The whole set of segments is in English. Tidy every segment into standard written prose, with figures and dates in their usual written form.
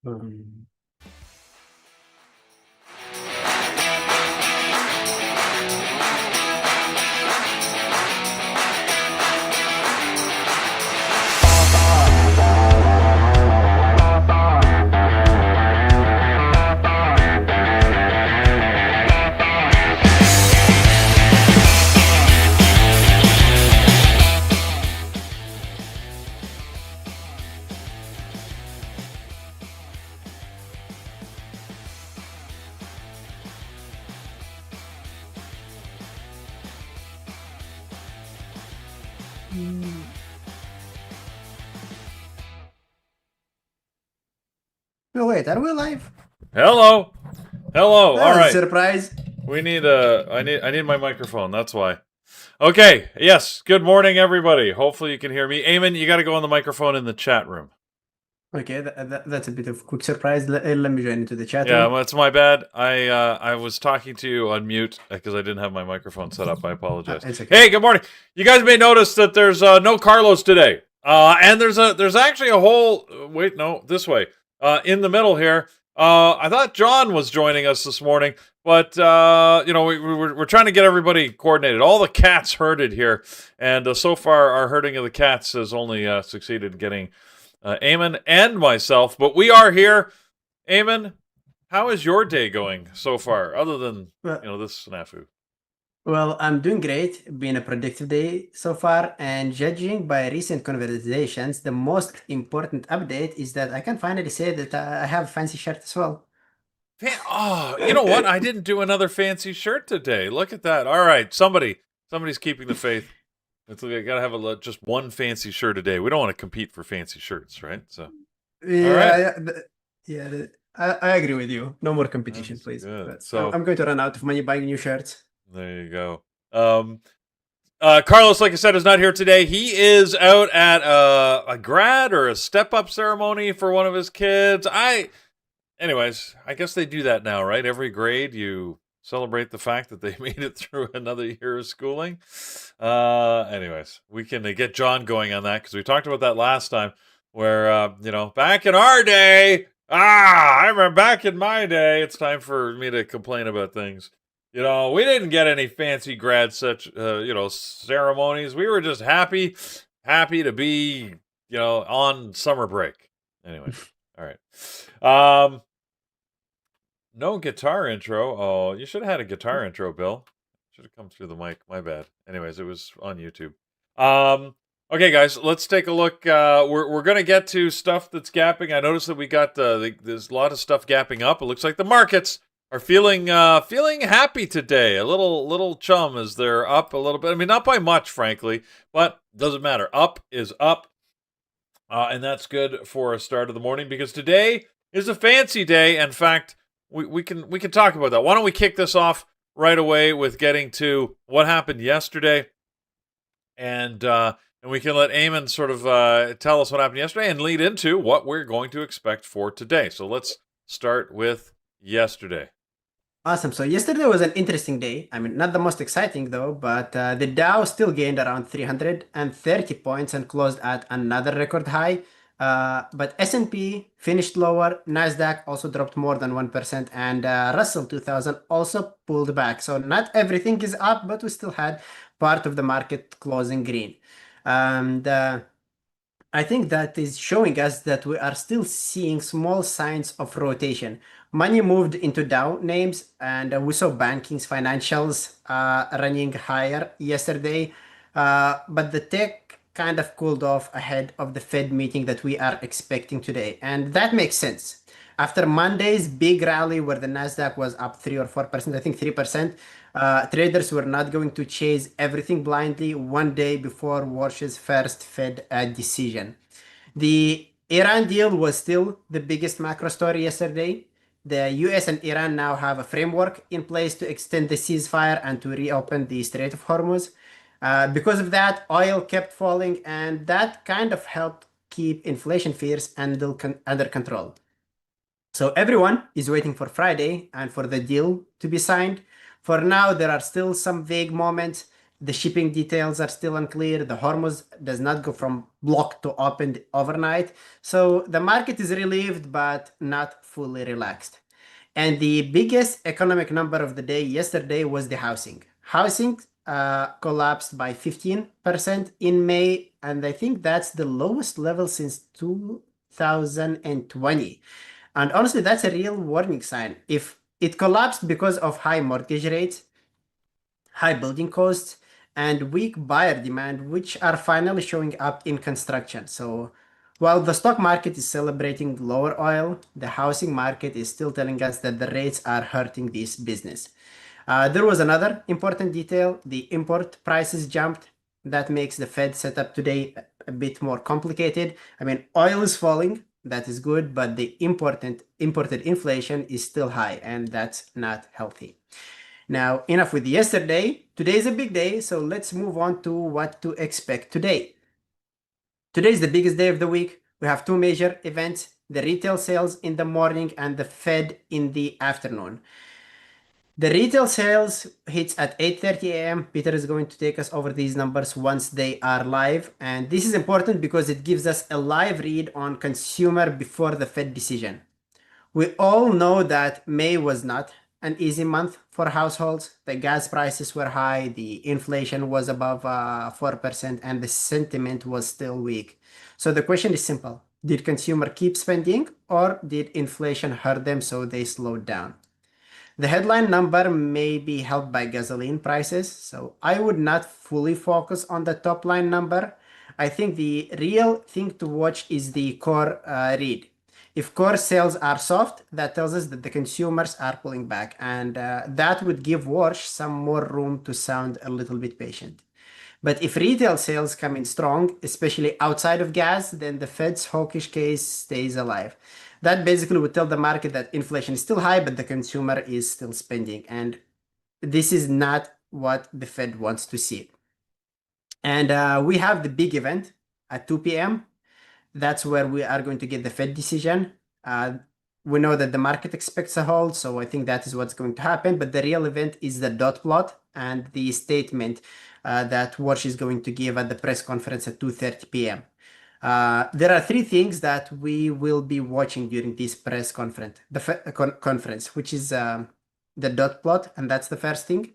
Um, No, wait, are we live? Hello. Hello. That All was a right. surprise. We need I need my microphone. That's why. Okay. Yes. Good morning, everybody. Hopefully you can hear me. Eamon, you got to go on the microphone in the chat room. Okay, that's a bit of quick surprise. Let me join into the chat Yeah, room. that's my bad. I was talking to you on mute because I didn't have my microphone set up. I apologize. It's okay. Hey, good morning. You guys may notice that there's no Carlos today. And there's actually a whole wait, no, this way. In the middle here. I thought John was joining us this morning, but we're trying to get everybody coordinated. All the cats herded here, and so far our herding of the cats has only succeeded in getting Eamon and myself. But we are here. Eamon, how is your day going so far, other than this snafu? Well, I'm doing great. Been a productive day so far, and judging by recent conversations, the most important update is that I can finally say that I have a fancy shirt as well. Oh, you know what? I didn't do another fancy shirt today. Look at that. All right, somebody's keeping the faith. I gotta have just one fancy shirt a day. We don't want to compete for fancy shirts, right? So, Yeah, all right, I agree with you. No more competition, that's please. good. But So I'm going to run out of money buying new shirts. there you go. Carlos, like I said, is not here today. He is out at a grad or a step-up ceremony for one of his kids. Anyways, I guess they do that now, right? Every grade, you celebrate the fact that they made it through another year of schooling. Anyways, we can get John going on that because we talked about that last time where, back in our day, I remember back in my day, it's time for me to complain about things. We didn't get any fancy grad ceremonies. We were just happy to be, on summer break. Anyway, all right. No guitar intro. Oh, you should have had a guitar intro, Bill. Should have come through the mic. My bad. Anyways, it was on YouTube. Okay, guys, let's take a look. We're gonna get to stuff that's gapping. I noticed that we got there's a lot of stuff gapping up. It looks like the markets are feeling happy today. A little chum as they're up a little bit. I mean, not by much, frankly, but doesn't matter. Up is up, and that's good for a start of the morning because today is a fancy day. In fact, we can talk about that. Why don't we kick this off right away with getting to what happened yesterday, and we can let Eamon sort of tell us what happened yesterday and lead into what we're going to expect for today. So let's start with yesterday. Awesome. So yesterday was an interesting day. I mean, not the most exciting though, but the Dow still gained around 330 points and closed at another record high. But S&P finished lower. Nasdaq also dropped more than 1%, and Russell 2000 also pulled back. So not everything is up, but we still had part of the market closing green. And I think that is showing us that we are still seeing small signs of rotation. Money moved into Dow names, and we saw banking's financials running higher yesterday. But the tech kind of cooled off ahead of the Fed meeting that we are expecting today. And that makes sense. After Monday's big rally where the Nasdaq was up 3 or 4%, I think 3%, traders were not going to chase everything blindly one day before Warsh's first Fed decision. The Iran deal was still the biggest macro story yesterday. The US and Iran now have a framework in place to extend the ceasefire and to reopen the Strait of Hormuz. Because of that, oil kept falling, and that kind of helped keep inflation fears under control. So everyone is waiting for Friday and for the deal to be signed. For now, there are still some vague moments. The shipping details are still unclear. The Hormuz does not go from blocked to opened overnight. So the market is relieved, but not fully relaxed. And the biggest economic number of the day yesterday was the housing. Housing collapsed by 15% in May, and I think that's the lowest level since 2020. And honestly, that's a real warning sign. If it collapsed because of high mortgage rates, high building costs, and weak buyer demand, which are finally showing up in construction. So while the stock market is celebrating lower oil, the housing market is still telling us that the rates are hurting this business. There was another important detail. The import prices jumped. That makes the Fed setup today a bit more complicated. I mean, oil is falling. That is good, but the imported inflation is still high, and that's not healthy. Now, enough with yesterday. Today is a big day, so let's move on to what to expect today. Today is the biggest day of the week. We have two major events, the retail sales in the morning and the Fed in the afternoon. The retail sales hits at 8:30 a.m. Peter is going to take us over these numbers once they are live. And this is important because it gives us a live read on consumer before the Fed decision. We all know that May was not an easy month for households. The gas prices were high, the inflation was above 4%, and the sentiment was still weak. So the question is simple. Did consumer keep spending, or did inflation hurt them so they slowed down? The headline number may be helped by gasoline prices, so I would not fully focus on the top line number. I think the real thing to watch is the core read. If core sales are soft, that tells us that the consumers are pulling back, and that would give Warsh some more room to sound a little bit patient. But if retail sales come in strong, especially outside of gas, then the Fed's hawkish case stays alive. That basically would tell the market that inflation is still high, but the consumer is still spending. And this is not what the Fed wants to see. And we have the big event at 2 p.m. That's where we are going to get the Fed decision. We know that the market expects a hold, so I think that is what's going to happen. But the real event is the dot plot and the statement that Warsh is going to give at the press conference at 2:30 p.m. There are three things that we will be watching during this press conference, conference, which is the dot plot, and that's the first thing.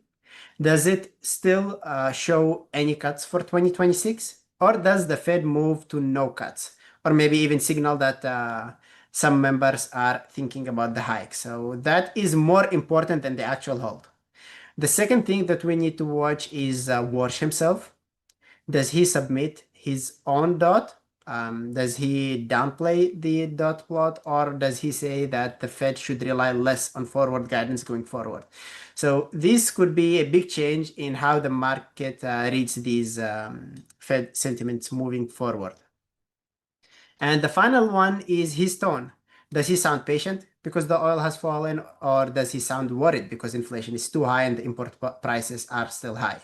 Does it still show any cuts for 2026, or does the Fed move to no cuts, or maybe even signal that some members are thinking about the hike? So that is more important than the actual hold. The second thing that we need to watch is Warsh himself. Does he submit his own dot? Does he downplay the dot plot, or does he say that the Fed should rely less on forward guidance going forward? So this could be a big change in how the market reads these Fed sentiments moving forward. And the final one is his tone. Does he sound patient because the oil has fallen, or does he sound worried because inflation is too high and the import prices are still high?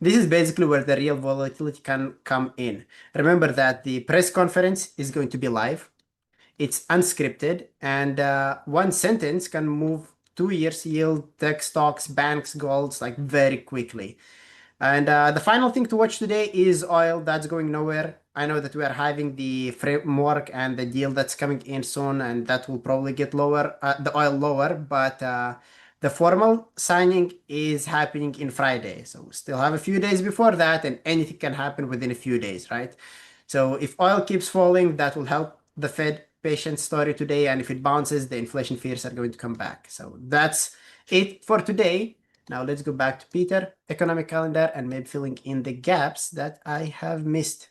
This is basically where the real volatility can come in. Remember that the press conference is going to be live. It's unscripted, and one sentence can move 2 years yield, tech stocks, banks, golds like very quickly. And the final thing to watch today is oil. That's going nowhere. I know that we are having the framework and the deal that's coming in soon, and that will probably get lower, the oil lower, but the formal signing is happening in Friday. So we still have a few days before that, and anything can happen within a few days, right? So if oil keeps falling, that will help the Fed patient story today. And if it bounces, the inflation fears are going to come back. So that's it for today. Now let's go back to Peter, economic calendar, and maybe filling in the gaps that I have missed.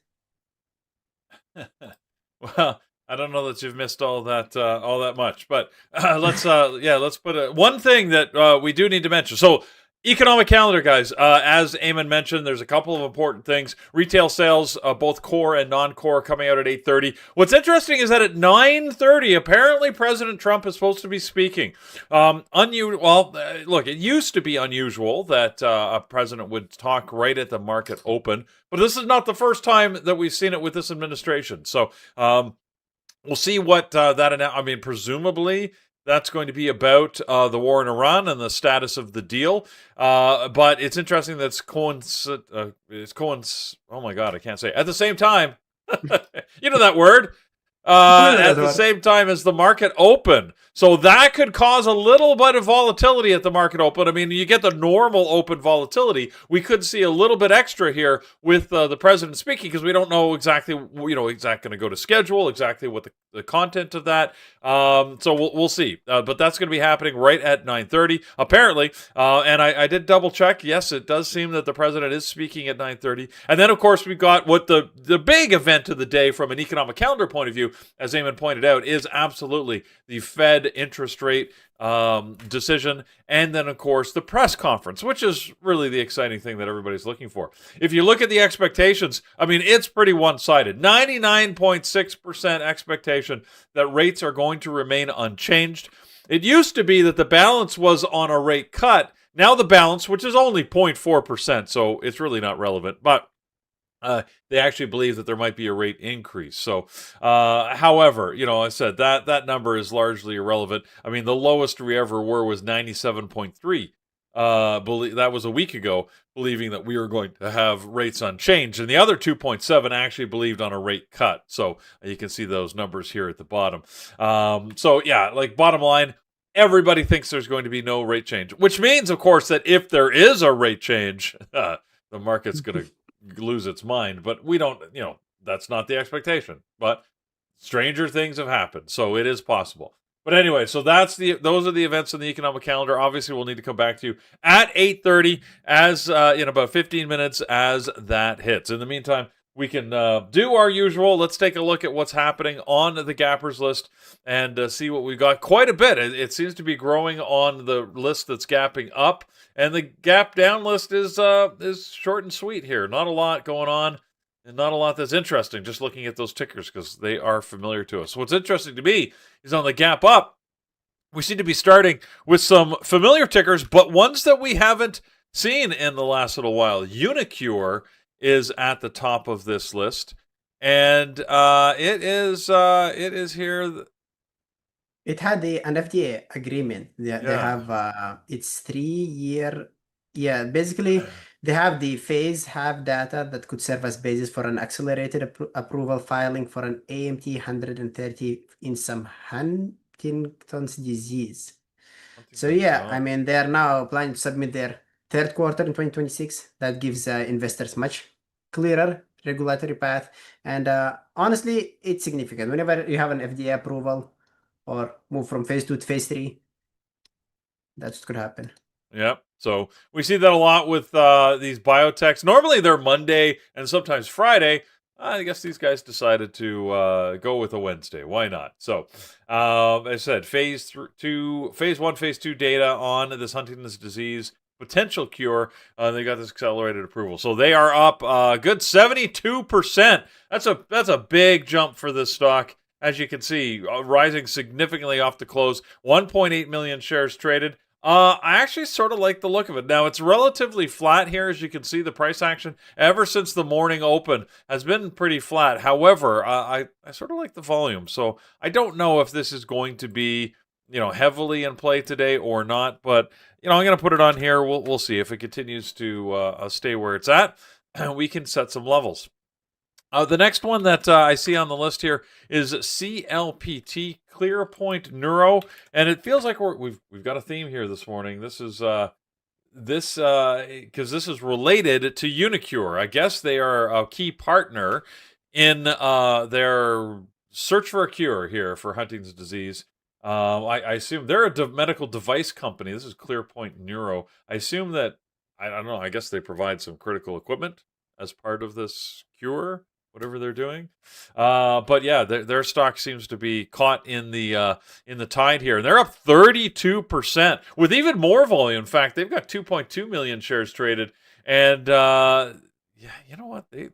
Well, I don't know that you've missed all that much, but let's put one thing that we do need to mention. So, economic calendar, guys. As Eamon mentioned, there's a couple of important things. Retail sales, both core and non-core, coming out at 8:30. What's interesting is that at 9:30, apparently President Trump is supposed to be speaking. Look, it used to be unusual that a president would talk right at the market open, but this is not the first time that we've seen it with this administration. So we'll see what presumably That's going to be about the war in Iran and the status of the deal. But it's interesting that oh my God, I can't say it. At the same time, you know that word. At the same time as the market open. So that could cause a little bit of volatility at the market open. I mean, you get the normal open volatility. We could see a little bit extra here with the president speaking because we don't know exactly, exactly going to go to schedule, exactly what the content of that. So we'll see. But that's going to be happening right at 9:30, apparently. And I did double check. Yes, it does seem that the president is speaking at 9:30. And then, of course, we've got what the big event of the day from an economic calendar point of view, as Eamon pointed out, is absolutely the Fed interest rate decision, and then, of course, the press conference, which is really the exciting thing that everybody's looking for. If you look at the expectations, I mean, it's pretty one-sided. 99.6% expectation that rates are going to remain unchanged. It used to be that the balance was on a rate cut. Now the balance, which is only 0.4%, so it's really not relevant, but they actually believe that there might be a rate increase. So, however, I said that number is largely irrelevant. I mean, the lowest we ever were was 97.3. That was a week ago, believing that we were going to have rates unchanged, and the other 2.7 actually believed on a rate cut. So you can see those numbers here at the bottom. So yeah, like bottom line, everybody thinks there's going to be no rate change, which means, of course, that if there is a rate change, the market's going to lose its mind. But we don't, that's not the expectation. But stranger things have happened, so it is possible. But anyway, so those are the events in the economic calendar. Obviously, we'll need to come back to you at 8:30 as in about 15 minutes as that hits. In the meantime, we can do our usual. Let's take a look at what's happening on the gappers list and see what we've got. Quite a bit. It seems to be growing on the list that's gapping up, and the gap down list is short and sweet here. Not a lot going on, and not a lot that's interesting. Just looking at those tickers because they are familiar to us. What's interesting to me is on the gap up, we seem to be starting with some familiar tickers, but ones that we haven't seen in the last little while. Unicure is at the top of this list, and it is here. It had an FDA agreement. They have it's 3-year. Yeah, basically they have the phase have data that could serve as basis for an accelerated approval filing for an AMT 130 in some Huntington's disease. So yeah, I mean, they are now planning to submit their third quarter in 2026. That gives investors much clearer regulatory path. And honestly, it's significant. Whenever you have an FDA approval or move from phase 2 to phase 3, that's what could happen. Yep. So we see that a lot with these biotechs. Normally they're Monday and sometimes Friday. I guess these guys decided to go with a Wednesday. Why not? So, as I said, phase 1, phase 2 data on this Huntington's disease potential cure. They got this accelerated approval, so they are up a good 72%. That's a big jump for this stock, as you can see, rising significantly off the close. 1.8 million shares traded. I actually sort of like the look of it. Now, it's relatively flat here. As you can see, the price action ever since the morning open has been pretty flat. However, I sort of like the volume. So I don't know if this is going to be, heavily in play today or not. But, I'm going to put it on here. We'll see if it continues to stay where it's at. We can set some levels. The next one that I see on the list here is CLPT, ClearPoint Neuro, and it feels like we've got a theme here this morning. This is because this is related to Unicure. I guess they are a key partner in their search for a cure here for Huntington's disease. I assume they're a medical device company. This is ClearPoint Neuro. I assume that, I don't know, I guess they provide some critical equipment as part of this cure, whatever they're doing. But yeah, their stock seems to be caught in the tide here. And they're up 32% with even more volume. In fact, they've got 2.2 million shares traded. And yeah, you know what? They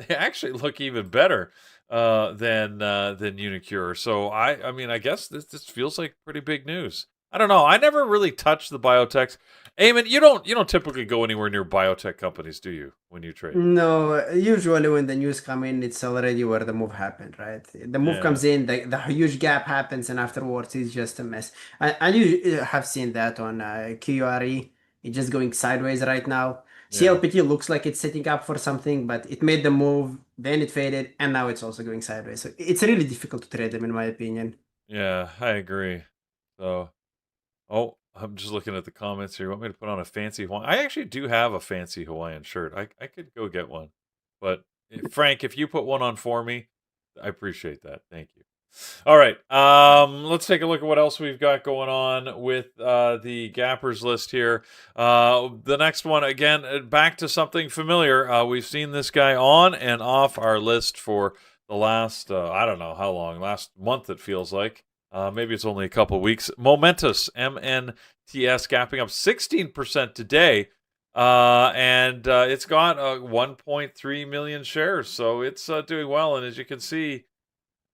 actually look even better than Unicure. So I mean, I guess this feels like pretty big news. I don't know. I never really touched the biotechs. Eamon, you don't typically go anywhere near biotech companies, do you, when you trade? No, usually when the news come in, it's already where the move happened, right? The move Yeah, comes in, the huge gap happens, and afterwards it's just a mess. And you have seen that on QRE. It's just going sideways right now. yeah, CLPT looks like it's setting up for something, but it made the move, then it faded, and now it's also going sideways. So it's really difficult to trade them, in my opinion. yeah. I agree. So, oh, I'm just looking at the comments here. You want me to put on a fancy Hawaiian? I actually do have a fancy Hawaiian shirt. I could go get one. But Frank, if you put one on for me, I appreciate that. Thank you. All right. Let's take a look at what else we've got going on with the gappers list here. The next one, again, back to something familiar. We've seen this guy on and off our list for the last, I don't know how long, last month it feels like. Maybe it's only a couple weeks. Momentous, MNTS, gapping up 16% today. And it's got 1.3 million shares. So it's doing well. And as you can see,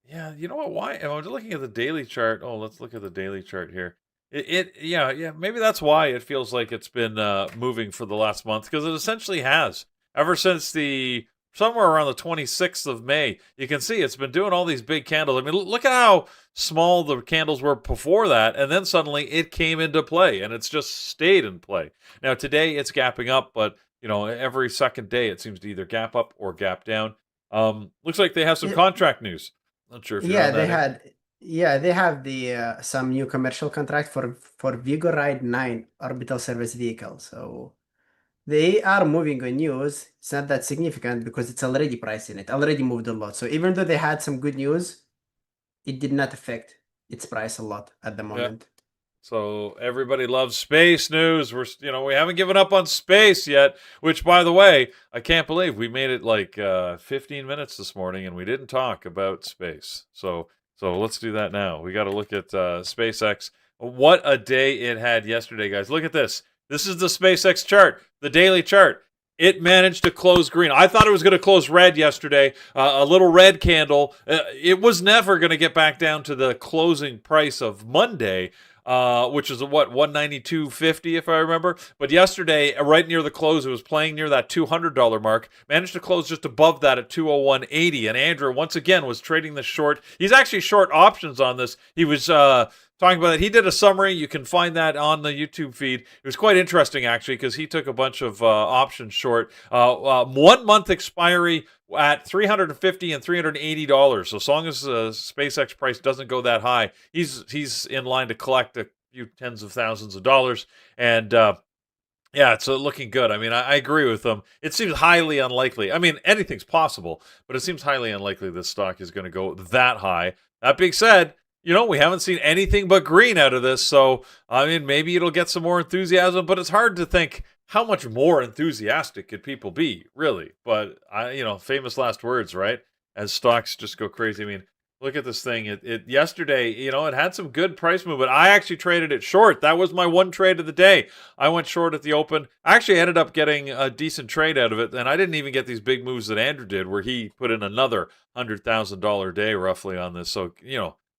yeah, you know what? Why? I'm looking at the daily chart. Oh, let's look at the daily chart here. Yeah. Maybe that's why it feels like it's been moving for the last month, because it essentially has ever since the somewhere around the 26th of May. You can see it's been doing all these big candles. I mean, look at how small the candles were before that, and then suddenly it came into play, and it's just stayed in play. Now today it's gapping up, but every second day it seems to either gap up or gap down. Looks like they have some contract news. Not sure if you're Yeah, on that. they have the some new commercial contract for Vigoride 9 orbital service vehicle. So they are moving on news. It's not that significant because it's already priced in it, already moved a lot. So even though they had some good news, it did not affect its price a lot at the Yeah. moment. So everybody loves space news. We haven't given up on space yet, which, by the way, I can't believe we made it like 15 minutes this morning and we didn't talk about space. So let's do that now. We got to look at SpaceX. What a day it had yesterday, guys. Look at this. This is the SpaceX chart, the daily chart. It managed to close green. I thought it was going to close red yesterday, a little red candle. It was never going to get back down to the closing price of Monday, which is what, 192.50 if I remember. But yesterday, right near the close, it was playing near that $200 mark. Managed to close just above that at 201.80. And Andrew once again was trading the short. He's actually short options on this. He was talking about it. He did a summary. You can find that on the YouTube feed. It was quite interesting, actually, because he took a bunch of options short. 1 month expiry at $350 and $380. So as long as SpaceX price doesn't go that high, he's in line to collect a few tens of thousands of dollars. And yeah, it's looking good. I mean, I agree with them. It seems highly unlikely. I mean, anything's possible, but it seems highly unlikely this stock is going to go that high. That being said, we haven't seen anything but green out of this. So, I mean, maybe it'll get some more enthusiasm, but it's hard to think how much more enthusiastic could people be, really. But, famous last words, right? As stocks just go crazy. I mean, look at this thing. It yesterday, it had some good price movement. I actually traded it short. That was my one trade of the day. I went short at the open. I actually ended up getting a decent trade out of it, and I didn't even get these big moves that Andrew did, where he put in another $100,000 day roughly on this. So,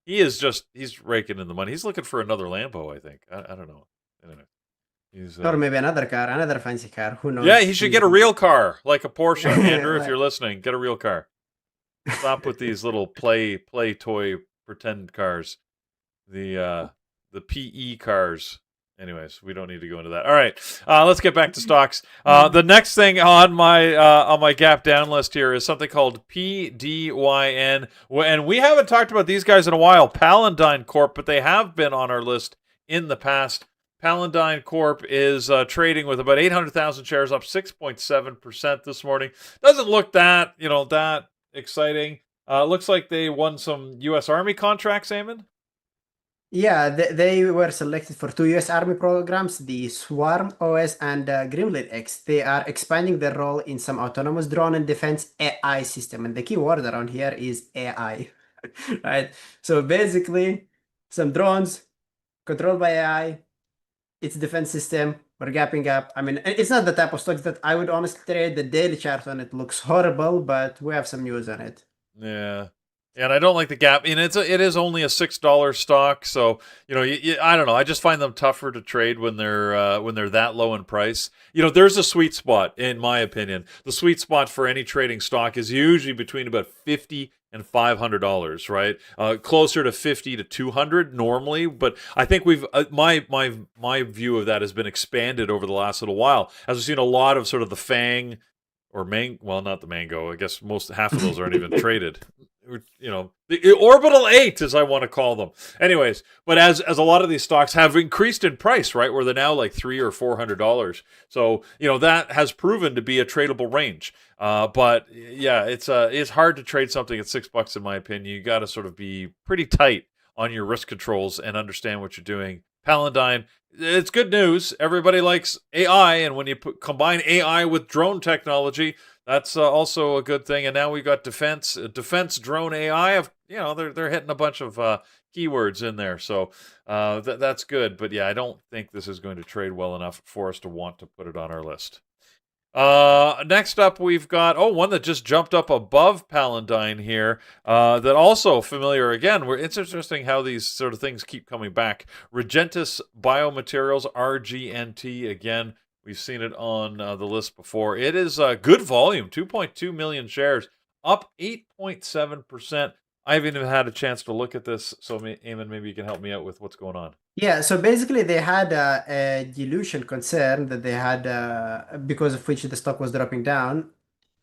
he's raking in the money. He's looking for another Lambo, I think. I don't know. Anyway, Or maybe another car, another fancy car. Who knows? yeah, he should get a real car, like a Porsche. Andrew, if you're listening, get a real car. Stop with these little play toy pretend cars. The PE cars. Anyways, we don't need to go into that. All right, let's get back to stocks. The next thing on my gap down list here is something called PDYN, and we haven't talked about these guys in a while, Paladin Corp, but they have been on our list in the past. Paladin Corp is trading with about 800,000 shares, up 6.7% this morning. Doesn't look that exciting. Looks like they won some U.S. Army contracts, Eamon. Yeah, they were selected for 2 US Army programs, the Swarm OS and Grimlet X. They are expanding their role in some autonomous drone and defense AI system. And the key word around here is AI, right? So basically, some drones controlled by AI, it's defense system, we're gapping up. I mean, it's not the type of stocks that I would honestly trade. The daily chart on it looks horrible, but we have some news on it. Yeah. And I don't like the gap. And it is only a $6 stock, so I don't know. I just find them tougher to trade when they're that low in price. There's a sweet spot in my opinion. The sweet spot for any trading stock is usually between about $50 and $500, right? Closer to 50 to 200 normally, but I think we've my view of that has been expanded over the last little while as we've seen a lot of sort of the FANG or well, not the mango. I guess half of those aren't even traded. The orbital 8, as I want to call them. Anyways, but as a lot of these stocks have increased in price, right, where they're now like $300 or $400, so that has proven to be a tradable range. But yeah, it's hard to trade something at $6 in my opinion. You got to sort of be pretty tight on your risk controls and understand what you're doing. Paladine, it's good news. Everybody likes AI, and when you combine AI with drone technology, that's also a good thing. And now we got defense drone AI. They're hitting a bunch of keywords in there, so that's good. But yeah, I don't think this is going to trade well enough for us to want to put it on our list. Next up, we've got one that just jumped up above Paladine here. That also familiar again. It's interesting how these sort of things keep coming back. Regentis Biomaterials, RGNT again. We've seen it on the list before. It is good volume, 2.2 million shares, up 8.7%. I haven't even had a chance to look at this, so Eamon, maybe you can help me out with what's going on. Yeah, so basically they had a dilution concern that they had because of which the stock was dropping down.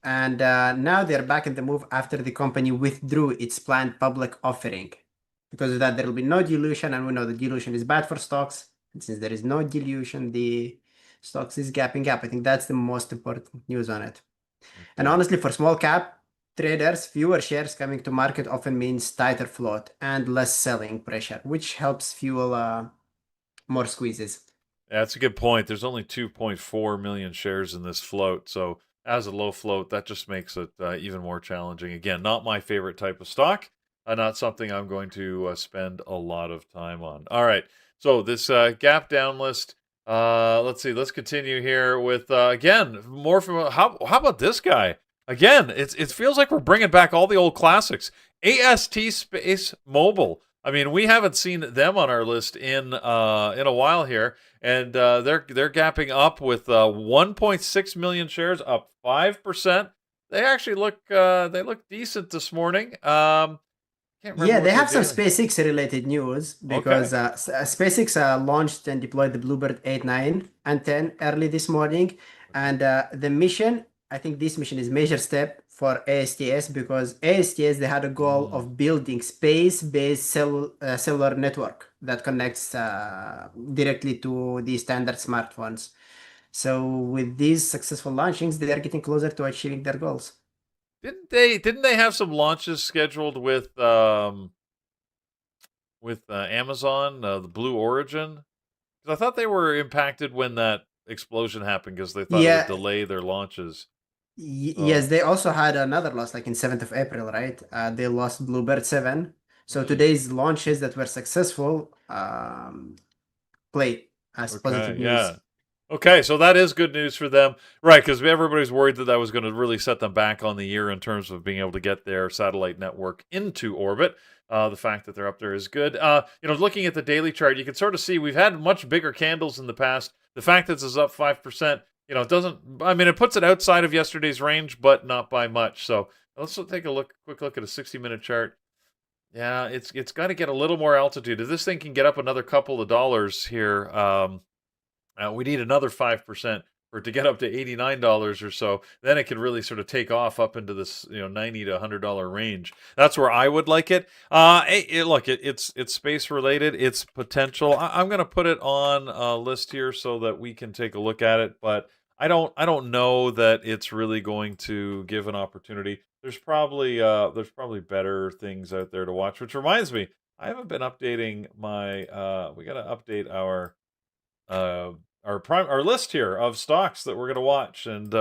And now they're back in the move after the company withdrew its planned public offering. Because of that, there will be no dilution, and we know the dilution is bad for stocks. And since there is no dilution, the stocks is gapping up. I think that's the most important news on it. Okay. And honestly, for small cap traders, fewer shares coming to market often means tighter float and less selling pressure, which helps fuel more squeezes. Yeah, that's a good point. There's only 2.4 million shares in this float, so as a low float, that just makes it even more challenging. Again, not my favorite type of stock, not something I'm going to spend a lot of time on. All right, so this gap down list. Let's see. Let's continue here with again more from how about this guy? Again, it feels like we're bringing back all the old classics. AST Space Mobile. I mean, we haven't seen them on our list in a while here, and they're gapping up with 1.6 million shares, up 5%. They actually look decent this morning. Yeah, they have some SpaceX related news because SpaceX launched and deployed the Bluebird 8, 9, and 10 early this morning. And the mission, I think this mission is major step for ASTS because ASTS, they had a goal of building space-based cellular network that connects directly to the standard smartphones. So with these successful launchings, they are getting closer to achieving their goals. Didn't they have some launches scheduled with Amazon, the Blue Origin? Because I thought they were impacted when that explosion happened because they thought it would delay their launches. Yes, they also had another loss, like in 7th of April, right? They lost Bluebird 7. So today's launches that were successful play as positive news. Yeah. Okay, so that is good news for them. Right, because everybody's worried that was going to really set them back on the year in terms of being able to get their satellite network into orbit. The fact that they're up there is good. Looking at the daily chart, you can sort of see we've had much bigger candles in the past. The fact that this is up 5%, it doesn't. I mean, it puts it outside of yesterday's range, but not by much. So let's take a quick look at a 60-minute chart. Yeah, it's got to get a little more altitude. If this thing can get up another couple of dollars here, we need another 5% for it to get up to $89 or so. Then it could really sort of take off up into this $90 to $100 range. That's where I would like it. Look, it's space related. It's potential. I'm going to put it on a list here so that we can take a look at it. But I don't know that it's really going to give an opportunity. There's probably better things out there to watch. Which reminds me, I haven't been updating my. We got to update our list here of stocks that we're going to watch and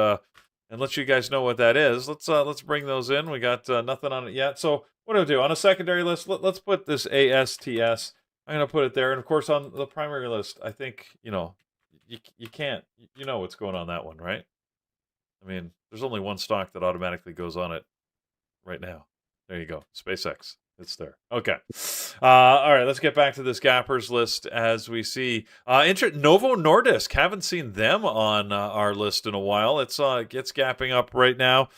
let you guys know what that is. Let's bring those in. We got nothing on it yet. So what do I do on a secondary list? Let's put this ASTS. I'm going to put it there, and of course on the primary list, I think you can't what's going on that one, right? I mean, there's only one stock that automatically goes on it right now. There you go. SpaceX. It's there. Okay. All right. Let's get back to this gappers list as we see. Novo Nordisk. Haven't seen them on our list in a while. It's gapping up right now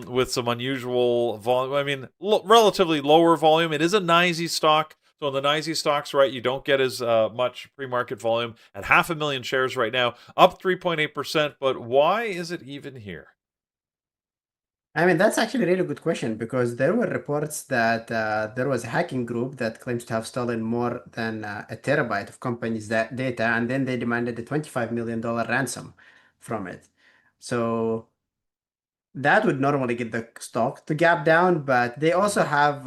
with some unusual volume. I mean, relatively lower volume. It is a NYSE stock. So in the NYSE stocks, right, you don't get as much pre-market volume at 500,000 shares right now, up 3.8%. But why is it even here? I mean, that's actually a really good question because there were reports that there was a hacking group that claims to have stolen more than a terabyte of companies' data, and then they demanded a $25 million ransom from it. So that would normally get the stock to gap down, but they also have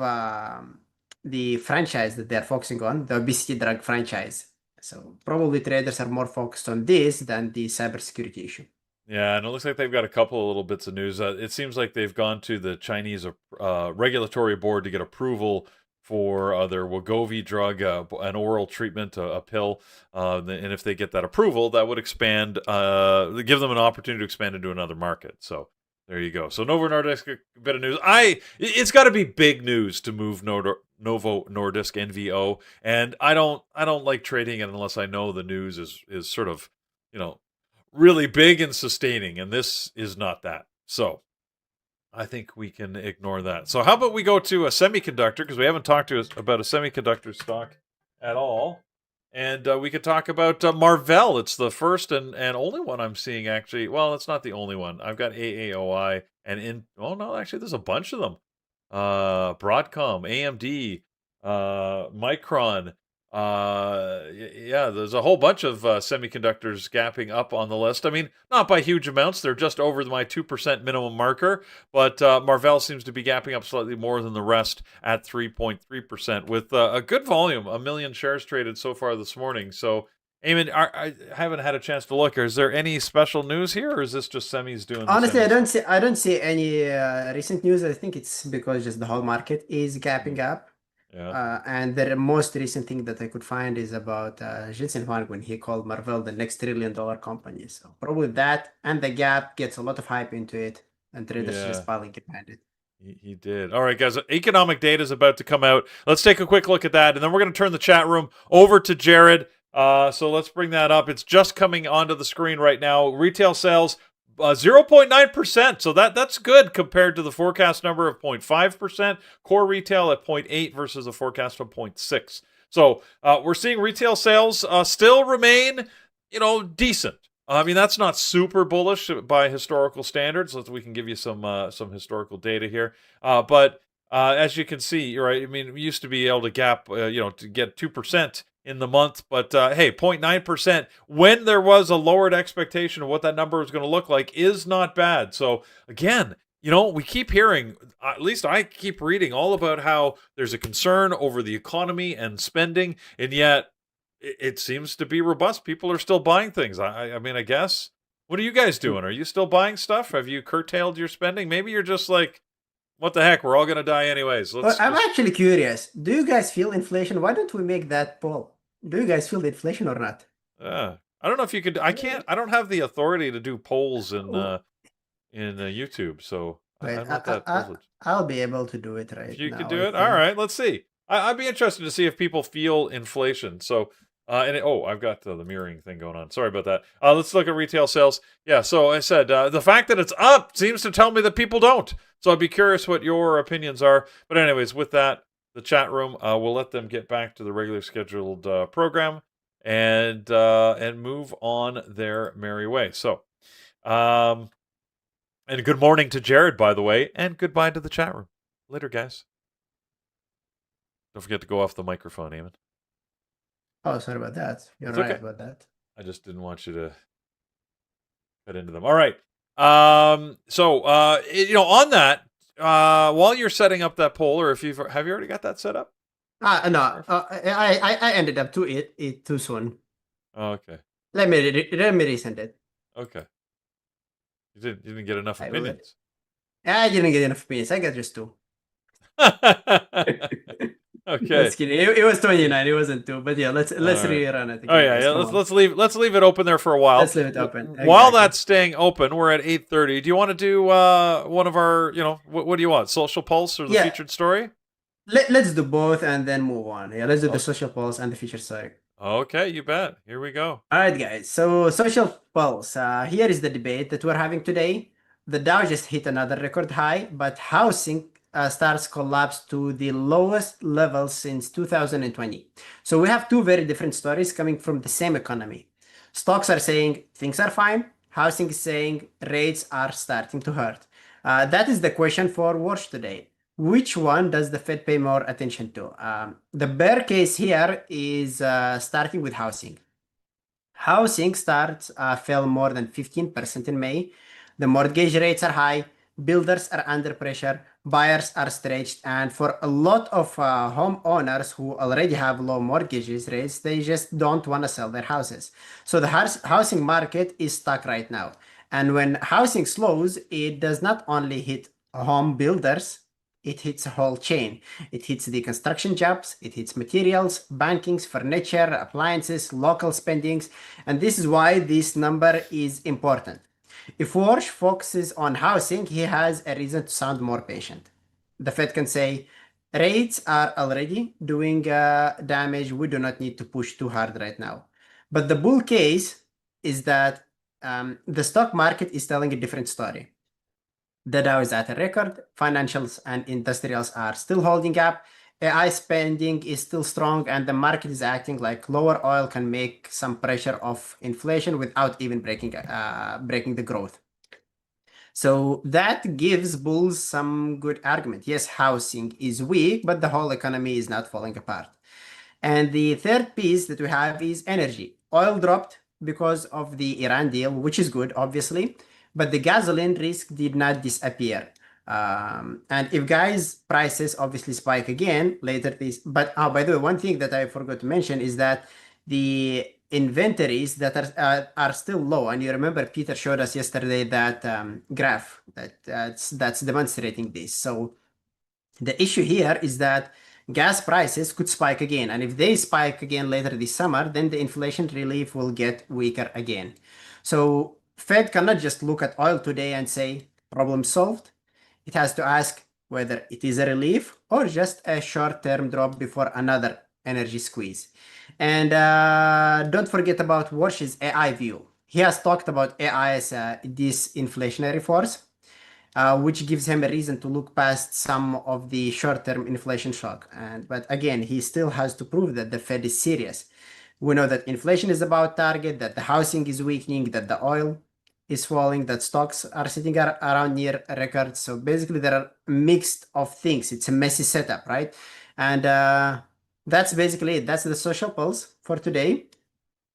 the franchise that they're focusing on, the obesity drug franchise. So probably traders are more focused on this than the cybersecurity issue. Yeah, and it looks like they've got a couple of little bits of news. It seems like they've gone to the Chinese regulatory board to get approval for their Wegovy drug, an oral treatment, a pill. And if they get that approval, that would expand, give them an opportunity to expand into another market. So there you go. So Novo Nordisk, a bit of news. It's got to be big news to move Novo Nordisk NVO, and I don't like trading it unless I know the news is sort of, really big and sustaining, and this is not that. So I think we can ignore that. So how about we go to a semiconductor, because we haven't talked about a semiconductor stock at all. And we could talk about Marvell. It's the first and only one I'm seeing, actually. Well, it's not the only one. I've got AAOI actually, there's a bunch of them. Broadcom, AMD, Micron. There's a whole bunch of semiconductors gapping up on the list. I mean, not by huge amounts. They're just over my 2% minimum marker, but Marvell seems to be gapping up slightly more than the rest at 3.3% with a good volume, 1 million shares traded so far this morning. So, Eamon, I haven't had a chance to look. Is there any special news here, or is this just semis doing? Honestly, I don't see any recent news. I think it's because just the whole market is gapping up. Yeah. And the most recent thing that I could find is about Jensen Huang when he called Marvell the next trillion-dollar company. So probably that and the gap gets a lot of hype into it, and traders just piling behind it. He did. All right, guys. Economic data is about to come out. Let's take a quick look at that, and then we're going to turn the chat room over to Jared. So let's bring that up. It's just coming onto the screen right now. Retail sales 0.9%. So that's good compared to the forecast number of 0.5%. Core retail at 0.8 versus a forecast of 0.6. So we're seeing retail sales still remain, decent. I mean, that's not super bullish by historical standards. We can give you some historical data here. But as you can see, right, I mean, we used to be able to gap, to get 2% in the month, but hey, 0.9% when there was a lowered expectation of what that number was going to look like is not bad. So again, we keep hearing, at least I keep reading all about how there's a concern over the economy and spending, and yet it seems to be robust. People are still buying things. I mean, I guess. What are you guys doing? Are you still buying stuff? Have you curtailed your spending? Maybe you're just like, what the heck? We're all going to die anyways. I'm actually curious. Do you guys feel inflation? Why don't we make that poll? Do you guys feel the inflation or not? I don't know if you could. I can't. I don't have the authority to do polls in YouTube, so Wait, I'm not that privileged. I'll be able to do it right if you now. could do it, all right. Let's see. I'd be interested to see if people feel inflation. So, I've got the mirroring thing going on. Sorry about that. Let's look at retail sales. Yeah. So I said the fact that it's up seems to tell me that people don't. So I'd be curious what your opinions are. But anyways, with that, the chat room, we'll let them get back to the regular scheduled program and move on their merry way. So, and good morning to Jared, by the way, and goodbye to the chat room. Later, guys. Don't forget to go off the microphone, Eamon. Oh, sorry about that. You're right about that. I just didn't want you to cut into them. All right. On that, while you're setting up that poll, or have you already got that set up? No. I ended up too soon. Oh, okay. Let me resend it. Okay. You didn't get enough opinions. I didn't get enough opinions. I got just 2. Okay. Let's kidding. It was 29. It wasn't 2. But yeah, let's All right. rerun it Oh again, yeah, guys. yeah. Come Let's on. let's leave it open there for a while. Let's leave it open. While Exactly. that's staying open, we're at 8:30. Do you want to do one of our, what do you want? Social pulse or the Yeah, featured story? let's do both and then move on. Yeah, let's do the Oh, social pulse and the feature side. okay, you bet. Here we go. All right, guys. So social pulse. Here is the debate that we're having today. The Dow just hit another record high, but housing starts collapse to the lowest level since 2020. So we have two very different stories coming from the same economy. Stocks are saying things are fine. Housing is saying rates are starting to hurt. That is the question for Warsh today. Which one does the Fed pay more attention to? The bear case here is starting with housing. Housing starts fell more than 15% in May. The mortgage rates are high, builders are under pressure, buyers are stretched, and for a lot of homeowners who already have low mortgages rates, they just don't want to sell their houses. So the housing market is stuck right now. And when housing slows, it does not only hit home builders, it hits a whole chain. It hits the construction jobs, it hits materials, bankings, furniture, appliances, local spendings, and this is why this number is important. If Warsh focuses on housing, he has a reason to sound more patient. The Fed can say, rates are already doing damage. We do not need to push too hard right now. But the bull case is that the stock market is telling a different story. The Dow is at a record. Financials and industrials are still holding up. AI spending is still strong, and the market is acting like lower oil can make some pressure off inflation without even breaking the growth. So that gives bulls some good argument. Yes, housing is weak, but the whole economy is not falling apart. And the third piece that we have is energy. Oil dropped because of the Iran deal, which is good, obviously, but the gasoline risk did not disappear. And if gas prices obviously spike again later this, but by the way, one thing that I forgot to mention is that the inventories that are still low. And you remember Peter showed us yesterday that graph that's demonstrating this. So the issue here is that gas prices could spike again. And if they spike again later this summer, then the inflation relief will get weaker again. So Fed cannot just look at oil today and say, problem solved. It has to ask whether it is a relief or just a short-term drop before another energy squeeze. And don't forget about Warsh's AI view. He has talked about AI as a disinflationary force, which gives him a reason to look past some of the short-term inflation shock. But again, he still has to prove that the Fed is serious. We know that inflation is about target, that the housing is weakening, that the oil is falling, that stocks are sitting around near records. So basically, there are mixed of things. It's a messy setup, right? And that's basically it. That's the social pulse for today.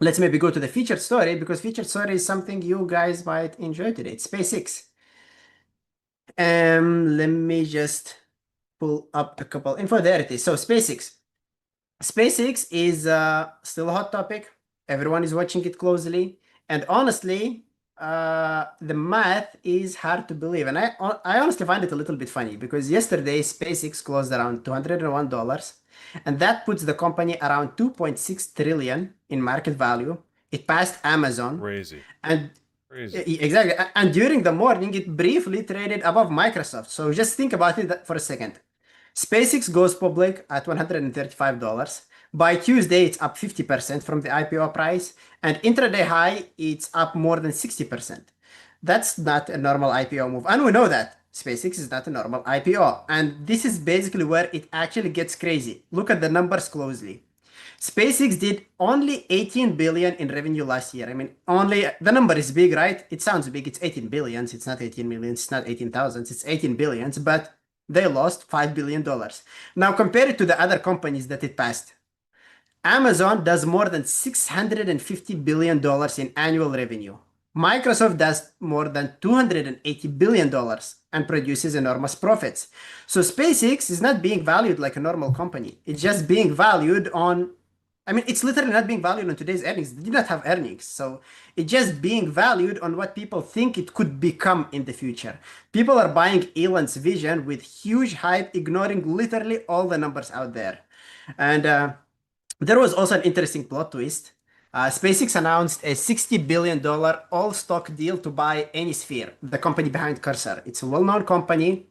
Let's maybe go to the featured story because featured story is something you guys might enjoy today. It's SpaceX. Let me just pull up a couple info. There it is. So SpaceX. SpaceX is still a hot topic. Everyone is watching it closely. And honestly, the math is hard to believe. And I honestly find it a little bit funny because yesterday SpaceX closed around $201. And that puts the company around 2.6 trillion in market value. It passed Amazon. Crazy. And Crazy. exactly. And during the morning, it briefly traded above Microsoft. So just think about it for a second. SpaceX goes public at $135. By Tuesday, it's up 50% from the IPO price. And intraday high, it's up more than 60%. That's not a normal IPO move. And we know that. SpaceX is not a normal IPO. And this is basically where it actually gets crazy. Look at the numbers closely. SpaceX did only 18 billion in revenue last year. I mean, only the number is big, right? It sounds big. It's 18 billions. It's not 18 millions. It's not 18,000. It's 18 billions, but they lost $5 billion. Now compare it to the other companies that it passed. Amazon does more than $650 billion in annual revenue. Microsoft does more than $280 billion and produces enormous profits. So SpaceX is not being valued like a normal company. It's just being valued on, I mean, it's literally not being valued on today's earnings. They did not have earnings. So it's just being valued on what people think it could become in the future. People are buying Elon's vision with huge hype, ignoring literally all the numbers out there. And there was also an interesting plot twist. SpaceX announced a $60 billion all-stock deal to buy Anysphere, the company behind Cursor. It's a well-known company.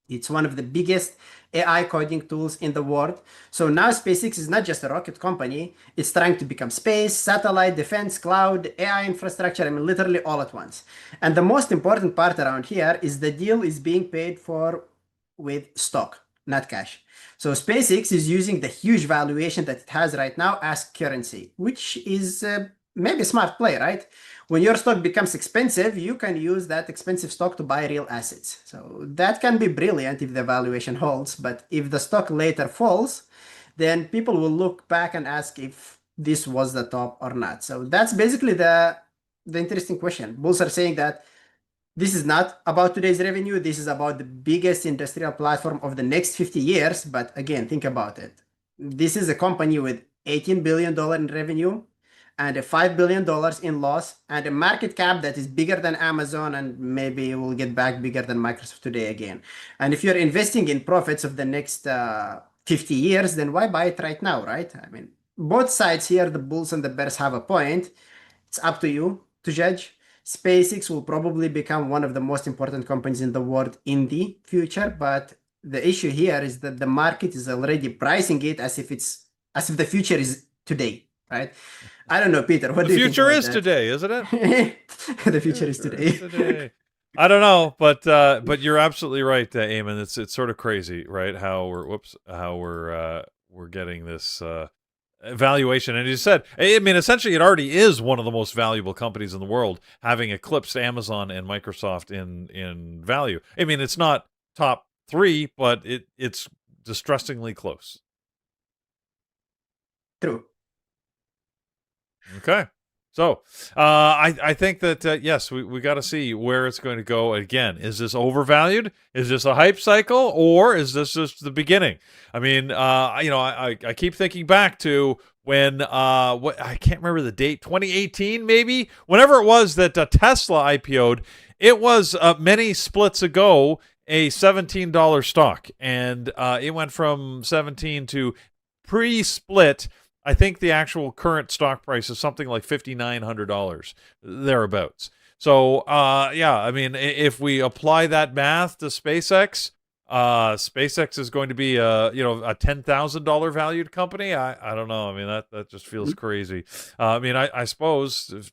It's one of the biggest AI coding tools in the world. So now SpaceX is not just a rocket company, it's trying to become space, satellite, defense, cloud, AI infrastructure, I mean, literally all at once. And the most important part around here is the deal is being paid for with stock, not cash. So SpaceX is using the huge valuation that it has right now as currency, which is maybe a smart play, right? When your stock becomes expensive, you can use that expensive stock to buy real assets. So that can be brilliant if the valuation holds, but if the stock later falls, then people will look back and ask if this was the top or not. So that's basically the interesting question. Bulls are saying that this is not about today's revenue. This is about the biggest industrial platform of the next 50 years. But again, think about it. This is a company with $18 billion in revenue and a $5 billion in loss and a market cap that is bigger than Amazon and maybe will get back bigger than Microsoft today again. And if you're investing in profits of the next 50 years, then why buy it right now, right? I mean, both sides here, the bulls and the bears have a point. It's up to you to judge. SpaceX will probably become one of the most important companies in the world in the future, but the issue here is that the market is already pricing it as if the future is today, right? I don't know, Peter. What The do you think future about is that? today, isn't it? The future is today. I don't know, but you're absolutely right, Eamon. It's sort of crazy, right? How we're getting this valuation, and you said, I mean, essentially, it already is one of the most valuable companies in the world, having eclipsed Amazon and Microsoft in value. I mean, it's not top three, but it's distressingly close. True. Okay. So I think that, yes, we got to see where it's going to go. Again, is this overvalued? Is this a hype cycle? Or is this just the beginning? I mean, I keep thinking back to when, what I can't remember the date, 2018 maybe? Whenever it was that Tesla IPO'd, it was many splits ago a $17 stock. And it went from 17 to pre-split. I think the actual current stock price is something like $5,900, thereabouts. So, yeah, I mean, if we apply that math to SpaceX, SpaceX is going to be a $10,000 valued company. I don't know. I mean, that just feels crazy. I mean, I suppose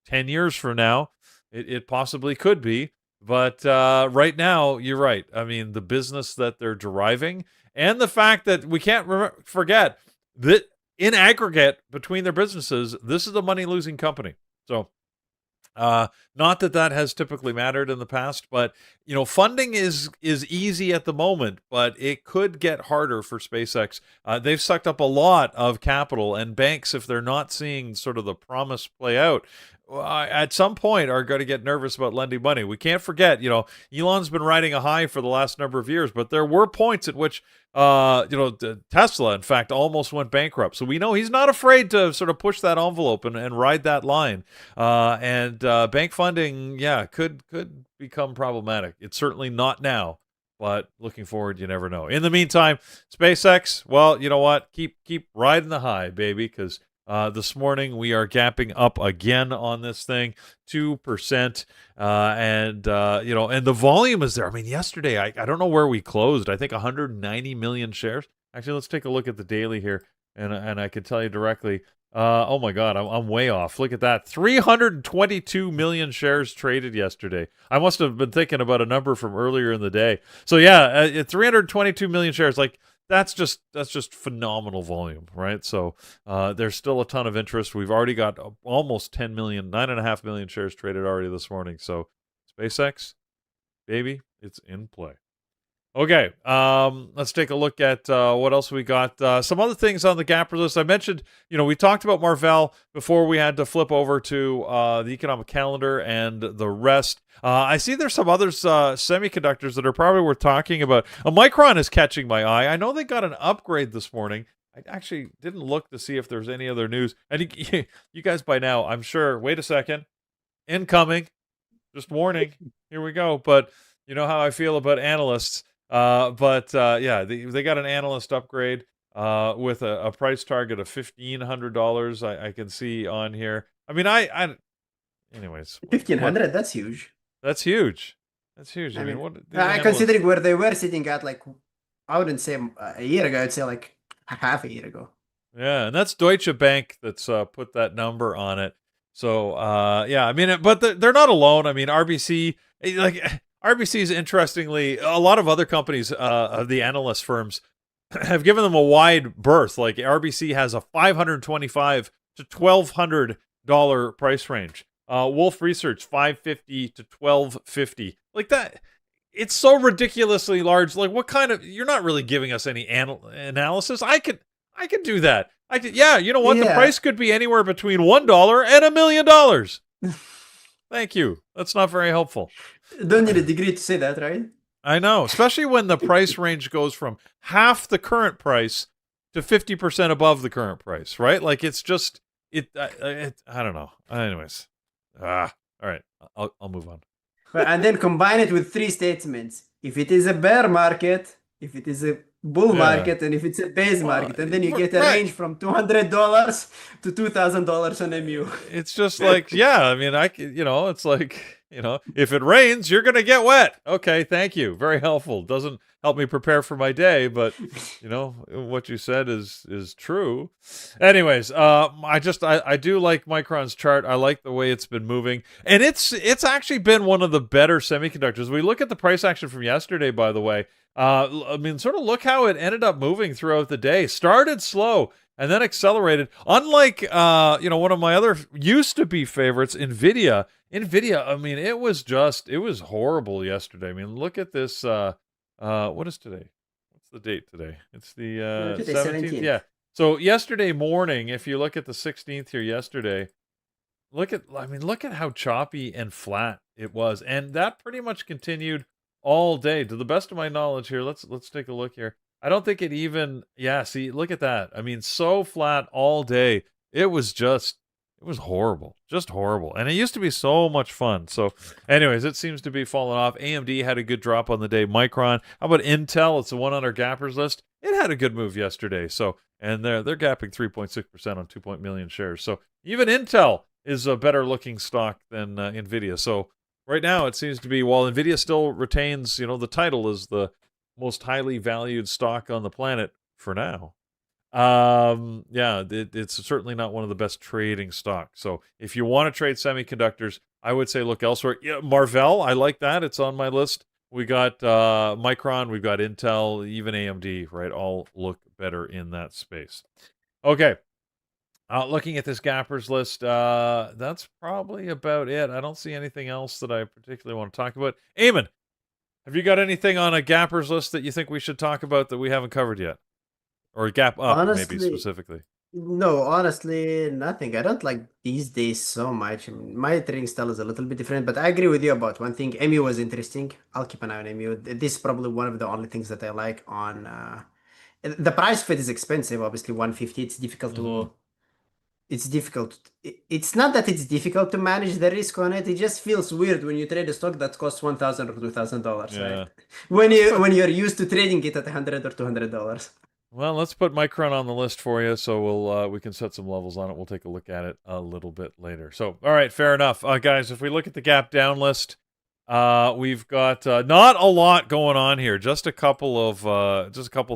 10 years from now, it possibly could be. But right now, you're right. I mean, the business that they're deriving and the fact that we can't forget that in aggregate between their businesses, this is a money-losing company. So, not that has typically mattered in the past, but funding is easy at the moment, but it could get harder for SpaceX. They've sucked up a lot of capital, and banks, if they're not seeing sort of the promise play out, at some point are going to get nervous about lending money. We can't forget, Elon's been riding a high for the last number of years, but there were points at which, Tesla, in fact, almost went bankrupt. So we know he's not afraid to sort of push that envelope and ride that line. And bank funding, yeah, could become problematic. It's certainly not now, but looking forward, you never know. In the meantime, SpaceX, well, you know what? Keep riding the high, baby, because this morning we are gapping up again on this thing, 2%, and the volume is there. I mean, yesterday I don't know where we closed. I think 190 million shares. Actually, let's take a look at the daily here, and I can tell you directly. Oh my God, I'm way off. Look at that, 322 million shares traded yesterday. I must have been thinking about a number from earlier in the day. So yeah, 322 million shares, like. That's just phenomenal volume, right? So there's still a ton of interest. We've already got almost 10 million, 9.5 million shares traded already this morning. So SpaceX, baby, it's in play. Okay, let's take a look at what else we got. Some other things on the gapper list. I mentioned, we talked about Marvell before we had to flip over to the economic calendar and the rest. I see there's some other semiconductors that are probably worth talking about. Micron is catching my eye. I know they got an upgrade this morning. I actually didn't look to see if there's any other news. And you guys by now, I'm sure, wait a second, incoming, just warning, here we go. But you know how I feel about analysts. Yeah, they got an analyst upgrade. with a price target of $1,500. I can see on here. I mean, anyways, 1,500, that's huge. That's huge. That's huge. I I mean, mean, what these analysts... considering where they were sitting at, like, I wouldn't say a year ago, I'd say like half a year ago. Yeah, and that's Deutsche Bank that's put that number on it. So, yeah, I mean, but they're not alone. I mean, RBC, like RBC's interestingly, a lot of other companies, of the analyst firms, have given them a wide berth. Like RBC has a $525 to $1,200 price range. Wolf Research $550 to $1,250. Like that, it's so ridiculously large. Like, what kind of? You're not really giving us any analysis. I could do that. Yeah, you know what? Yeah. The price could be anywhere between $1 and $1 million. Thank you. That's not very helpful. Don't need a degree to say that, right? I know, especially when the price range goes from half the current price to 50% above the current price, right? Like, it's just I don't know. Anyways, all right, I'll move on. And then combine it with 3 statements. If it is a bear market, if it is a bull market, and if it's a base market, and then you get a range from $200 to $2,000 on MU. It's just like, yeah, I mean, it's like, if it rains, you're gonna get wet. Okay, thank you, very helpful. Doesn't help me prepare for my day, but what you said is true. Anyways, I do like Micron's chart. I like the way it's been moving, and it's actually been one of the better semiconductors. We look at the price action from yesterday, by the way. I mean, sort of look how it ended up moving throughout the day. Started slow and then accelerated. Unlike, one of my other used to be favorites, NVIDIA. I mean, it was horrible yesterday. I mean, look at this. What is today? What's the date today? It's the 17th. Yeah. So yesterday morning, if you look at the 16th here yesterday, look at how choppy and flat it was. And that pretty much continued all day. To the best of my knowledge here, let's take a look here. I don't think it even, see, look at that. I mean, so flat all day. It was horrible. Just horrible. And it used to be so much fun. So anyways, it seems to be falling off. AMD had a good drop on the day. Micron. How about Intel? It's the one on our gappers list. It had a good move yesterday. So, and they're gapping 3.6% on 2 million shares. So even Intel is a better looking stock than NVIDIA. So right now, it seems to be, while NVIDIA still retains, the title as the most highly valued stock on the planet for now. It's certainly not one of the best trading stocks. So if you want to trade semiconductors, I would say look elsewhere. Yeah, Marvell, I like that. It's on my list. We got Micron, we've got Intel, even AMD, right? All look better in that space. Okay. Looking at this gappers list, that's probably about it. I don't see anything else that I particularly want to talk about. Eamon, have you got anything on a gappers list that you think we should talk about that we haven't covered yet? Or gap up, honestly, maybe specifically? No, honestly, nothing. I don't like these days so much. I mean, my trading style is a little bit different, but I agree with you about one thing. MU was interesting. I'll keep an eye on MU. This is probably one of the only things that I like on... the price fit is expensive, obviously, 150. It's difficult to... It's difficult. It's not that it's difficult to manage the risk on it. It just feels weird when you trade a stock that costs $1,000 or $2,000, right? When you're used to trading it at $100 or $200. Well, let's put Micron on the list for you, so we can set some levels on it. We'll take a look at it a little bit later. So, all right, fair enough, guys. If we look at the gap down list, we've got not a lot going on here. Just a couple of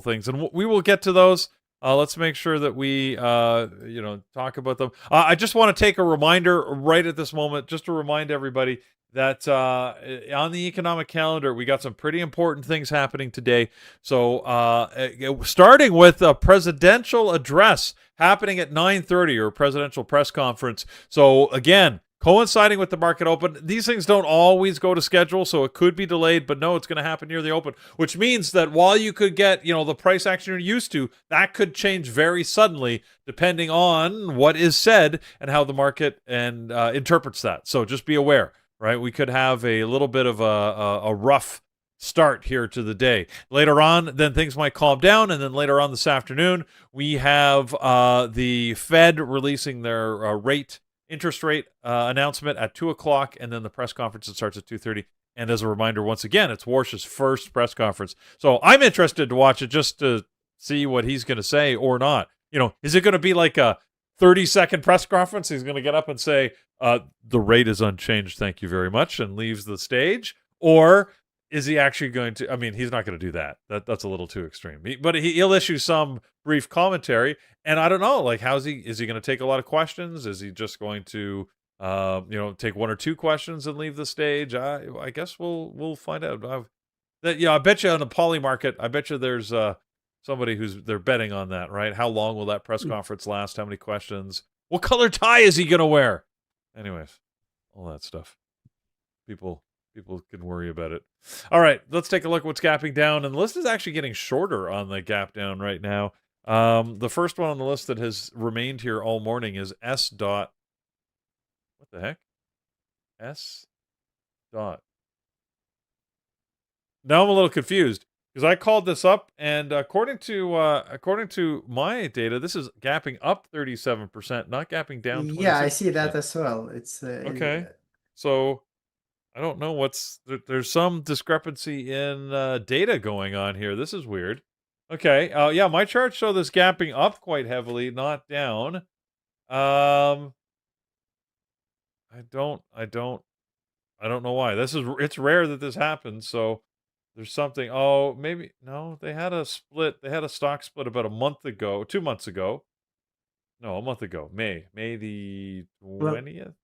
things, and we will get to those. Let's make sure that we talk about them. I just want to take a reminder right at this moment, just to remind everybody that on the economic calendar, we got some pretty important things happening today. So starting with a presidential address happening at 9:30, or a presidential press conference. So again, coinciding with the market open. These things don't always go to schedule, so it could be delayed, but no, it's going to happen near the open, which means that while you could get, the price action you're used to, that could change very suddenly depending on what is said and how the market interprets that. So just be aware, right? We could have a little bit of a rough start here to the day. Later on, then things might calm down, and then later on this afternoon, we have the Fed releasing their interest rate announcement at 2 o'clock, and then the press conference that starts at 2:30. And as a reminder, once again, it's Warsh's first press conference. So I'm interested to watch it just to see what he's going to say or not. Is it going to be like a 30-second press conference? He's going to get up and say, the rate is unchanged, thank you very much, and leaves the stage? Or is he actually going to, he's not going to do that. That's a little too extreme. But he'll issue some brief commentary, and I don't know, like, is he going to take a lot of questions? Is he just going to, take one or two questions and leave the stage? I guess we'll find out. I bet you on the poly market, I bet you there's somebody they're betting on that, right? How long will that press conference last? How many questions? What color tie is he going to wear? Anyways, all that stuff. People can worry about it. All right, let's take a look at what's gapping down. And the list is actually getting shorter on the gap down right now. The first one on the list that has remained here all morning is S dot. What the heck? S dot. Now I'm a little confused because I called this up, and according to my data, this is gapping up 37%, not gapping down 26%. Yeah, I see that as well. It's okay. So I don't know there's some discrepancy in data going on here. This is weird. Okay. Yeah, my charts show this gapping up quite heavily, not down. I don't know why. It's rare that this happens, so there's something. Oh, maybe no, they had a split. They had a stock split about 2 months ago. No, a month ago. May the 20th.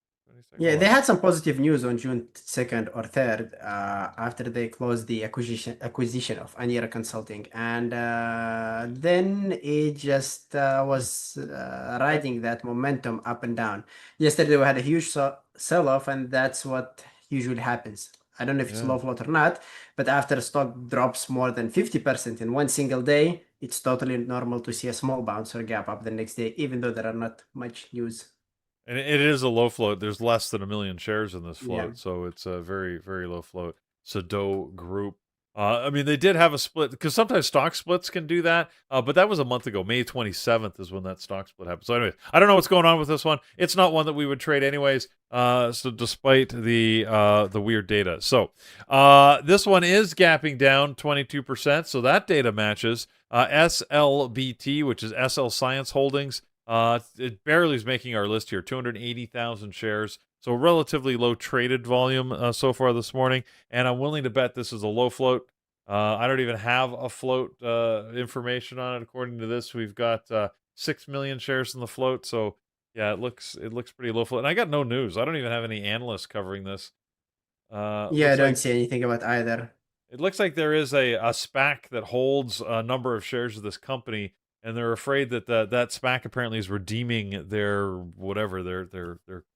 Yeah, they had some positive news on June 2nd or 3rd after they closed the acquisition of Anira Consulting. And then it just was riding that momentum up and down. Yesterday we had a huge sell-off, and that's what usually happens. I don't know if it's low float or not, but after a stock drops more than 50% in one single day, it's totally normal to see a small bounce or gap up the next day, even though there are not much news. And it is a low float. There's less than 1 million shares in this float, so it's a very, very low float. Sado Group. They did have a split, because sometimes stock splits can do that, but that was a month ago. May 27th is when that stock split happened. So anyway, I don't know what's going on with this one. It's not one that we would trade anyways, so despite the weird data. So this one is gapping down 22%, so that data matches. SLBT, which is SL Science Holdings, it barely is making our list here, 280,000 shares. So relatively low traded volume so far this morning. And I'm willing to bet this is a low float. I don't even have a float information on it. According to this, we've got 6 million shares in the float. So yeah, it looks pretty low float. And I got no news. I don't even have any analysts covering this. I don't see anything about either. It looks like there is a SPAC that holds a number of shares of this company, and they're afraid that that SPAC apparently is redeeming their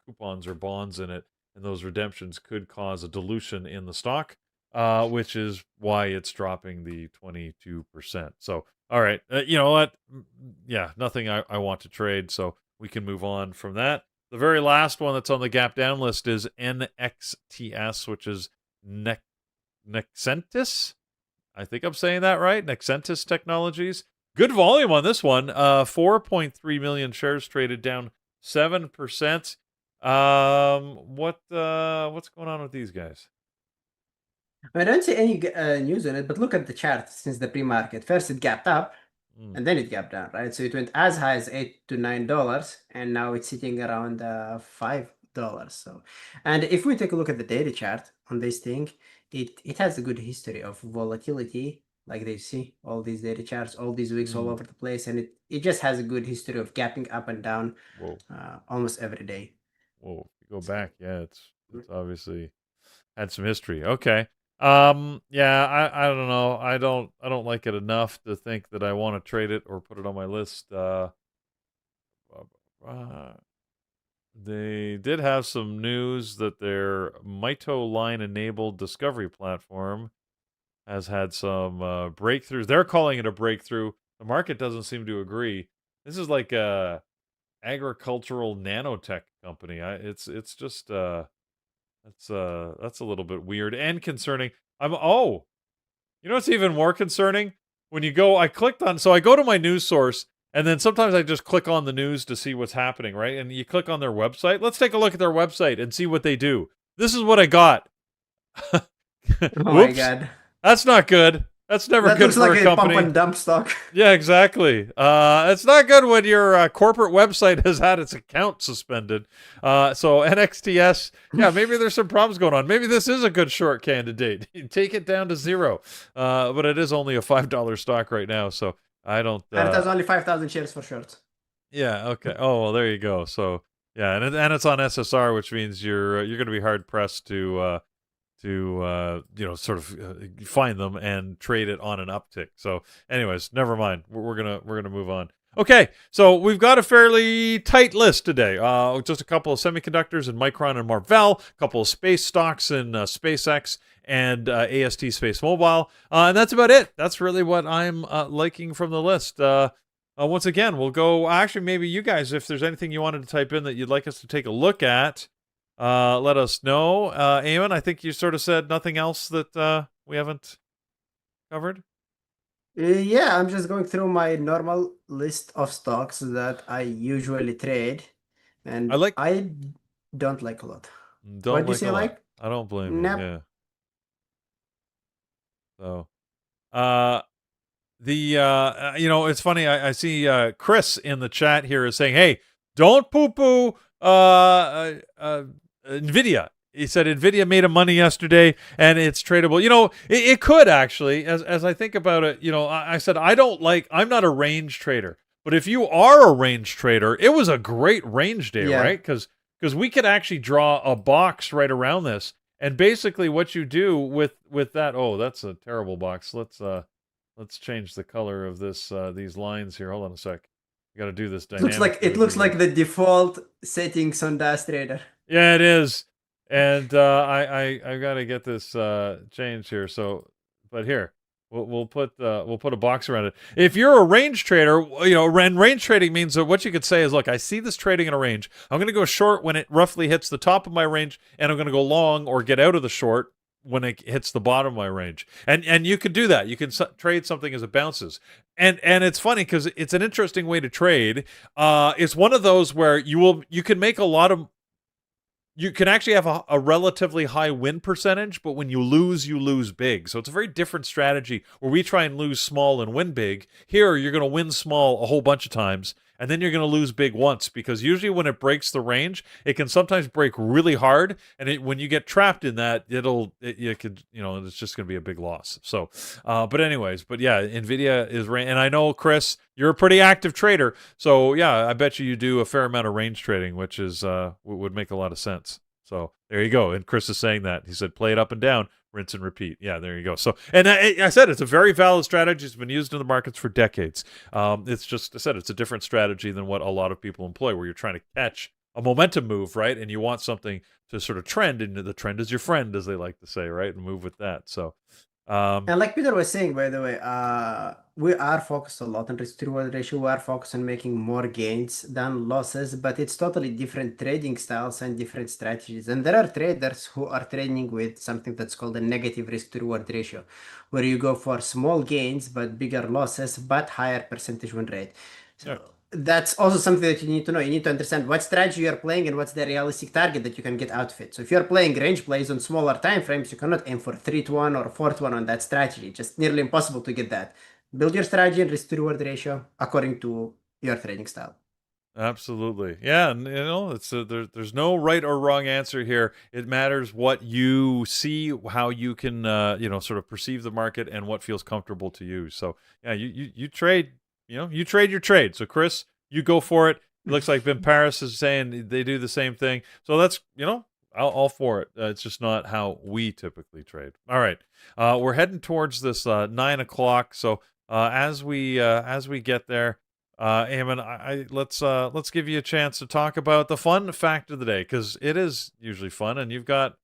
coupons or bonds in it, and those redemptions could cause a dilution in the stock, which is why it's dropping the 22%. So, all right, you know what? Yeah, nothing I want to trade, so we can move on from that. The very last one that's on the gap down list is NXTS, which is Nexentis. I think I'm saying that right. Nexentis Technologies. Good volume on this one. 4.3 million shares traded, down 7%. What's going on with these guys? I don't see any news on it, but look at the chart since the pre-market. First it gapped up, and then it gapped down, right? So it went as high as $8 to $9, and now it's sitting around $5. So, and if we take a look at the daily chart on this thing, it has a good history of volatility. Like they see all these data charts, all these weeks all over the place, and it just has a good history of gapping up and down almost every day. Whoa, if you go back, yeah, it's obviously had some history. Okay. Yeah, I don't know. I don't like it enough to think that I want to trade it or put it on my list. They did have some news that their Mito line enabled discovery platform has had some breakthroughs. They're calling it a breakthrough. The market doesn't seem to agree. This is like a agricultural nanotech company. It's just that's a little bit weird and concerning. You know what's even more concerning? When you go, I go to my news source, and then sometimes I just click on the news to see what's happening, right? And you click on their website. Let's take a look at their website and see what they do. This is what I got. Oh my God. That's not good. That's never That good looks for like a a pump company. and dump stock. Yeah, exactly. It's not good when your corporate website has had its account suspended. So NXTS, yeah, maybe there's some problems going on. Maybe this is a good short candidate. Take it down to zero. But it is only a $5 stock right now, so I don't. And it has only 5,000 shares for short. Yeah. Okay. Oh well, there you go. So yeah, and it's on SSR, which means you're going to be hard pressed to sort of find them and trade it on an uptick. So anyways, never mind. We're gonna move on. Okay, so we've got a fairly tight list today. Just a couple of semiconductors in Micron and Marvell, a couple of space stocks in SpaceX and AST Space Mobile, and that's about it. That's really what I'm liking from the list. Once again, we'll go. Actually, maybe you guys, if there's anything you wanted to type in that you'd like us to take a look at, let us know. Eamon, I think you sort of said nothing else that we haven't covered. Yeah, I'm just going through my normal list of stocks that I usually trade, I and like I don't like a lot. don't What do you like a say, lot. like? I don't blame you. Nope. Yeah. So, uh, it's funny. I see Chris in the chat here is saying, "Hey, don't poo poo Nvidia." He said Nvidia made a money yesterday and it's tradable. It could actually, as I think about it. I said I'm not a range trader, but if you are a range trader, it was a great range day, Yeah. right? Because we could actually draw a box right around this, and basically what you do with that. Oh, that's a terrible box. Let's change the color of these lines here. Hold on a sec. I got to do this dynamic. It looks like the default settings on Dash Trader. Yeah, it is. And I got to get this changed here. So, but here we'll put a box around it. If you're a range trader, and range trading means that what you could say is, look, I see this trading in a range. I'm going to go short when it roughly hits the top of my range, and I'm going to go long or get out of the short when it hits the bottom of my range. And you can do that. You can trade something as it bounces. And it's funny because it's an interesting way to trade. It's one of those where you can make a lot of. You can actually have a relatively high win percentage, but when you lose big. So it's a very different strategy where we try and lose small and win big. Here, you're going to win small a whole bunch of times, and then you're going to lose big once, because usually when it breaks the range, it can sometimes break really hard, and when you get trapped in that, it's just going to be a big loss. So, but yeah, NVIDIA is, and I know, Chris, you're a pretty active trader, so yeah, I bet you do a fair amount of range trading, which is would make a lot of sense. So there you go. And Chris is saying that. He said, play it up and down, rinse and repeat. Yeah, there you go. So, and I said it's a very valid strategy. It's been used in the markets for decades. It's just, I said, it's a different strategy than what a lot of people employ, where you're trying to catch a momentum move, right? And you want something to sort of trend, and the trend is your friend, as they like to say, right? And move with that. So, and like Peter was saying, by the way, we are focused a lot on risk to reward ratio. We are focused on making more gains than losses, but it's totally different trading styles and different strategies. And there are traders who are trading with something that's called a negative risk to reward ratio, where you go for small gains but bigger losses but higher percentage win rate. So yeah. that's also something that you need to know. You need to understand what strategy you're playing and what's the realistic target that you can get out of it. So if you're playing range plays on smaller time frames, you cannot aim for 3-1 or 4-1 on that strategy. Just nearly impossible to get that. Build your strategy and risk to reward ratio according to your trading style. Absolutely. Yeah, and it's there's no right or wrong answer here. It matters what you see, how you can sort of perceive the market, and what feels comfortable to you. So, yeah, you trade, you trade your trade. So, Chris, you go for it. It looks like Ben Paris is saying they do the same thing. So that's, all for it. It's just not how we typically trade. All right. We're heading towards this 9 o'clock. So, as we get there, Eamon, let's give you a chance to talk about the fun fact of the day, because it is usually fun, and you've got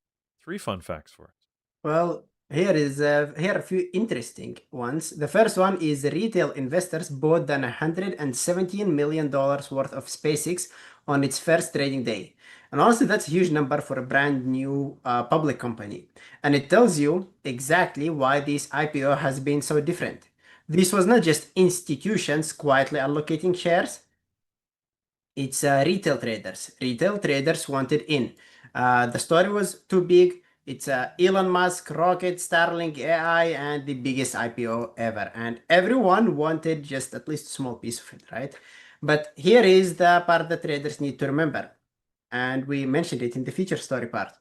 3 fun facts for us. Well, here are a few interesting ones. The first one is retail investors bought than $117 million worth of SpaceX on its first trading day. And honestly, that's a huge number for a brand new public company. And it tells you exactly why this IPO has been so different. This was not just institutions quietly allocating shares. It's retail traders. Retail traders wanted in. The story was too big. It's Elon Musk, Rocket, Starlink, AI, and the biggest IPO ever. And everyone wanted just at least a small piece of it, right? But here is the part that traders need to remember. And we mentioned it in the feature story part.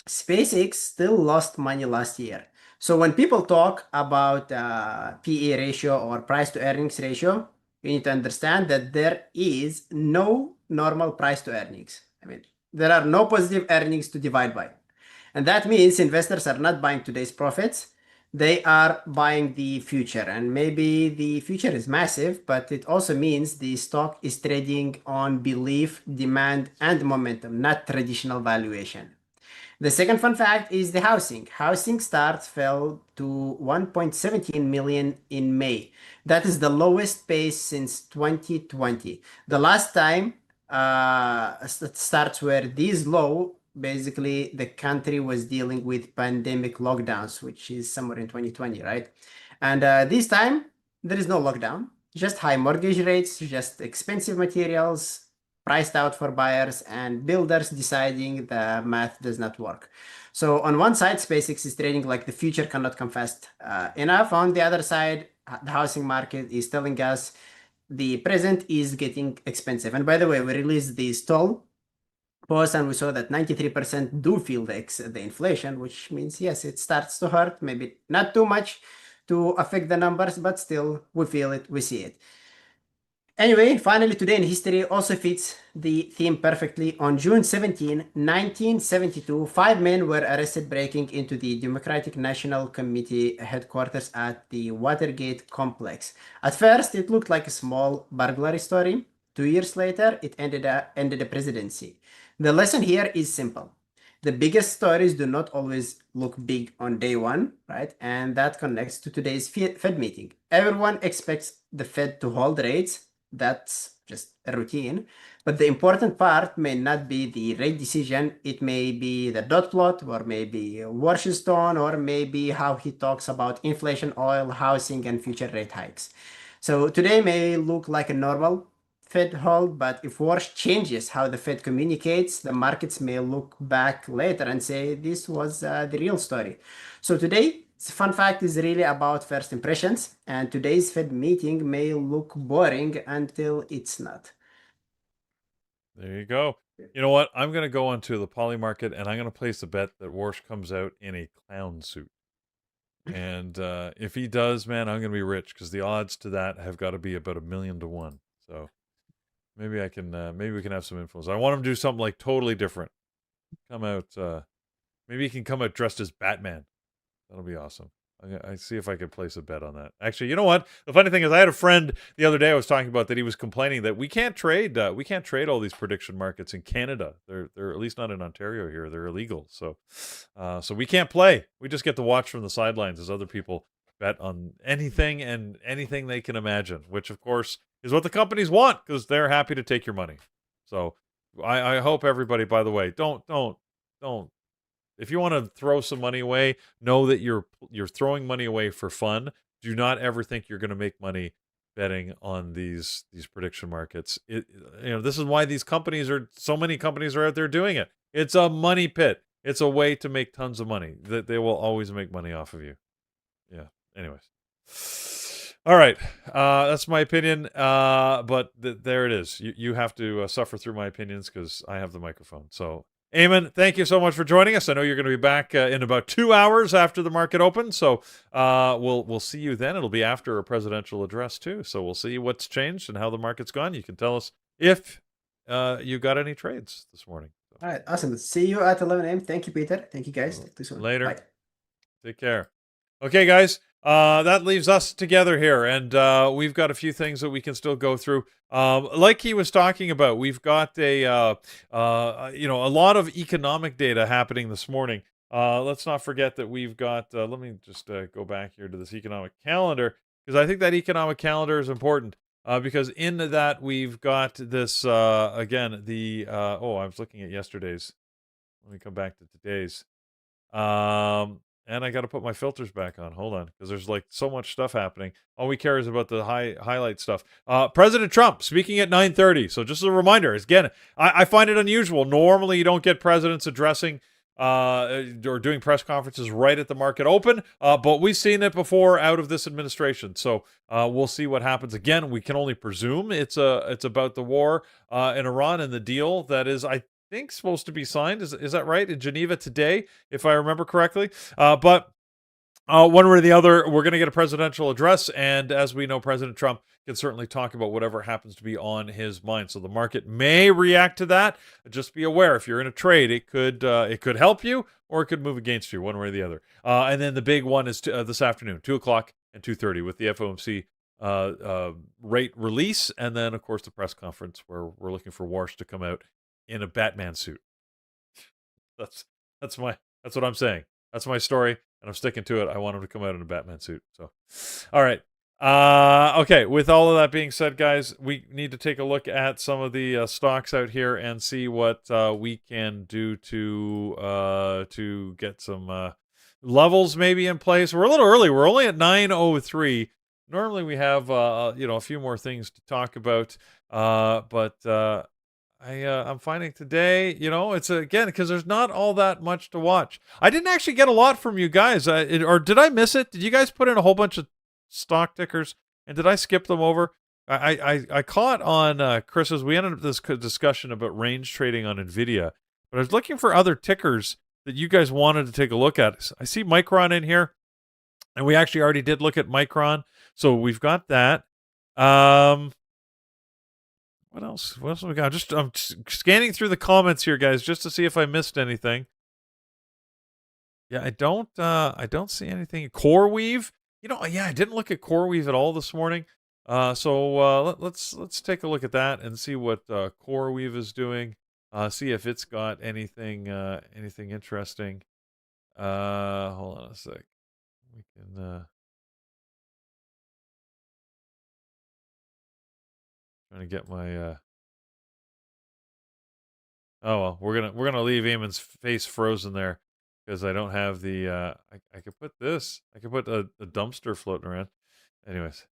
SpaceX still lost money last year. So when people talk about PE ratio or price to earnings ratio, you need to understand that there is no normal price to earnings. I mean, there are no positive earnings to divide by. And that means investors are not buying today's profits. They are buying the future. And maybe the future is massive, but it also means the stock is trading on belief, demand, and momentum, not traditional valuation. The second fun fact is the housing. Housing starts fell to 1.17 million in May. That is the lowest pace since 2020. The last time starts were this low, basically the country was dealing with pandemic lockdowns, which is somewhere in 2020, right? And this time there is no lockdown, just high mortgage rates, just expensive materials, priced out for buyers, and builders deciding the math does not work. So on one side, SpaceX is trading like the future cannot come fast enough. On the other side, the housing market is telling us the present is getting expensive. And by the way, we released the stall post and we saw that 93% do feel the inflation, which means yes, it starts to hurt. Maybe not too much to affect the numbers, but still we feel it, we see it. Anyway, finally, today in history also fits the theme perfectly. On June 17, 1972, five men were arrested breaking into the Democratic National Committee headquarters at the Watergate complex. At first, it looked like a small burglary story. 2 years later, it ended a presidency. The lesson here is simple. The biggest stories do not always look big on day one, right? And that connects to today's Fed meeting. Everyone expects the Fed to hold rates. That's just a routine. But the important part may not be the rate decision. It may be the dot plot, or maybe Warsh's tone, or maybe how he talks about inflation, oil, housing, and future rate hikes. So today may look like a normal Fed hold, but if Warsh changes how the Fed communicates, the markets may look back later and say this was the real story. So today, fun fact is really about first impressions, and today's Fed meeting may look boring until it's not. There you go. You know what? I'm going to go onto the poly market and I'm going to place a bet that Warsh comes out in a clown suit. And if he does, man, I'm going to be rich because the odds to that have got to be about 1,000,000 to 1. So maybe I can, maybe we can have some influence. I want him to do something like totally different. Come out, maybe he can come out dressed as Batman. That'll be awesome. I see if I could place a bet on that. Actually, you know what? The funny thing is, I had a friend the other day I was talking about that he was complaining that we can't trade all these prediction markets in Canada. They're at least not in Ontario here. They're illegal. So we can't play. We just get to watch from the sidelines as other people bet on anything and anything they can imagine, which of course is what the companies want because they're happy to take your money. So I hope everybody, by the way, don't. If you want to throw some money away, know that you're throwing money away for fun. Do not ever think you're going to make money betting on these prediction markets. This is why so many companies are out there doing it. It's a money pit. It's a way to make tons of money. That they will always make money off of you. Yeah. Anyways. All right. That's my opinion. But there it is. You have to suffer through my opinions because I have the microphone. So, Eamon, thank you so much for joining us. I know you're going to be back in about 2 hours after the market opens, so we'll see you then. It'll be after a presidential address too, so we'll see what's changed and how the market's gone. You can tell us if you got any trades this morning. All right, awesome. See you at 11 a.m. Thank you, Peter. Thank you, guys. Talk to you soon. Later. Bye. Take care. Okay, guys. That leaves us together here, and we've got a few things that we can still go through. Like he was talking about, we've got a lot of economic data happening this morning. Let's not forget that we've got. Let me just go back here to this economic calendar because I think that economic calendar is important. Because in that we've got this again. I was looking at yesterday's. Let me come back to today's. And I got to put my filters back on. Hold on, because there's like so much stuff happening. All we care is about the highlight stuff. President Trump speaking at 9:30. So just as a reminder, again, I find it unusual. Normally, you don't get presidents addressing or doing press conferences right at the market open. But we've seen it before out of this administration, so we'll see what happens. Again, we can only presume it's about the war in Iran and the deal that is, I think, supposed to be signed. Is that right, in Geneva today, if I remember correctly? But one way or the other, we're going to get a presidential address, and as we know, President Trump can certainly talk about whatever happens to be on his mind. So the market may react to that. Just be aware, if you're in a trade, it could help you or it could move against you, one way or the other. And then the big one is this afternoon, 2:00 and 2:30, with the FOMC rate release, and then of course the press conference where we're looking for Warsh to come out in a Batman suit. That's what I'm saying. That's my story, and I'm sticking to it. I want him to come out in a Batman suit. So, all right. Okay. With all of that being said, guys, we need to take a look at some of the stocks out here and see what we can do to get some levels maybe in place. We're a little early. We're only at 9:03. Normally we have a few more things to talk about, but I'm finding today, it's again because there's not all that much to watch. I didn't actually get a lot from you guys, or did I miss it? Did you guys put in a whole bunch of stock tickers, and did I skip them over? I caught on Chris's. We ended up this discussion about range trading on NVIDIA, but I was looking for other tickers that you guys wanted to take a look at. I see Micron in here, and we actually already did look at Micron, so we've got that. What else? What else have we got? I'm scanning through the comments here, guys, just to see if I missed anything. Yeah, I don't see anything. CoreWeave. I didn't look at CoreWeave at all this morning. So let's take a look at that and see what CoreWeave is doing. See if it's got anything interesting. Hold on a sec. We can trying to get my oh well, we're gonna leave Eamon's face frozen there because I don't have the I could put this. I could put a dumpster floating around. Anyways.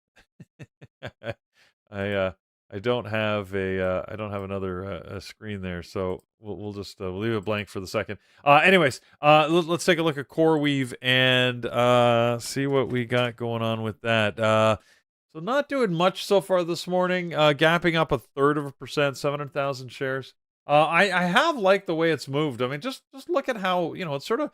I don't have another screen there, so we'll just we'll leave it blank for the second. Anyways, let's take a look at CoreWeave and see what we got going on with that. So not doing much so far this morning. Gapping up 1/3%, 700,000 shares. I have liked the way it's moved. I mean, just look at how it's sort of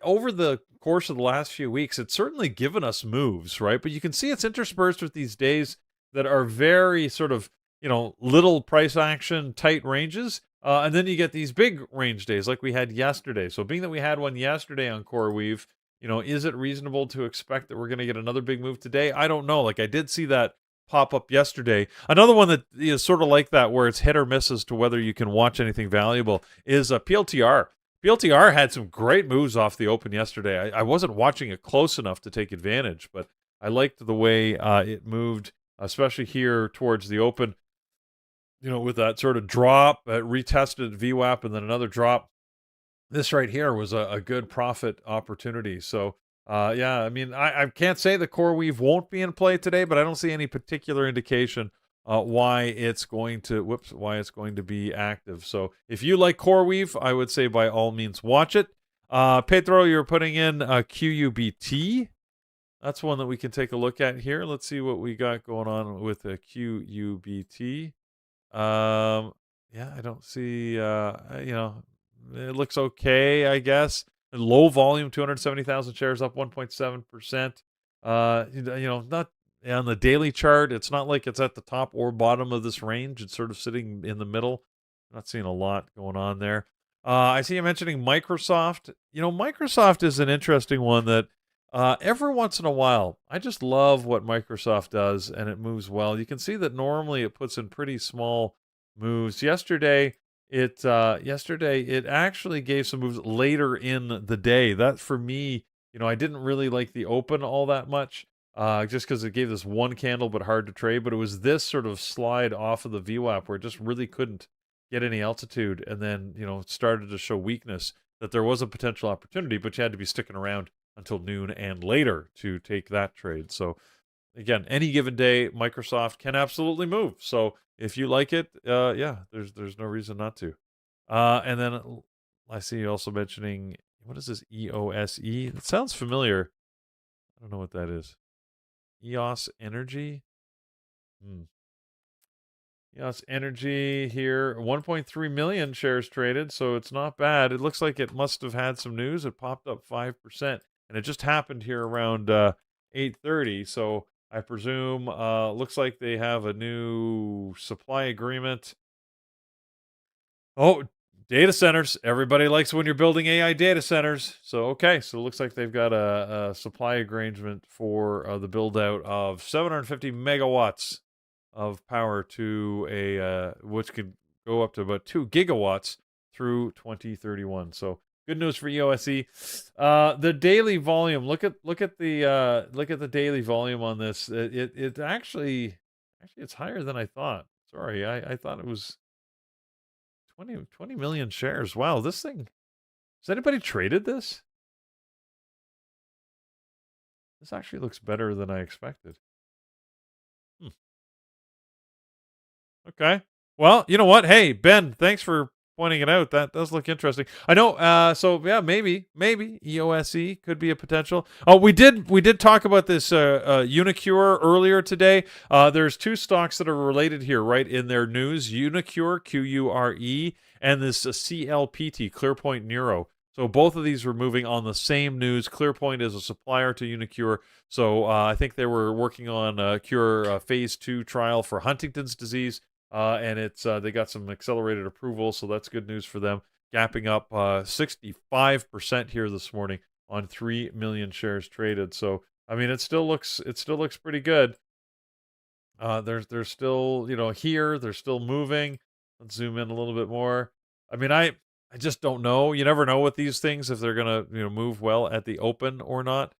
over the course of the last few weeks. It's certainly given us moves, right? But you can see it's interspersed with these days that are very sort of little price action, tight ranges, and then you get these big range days like we had yesterday. So being that we had one yesterday on CoreWeave. Is it reasonable to expect that we're going to get another big move today? I don't know. Like I did see that pop up yesterday. Another one that is sort of like that, where it's hit or miss as to whether you can watch anything valuable, is a PLTR. PLTR had some great moves off the open yesterday. I wasn't watching it close enough to take advantage, but I liked the way it moved, especially here towards the open. With that sort of drop, retested VWAP, and then another drop. This right here was a good profit opportunity. So, I mean, I can't say the CoreWeave won't be in play today, but I don't see any particular indication why it's going to be active. So, if you like CoreWeave, I would say by all means watch it. Pedro, you're putting in QUBT. That's one that we can take a look at here. Let's see what we got going on with a QUBT. I don't see, it looks okay, I guess. Low volume, 270,000 shares, up 1.7%. Not on the daily chart. It's not like it's at the top or bottom of this range. It's sort of sitting in the middle. Not seeing a lot going on there. I see you mentioning Microsoft. Microsoft is an interesting one that every once in a while, I just love what Microsoft does, and it moves well. You can see that normally it puts in pretty small moves. Yesterday, it actually gave some moves later in the day. That for me, I didn't really like the open all that much, just because it gave this one candle but hard to trade. But it was this sort of slide off of the VWAP where it just really couldn't get any altitude, and then it started to show weakness, that there was a potential opportunity, but you had to be sticking around until noon and later to take that trade. So again, any given day, Microsoft can absolutely move. So if you like it, there's no reason not to. And then I see you also mentioning, what is this, EOSE? It sounds familiar. I don't know what that is. EOS Energy? EOS Energy here, 1.3 million shares traded, so it's not bad. It looks like it must have had some news. It popped up 5%, and it just happened here around 8:30, so I presume looks like they have a new supply agreement. Oh, data centers. Everybody likes when you're building AI data centers. So, okay. So it looks like they've got a supply arrangement for the build out of 750 megawatts of power to which could go up to about 2 gigawatts through 2031. So good news for EOSE. The daily volume. Look at the daily volume on this. It actually it's higher than I thought. Sorry, I thought it was 20 million shares. Wow, this thing. Has anybody traded this? This actually looks better than I expected. Okay. Well, you know what? Hey, Ben, thanks for pointing it out. That does look interesting. I know. So yeah, maybe EOSE could be a potential. Oh, we did talk about this Unicure earlier today. There's two stocks that are related here, right in their news: Unicure, QURE, and this CLPT, ClearPoint Neuro. So both of these were moving on the same news. ClearPoint is a supplier to Unicure. So I think they were working on a cure phase 2 trial for Huntington's disease. And it's they got some accelerated approval, so that's good news for them. Gapping up 65% here this morning on 3 million shares traded. So I mean, it still looks pretty good. They're still here. They're still moving. Let's zoom in a little bit more. I mean, I just don't know. You never know with these things if they're gonna move well at the open or not.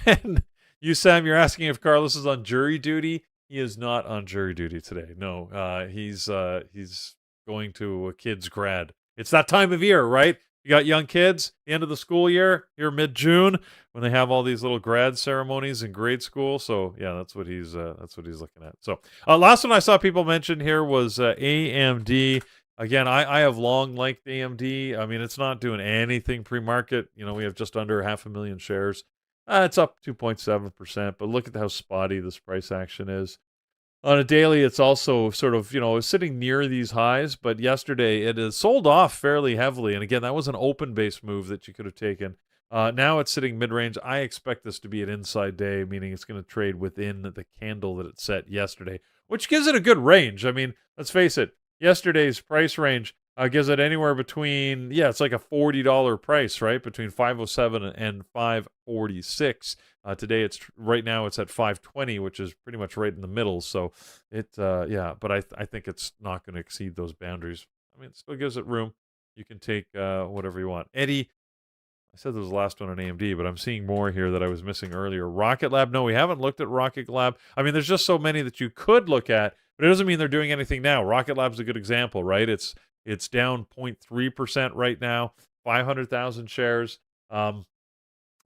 And you, Sam, you're asking if Carlos is on jury duty. He is not on jury duty today. No, he's going to a kid's grad. It's that time of year, right? You got young kids, the end of the school year, here mid-June, when they have all these little grad ceremonies in grade school. So yeah, that's what he's looking at. So last one I saw people mention here was AMD. Again, I have long liked AMD. I mean, it's not doing anything pre-market. We have just under 500,000 shares. It's up 2.7%, but look at how spotty this price action is. On a daily, it's also sort of, sitting near these highs, but yesterday it has sold off fairly heavily. And again, that was an open-based move that you could have taken. Now it's sitting mid-range. I expect this to be an inside day, meaning it's going to trade within the candle that it set yesterday, which gives it a good range. I mean, let's face it, yesterday's price range gives it anywhere between, it's like a $40 price, right? Between 507 and 546. Today right now it's at 520, which is pretty much right in the middle. So but I think it's not going to exceed those boundaries. I mean, it still gives it room. You can take whatever you want. Eddie, I said there was the last one on AMD, but I'm seeing more here that I was missing earlier. Rocket Lab, no, we haven't looked at Rocket Lab. I mean, there's just so many that you could look at, but it doesn't mean they're doing anything now. Rocket Lab's a good example, right? It's down 0.3% right now, 500,000 shares.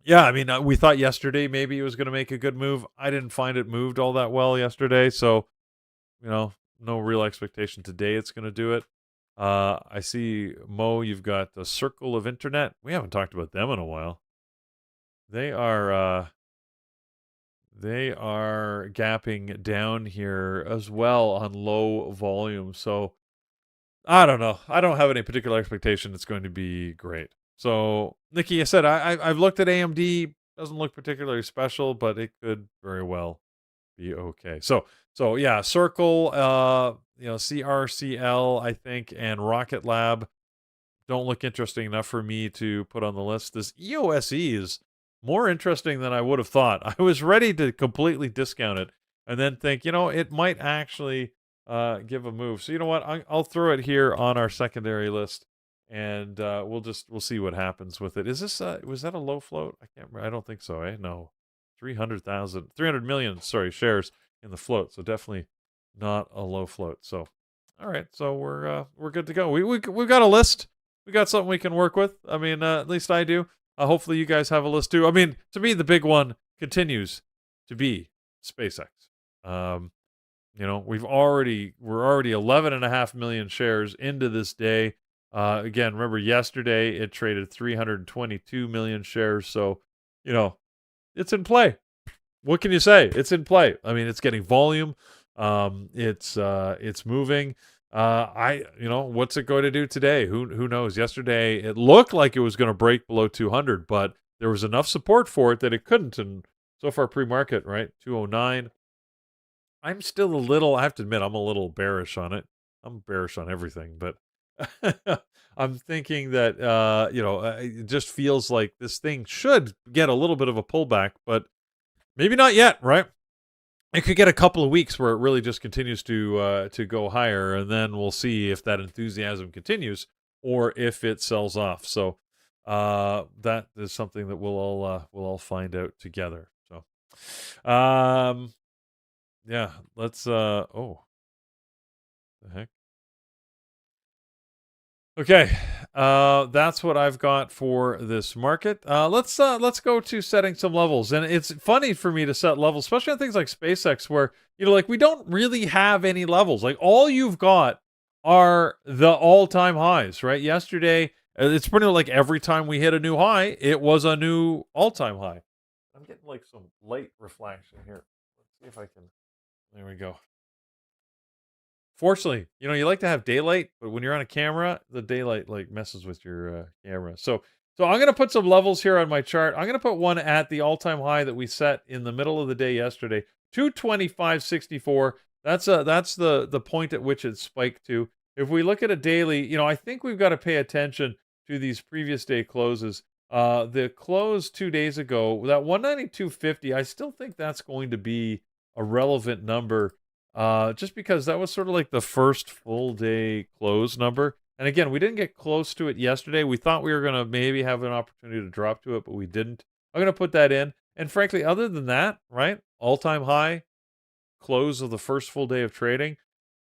Yeah, I mean, we thought yesterday maybe it was going to make a good move. I didn't find it moved all that well yesterday, so no real expectation today it's going to do it. I see, Mo, you've got the Circle of Internet. We haven't talked about them in a while. They are gapping down here as well on low volume. So I don't know. I don't have any particular expectation it's going to be great. So, Nikki, I said I've looked at AMD. Doesn't look particularly special, but it could very well be okay. So yeah, Circle, CRCL, I think, and Rocket Lab don't look interesting enough for me to put on the list. This EOSE is more interesting than I would have thought. I was ready to completely discount it and then think, it might actually give a move. So you know what? I'll throw it here on our secondary list, and we'll see what happens with it. Is this was that a low float? I can't remember. I don't think so. No, 300 million shares in the float. So definitely not a low float. So all right, so we're good to go. We've got a list. We got something we can work with. I mean, at least I do. Hopefully you guys have a list too. I mean, to me, the big one continues to be SpaceX. We're already 11.5 million shares into this day. Again, remember yesterday it traded 322 million shares. So, it's in play. What can you say? It's in play. I mean, it's getting volume. It's moving. What's it going to do today? Who knows? Yesterday it looked like it was going to break below 200, but there was enough support for it that it couldn't. And so far, pre-market, right, 209. I'm still I have to admit, I'm a little bearish on it. I'm bearish on everything, but I'm thinking that it just feels like this thing should get a little bit of a pullback, but maybe not yet, right? It could get a couple of weeks where it really just continues to go higher, and then we'll see if that enthusiasm continues or if it sells off. So that is something that we'll all find out together. So, yeah, let's. Oh, the heck. Okay, that's what I've got for this market. Let's go to setting some levels, and it's funny for me to set levels, especially on things like SpaceX, where like we don't really have any levels. Like all you've got are the all-time highs, right? Yesterday, it's pretty like every time we hit a new high, it was a new all-time high. I'm getting like some light reflection here. Let's see if I can. There we go. Fortunately, you like to have daylight, but when you're on a camera, the daylight like messes with your camera. So I'm going to put some levels here on my chart. I'm going to put one at the all-time high that we set in the middle of the day yesterday, 225.64. That's the point at which it spiked to. If we look at a daily, I think we've got to pay attention to these previous day closes. The close 2 days ago, that 192.50, I still think that's going to be a relevant number. Just because that was sort of like the first full day close number. And again, we didn't get close to it yesterday. We thought we were going to maybe have an opportunity to drop to it, but we didn't. I'm going to put that in. And frankly, other than that, right, all-time high, close of the first full day of trading.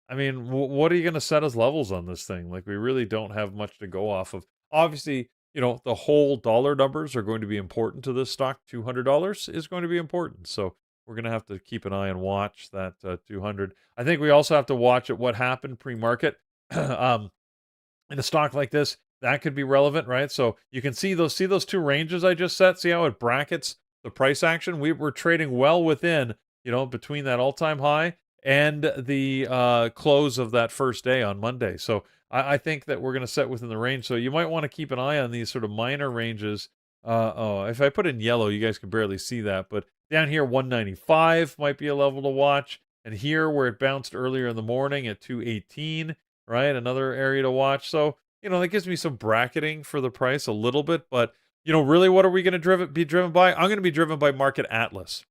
I mean, what are you going to set as levels on this thing? Like, we really don't have much to go off of. Obviously, the whole dollar numbers are going to be important to this stock. $200 is going to be important. So we're going to have to keep an eye and watch that 200. I think we also have to watch at what happened pre-market. In a stock like this, that could be relevant, right? So you can see those two ranges I just set. See how it brackets the price action? We were trading well within, between that all-time high and the close of that first day on Monday. So I think that we're going to set within the range. So you might want to keep an eye on these sort of minor ranges. If I put in yellow, you guys can barely see that, but down here, 195 might be a level to watch. And here, where it bounced earlier in the morning at 218, right? Another area to watch. So, that gives me some bracketing for the price a little bit. But, really, what are we going to be driven by? I'm going to be driven by Market Atlas.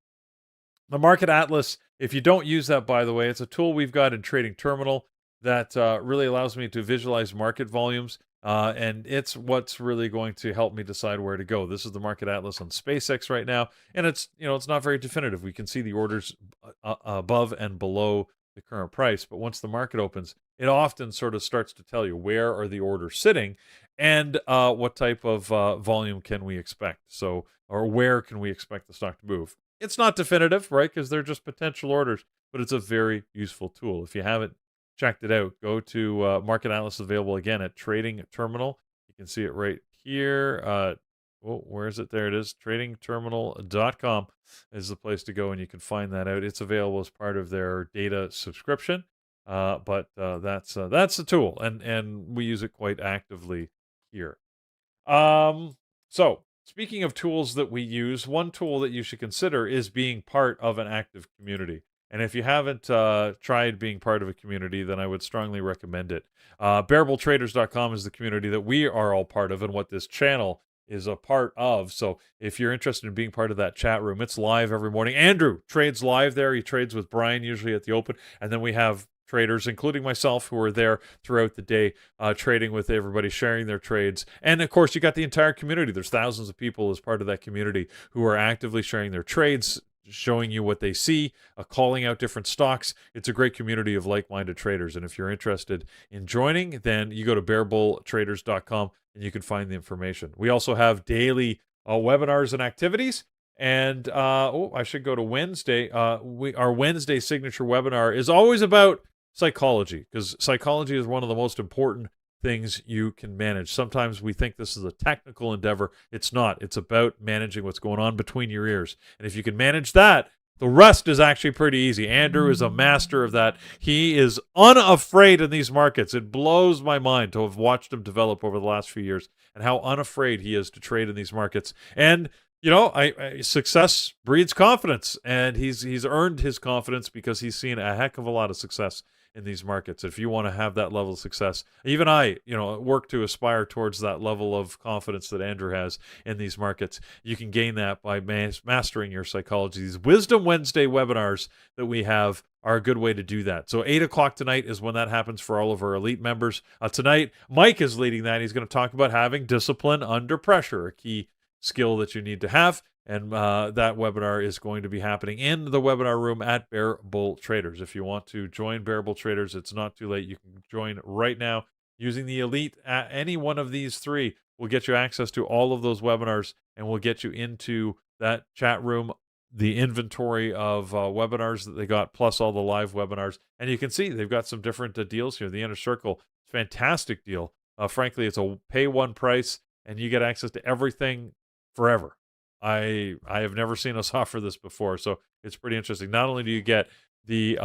The Market Atlas, if you don't use that, by the way, it's a tool we've got in Trading Terminal that really allows me to visualize market volumes. And it's what's really going to help me decide where to go. This is the Market Atlas on SpaceX right now, and it's not very definitive. We can see the orders above and below the current price, but once the market opens, it often sort of starts to tell you where are the orders sitting and what type of volume can we expect. So, or where can we expect the stock to move? It's not definitive, right? Because they're just potential orders, but it's a very useful tool. If you haven't checked it out, go to Market Atlas, available again at Trading Terminal. You can see it right here. Where is it? There it is. TradingTerminal.com is the place to go, and you can find that out. It's available as part of their data subscription. But that's the tool, and we use it quite actively here. So speaking of tools that we use, one tool that you should consider is being part of an active community. And if you haven't tried being part of a community, then I would strongly recommend it. BearableTraders.com is the community that we are all part of and what this channel is a part of. So if you're interested in being part of that chat room, it's live every morning. Andrew trades live there. He trades with Brian usually at the open. And then we have traders, including myself, who are there throughout the day, trading with everybody, sharing their trades. And of course, you got the entire community. There's thousands of people as part of that community who are actively sharing their trades, showing you what they see, calling out different stocks. It's a great community of like-minded traders. And if you're interested in joining, then you go to BearableTraders.com and you can find the information. We also have daily webinars and activities. And I should go to Wednesday. Our Wednesday signature webinar is always about psychology, because psychology is one of the most important things you can manage. Sometimes we think this is a technical endeavor. It's not. It's about managing what's going on between your ears. And if you can manage that, the rest is actually pretty easy. Andrew is a master of that. He is unafraid in these markets. It blows my mind to have watched him develop over the last few years and how unafraid he is to trade in these markets. And success breeds confidence, and he's earned his confidence because he's seen a heck of a lot of success in these markets. If you want to have that level of success, even I, work to aspire towards that level of confidence that Andrew has in these markets. You can gain that by mastering your psychology. These Wisdom Wednesday webinars that we have are a good way to do that. So 8 o'clock tonight is when that happens for all of our elite members. Tonight, Mike is leading that. He's going to talk about having discipline under pressure, a key skill that you need to have. And that webinar is going to be happening in the webinar room at Bear Bull Traders. If you want to join Bear Bull Traders, it's not too late. You can join right now using the Elite. Any one of these three will get you access to all of those webinars and will get you into that chat room, the inventory of webinars that they got, plus all the live webinars. And you can see they've got some different deals here. The Inner Circle, fantastic deal. Frankly, it's a pay one price, and you get access to everything forever. I have never seen us offer this before, so it's pretty interesting. Not only do you get the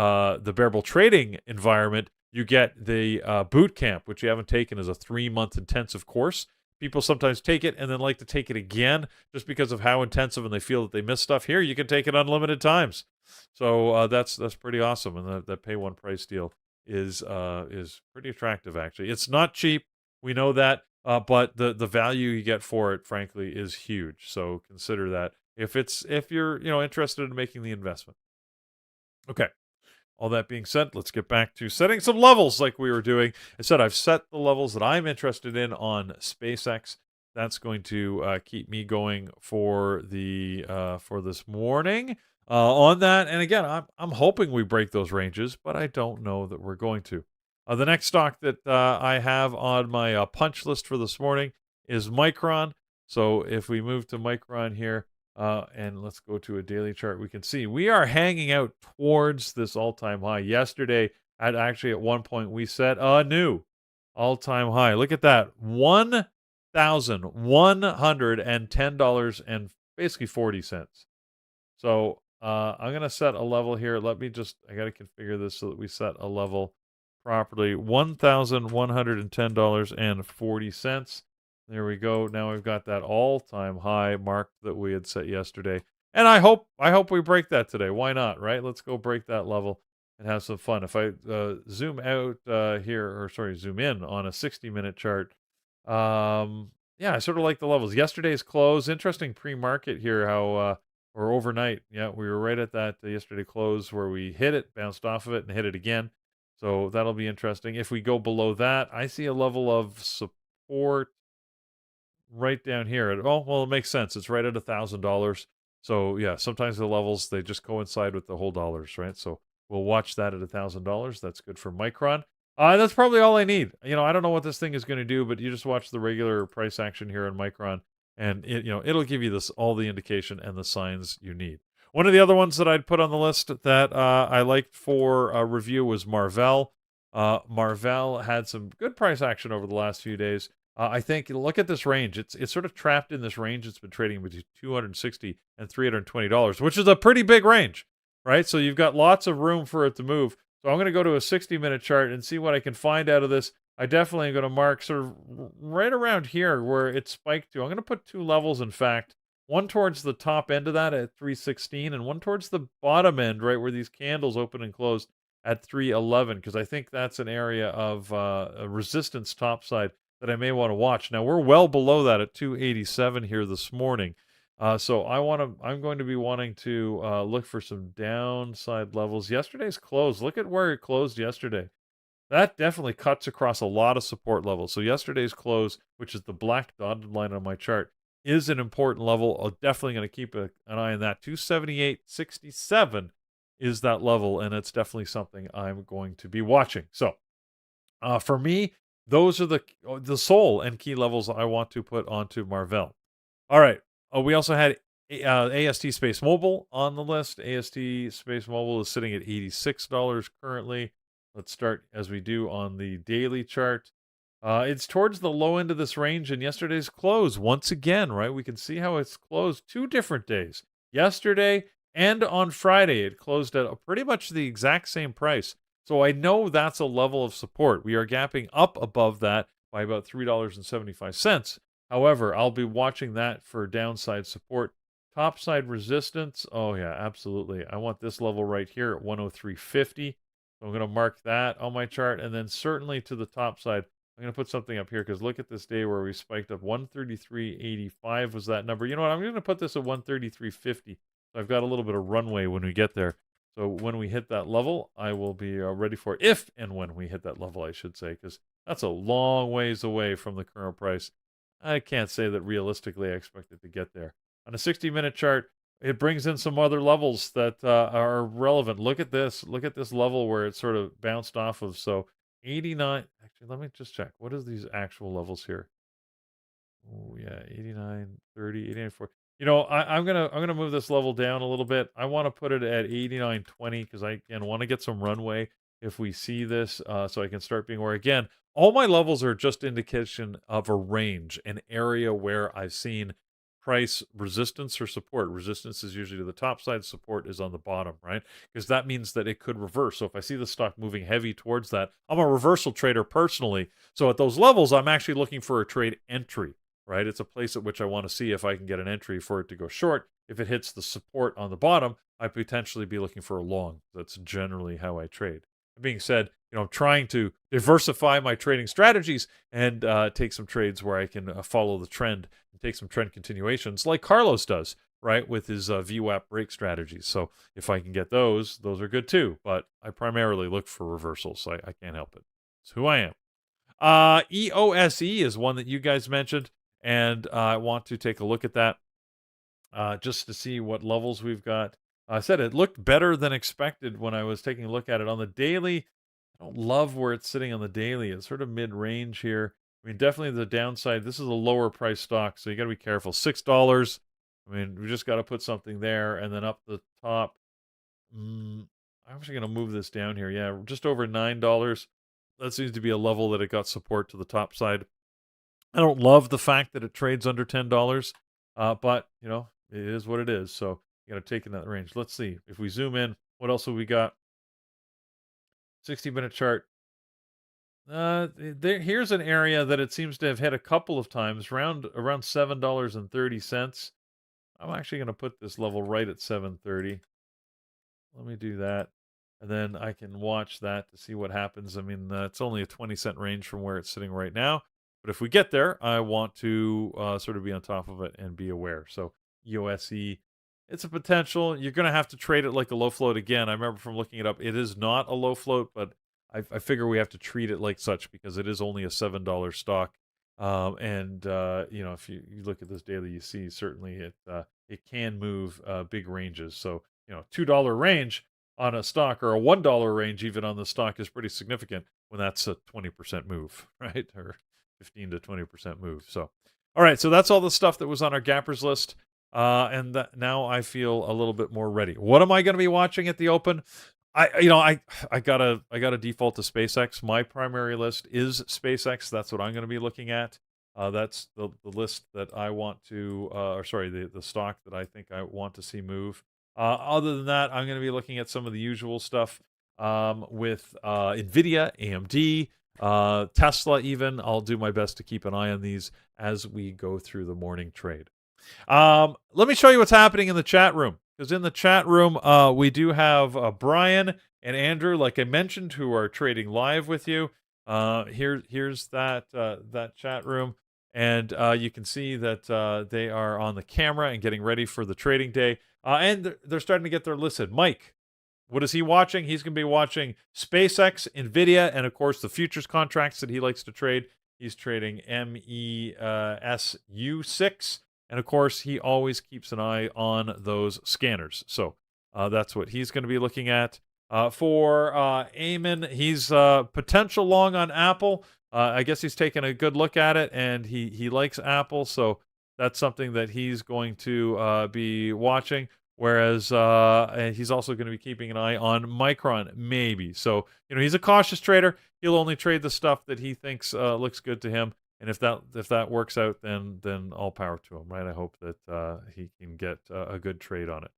Bear Bull trading environment, you get the boot camp, which you haven't taken as a 3-month intensive course. People sometimes take it and then like to take it again just because of how intensive and they feel that they miss stuff. Here, you can take it unlimited times. So that's pretty awesome, and that pay one price deal is pretty attractive, actually. It's not cheap. We know that. But the value you get for it, frankly, is huge. So consider that if you're interested in making the investment. Okay. All that being said, let's get back to setting some levels like we were doing. I said I've set the levels that I'm interested in on SpaceX. That's going to keep me going for this morning on that. And again, I'm hoping we break those ranges, but I don't know that we're going to. The next stock that I have on my punch list for this morning is Micron. So if we move to Micron here, and let's go to a daily chart, we can see we are hanging out towards this all-time high. Yesterday, at one point, we set a new all-time high. Look at that, $1,110 and basically 40 cents. So I'm going to set a level here. I got to configure this so that we set a level properly. $1,110.40. There we go. Now we've got that all-time high mark that we had set yesterday, and I hope we break that today. Why not, right? Let's go break that level and have some fun. If I zoom in on a 60-minute chart, I sort of like the levels. Yesterday's close, interesting pre-market here. Or overnight, we were right at that yesterday close where we hit it, bounced off of it, and hit it again. So that'll be interesting. If we go below that, I see a level of support right down here. It makes sense. It's right at $1,000. So yeah, sometimes the levels, they just coincide with the whole dollars, right? So we'll watch that at $1,000. That's good for Micron. That's probably all I need. I don't know what this thing is going to do, but you just watch the regular price action here in Micron, and it'll give you all the indication and the signs you need. One of the other ones that I'd put on the list that I liked for a review was Marvell. Marvell had some good price action over the last few days. I think, look at this range. It's sort of trapped in this range. It's been trading between $260 and $320, which is a pretty big range, right? So you've got lots of room for it to move. So I'm going to go to a 60-minute chart and see what I can find out of this. I definitely am going to mark sort of right around here where it spiked to. I'm going to put 2 levels, in fact. One towards the top end of that at 316, and one towards the bottom end, right where these candles open and closed at 311, because I think that's an area of a resistance topside that I may want to watch. Now we're well below that at 287 here this morning, so I'm going to be wanting to look for some downside levels. Yesterday's close. Look at where it closed yesterday. That definitely cuts across a lot of support levels. So yesterday's close, which is the black dotted line on my chart, is an important level. I'm definitely going to keep an eye on that. 278.67 is that level, and it's definitely something I'm going to be watching. So for me, those are the sole and key levels I want to put onto Marvell. All right. We also had AST Space Mobile on the list. AST Space Mobile is sitting at $86 currently. Let's start as we do on the daily chart. It's towards the low end of this range in yesterday's close. Once again, right? We can see how it's closed 2 different days. Yesterday and on Friday, it closed at pretty much the exact same price. So I know that's a level of support. We are gapping up above that by about $3.75. However, I'll be watching that for downside support. Topside resistance. Oh, yeah, absolutely. I want this level right here at 103.50. So I'm going to mark that on my chart. And then certainly to the top side, I'm going to put something up here because look at this day where we spiked up. 133.85 was that number. You know what? I'm going to put this at 133.50. So I've got a little bit of runway when we get there. So when we hit that level, I will be ready for it. If and when we hit that level, I should say, because that's a long ways away from the current price. I can't say that realistically I expect it to get there. On a 60-minute chart, it brings in some other levels that are relevant. Look at this. Look at this level where it sort of bounced off of. So 89. Actually, let me just check. What is these actual levels here? Oh yeah, 89, 30, 89, 40. You know, I'm gonna move this level down a little bit. I want to put it at 89.20 because I again want to get some runway if we see this, so I can start being aware. Again, all my levels are just indication of a range, an area where I've seen price resistance or support. Resistance is usually to the top side, support is on the bottom, right? Because that means that it could reverse. So if I see the stock moving heavy towards that, I'm a reversal trader personally. So at those levels, I'm actually looking for a trade entry, right? It's a place at which I want to see if I can get an entry for it to go short. If it hits the support on the bottom, I potentially be looking for a long. That's generally how I trade. That being said, you know, I'm trying to diversify my trading strategies and take some trades where I can follow the trend and take some trend continuations like Carlos does, right, with his VWAP break strategies. So if I can get those are good too. But I primarily look for reversals. So I can't help it. It's who I am. EOSE is one that you guys mentioned, and I want to take a look at that just to see what levels we've got. I said it looked better than expected when I was taking a look at it on the daily. I don't love where it's sitting on the daily. It's sort of mid-range here. I mean, definitely the downside. This is a lower price stock, so you got to be careful. $6. I mean, we just got to put something there, and then up the top. I'm actually going to move this down here. Yeah, just over $9. That seems to be a level that it got support to the top side. I don't love the fact that it trades under $10, but you know it is what it is. So you got to take in that range. Let's see if we zoom in. What else have we got? 60-minute chart. Here's an area that it seems to have hit a couple of times, around $7.30. I'm actually going to put this level right at 7.30. Let me do that, and then I can watch that to see what happens. I mean, it's only a 20-cent range from where it's sitting right now, but if we get there, I want to sort of be on top of it and be aware. So EOSE, it's a potential. You're going to have to trade it like a low float again. I remember from looking it up, it is not a low float, but I figure we have to treat it like such because it is only a $7 stock. And you know, if you look at this daily, you see certainly it can move big ranges. So you know, $2 range on a stock or a $1 range even on the stock is pretty significant when that's a 20% move, right? Or 15 to 20% move. So, all right, so that's all the stuff that was on our gappers list. And now I feel a little bit more ready. What am I going to be watching at the open? I gotta default to SpaceX. My primary list is SpaceX. That's what I'm going to be looking at. That's the list that I want to, the stock that I think I want to see move. Other than that, I'm going to be looking at some of the usual stuff with NVIDIA, AMD, Tesla even. I'll do my best to keep an eye on these as we go through the morning trade. Let me show you what's happening in the chat room. Because in the chat room, we do have Brian and Andrew, like I mentioned, who are trading live with you. Here's that chat room. And you can see that they are on the camera and getting ready for the trading day. And they're starting to get their listed. Mike, what is he watching? He's going to be watching SpaceX, NVIDIA, and, of course, the futures contracts that he likes to trade. He's trading MESU6. And, of course, he always keeps an eye on those scanners. So that's what he's going to be looking at. For Eamon, he's potential long on Apple. I guess he's taken a good look at it, and he likes Apple. So that's something that he's going to be watching. Whereas he's also going to be keeping an eye on Micron, maybe. So he's a cautious trader. He'll only trade the stuff that he thinks looks good to him. And if that works out, then all power to him, right? I hope that he can get a good trade on it.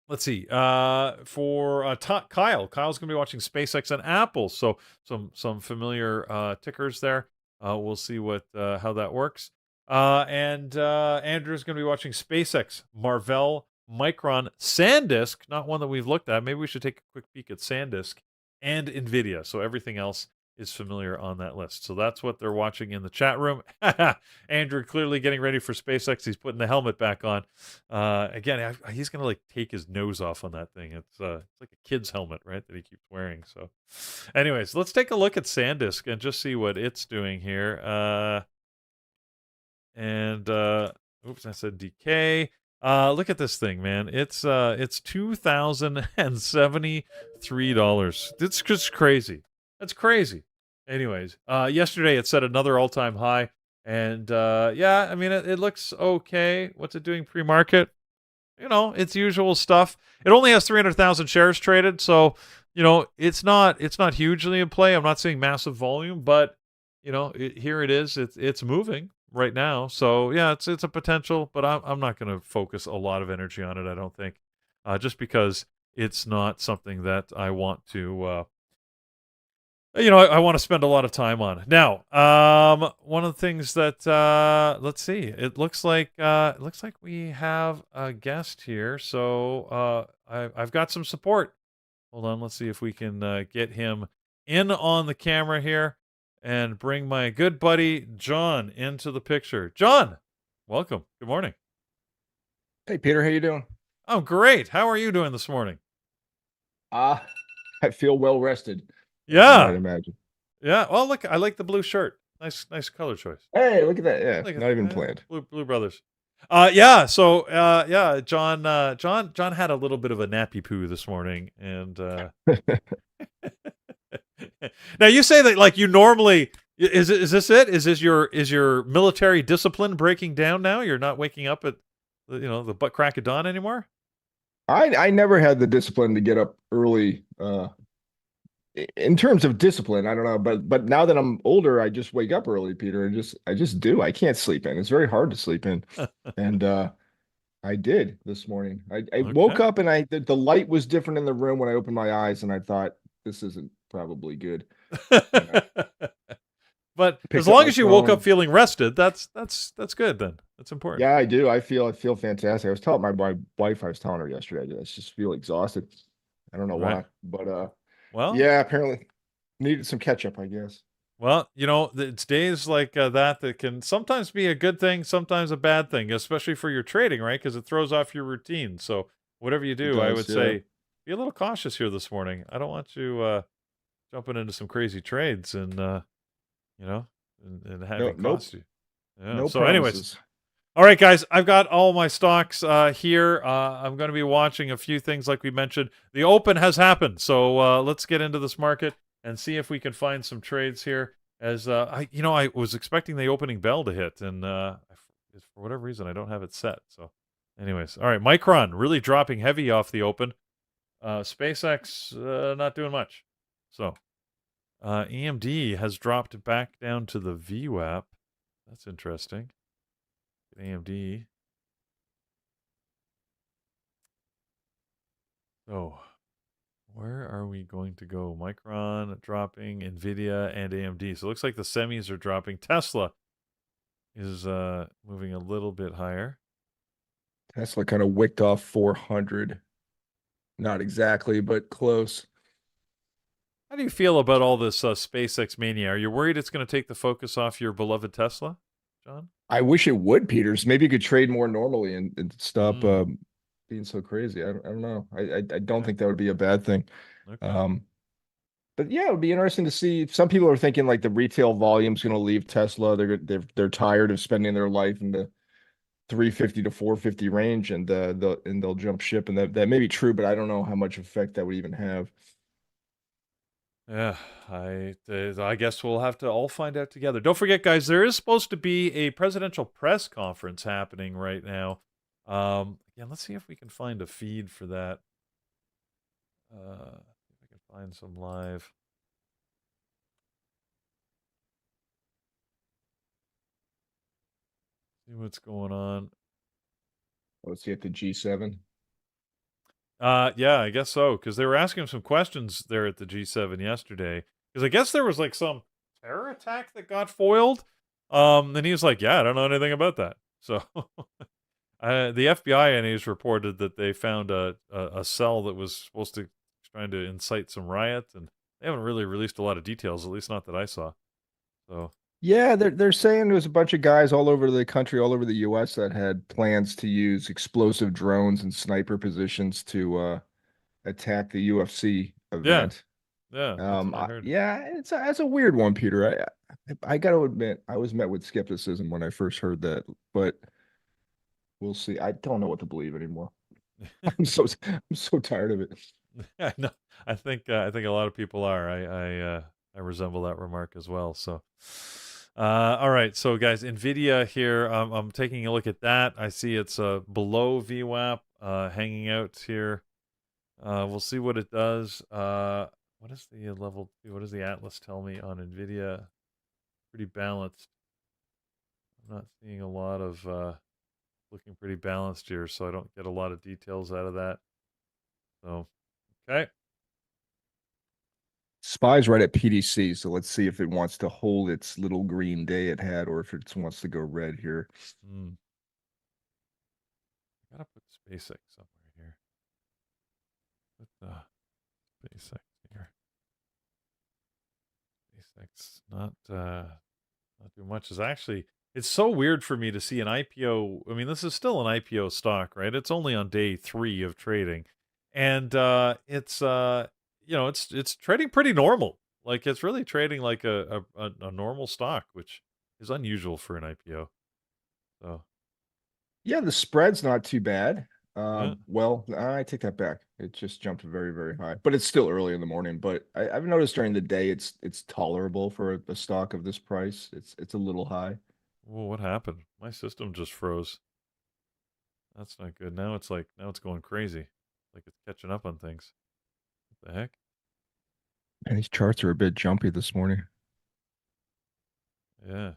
Let's see. For Kyle's going to be watching SpaceX and Apple. So some familiar tickers there. We'll see how that works. And Andrew's going to be watching SpaceX, Marvell, Micron, SanDisk, not one that we've looked at. Maybe we should take a quick peek at SanDisk, and NVIDIA. So everything else is familiar on that list. So that's what they're watching in the chat room. Andrew clearly getting ready for SpaceX. He's putting the helmet back on. Again, he's going to like take his nose off on that thing. It's like a kid's helmet, right, that he keeps wearing. So anyways, let's take a look at SanDisk and just see what it's doing here. Oops, I said DK. Look at this thing, man. It's $2,073. It's just crazy. That's crazy. Anyways, yesterday it set another all-time high, and yeah, I mean it looks okay. What's it doing pre-market? Its usual stuff. It only has 300,000 shares traded, so it's not hugely in play. I'm not seeing massive volume, but here it is. It's moving right now. So yeah, it's a potential, but I'm not going to focus a lot of energy on it. I don't think, just because it's not something that I want to. I want to spend a lot of time on. Now, one of the things that let's see, it looks like we have a guest here. So I've got some support. Hold on, let's see if we can get him in on the camera here and bring my good buddy John into the picture. John, welcome. Good morning. Hey, Peter, how you doing? I'm great. How are you doing this morning? I feel well rested. Yeah, I'd imagine. Yeah. Well, look, I like the blue shirt. Nice color choice. Hey, look at that. Yeah, Look not even planned. Blue Brothers. Yeah. So, yeah, John had a little bit of a nappy poo this morning, and now you say that like you normally is this it? Is your military discipline breaking down now? You're not waking up at the butt crack of dawn anymore? I never had the discipline to get up early. In terms of discipline, I don't know, but now that I'm older, I just wake up early, Peter, and I just do. I can't sleep in. It's very hard to sleep in, and I did this morning. I woke up and the light was different in the room when I opened my eyes, and I thought this isn't probably good. But as long as you woke up feeling rested, that's good then. That's important. Yeah, I do. I feel fantastic. I was telling my wife, I was telling her yesterday, I just feel exhausted. I don't know why, but well, yeah, apparently needed some catch up, I guess. Well, it's days like that can sometimes be a good thing, sometimes a bad thing, especially for your trading, right? Because it throws off your routine. So whatever you do, I would say be a little cautious here this morning. I don't want you jumping into some crazy trades and and having cost you. Yeah. No so, promises. anyways. All right, guys, I've got all my stocks here. I'm going to be watching a few things like we mentioned. The open has happened, so let's get into this market and see if we can find some trades here. As I was expecting the opening bell to hit, and for whatever reason, I don't have it set. So, anyways, all right, Micron really dropping heavy off the open. SpaceX not doing much. So, AMD has dropped back down to the VWAP. That's interesting. AMD. So, where are we going to go? Micron dropping, NVIDIA, and AMD. So it looks like the semis are dropping. Tesla is moving a little bit higher. Tesla kind of wicked off 400. Not exactly, but close. How do you feel about all this SpaceX mania? Are you worried it's going to take the focus off your beloved Tesla, John? I wish it would, Peters. Maybe you could trade more normally and stop being so crazy. I don't know. I don't think that would be a bad thing. Okay. But yeah, it would be interesting to see. Some people are thinking like the retail volume's going to leave Tesla. They're tired of spending their life in the 350 to 450 range, and they'll jump ship. And that may be true, but I don't know how much effect that would even have. Yeah, I guess we'll have to all find out together. Don't forget, guys, there is supposed to be a presidential press conference happening right now Yeah, let's see if we can find a feed for that. If I can find some live. See what's going on. Let's see at the G7. Yeah, I guess so. Because they were asking him some questions there at the G7 yesterday. Because I guess there was like some terror attack that got foiled. And he was like, "Yeah, I don't know anything about that." So, the FBI NAs reported that they found a cell that was supposed to trying to incite some riot, and they haven't really released a lot of details, at least not that I saw. So, Yeah, they're saying there was a bunch of guys all over the country, all over the US that had plans to use explosive drones and sniper positions to attack the UFC yeah, event. yeah, that's what I heard. Yeah, it's a weird one, Peter. I got to admit, I was met with skepticism when I first heard that, but we'll see. I don't know what to believe anymore. I'm so tired of it. I know. I think a lot of people are. I resemble that remark as well. So, all right. So, guys, NVIDIA here. I'm taking a look at that. I see it's below VWAP, hanging out here. We'll see what it does. What is the level 2? What does the Atlas tell me on NVIDIA? Pretty balanced. I'm not seeing a lot of looking pretty balanced here, so I don't get a lot of details out of that. So, okay. SPY's right at PDC, so let's see if it wants to hold its little green day it had, or if it wants to go red here. I gotta put SpaceX somewhere here. Put SpaceX here. SpaceX not too much. It's so weird for me to see an IPO. I mean, this is still an IPO stock, right? It's only on day 3 of trading, and it's it's trading pretty normal. Like it's really trading like a normal stock, which is unusual for an IPO. So Yeah, the spread's not too bad. yeah. Well, I take that back. It just jumped very, very high, but it's still early in the morning. But I've noticed during the day it's tolerable for a stock of this price. It's a little high. Well, what happened? My system just froze. That's not good. Now it's going crazy. Like it's catching up on things. What the heck? And these charts are a bit jumpy this morning. Yeah.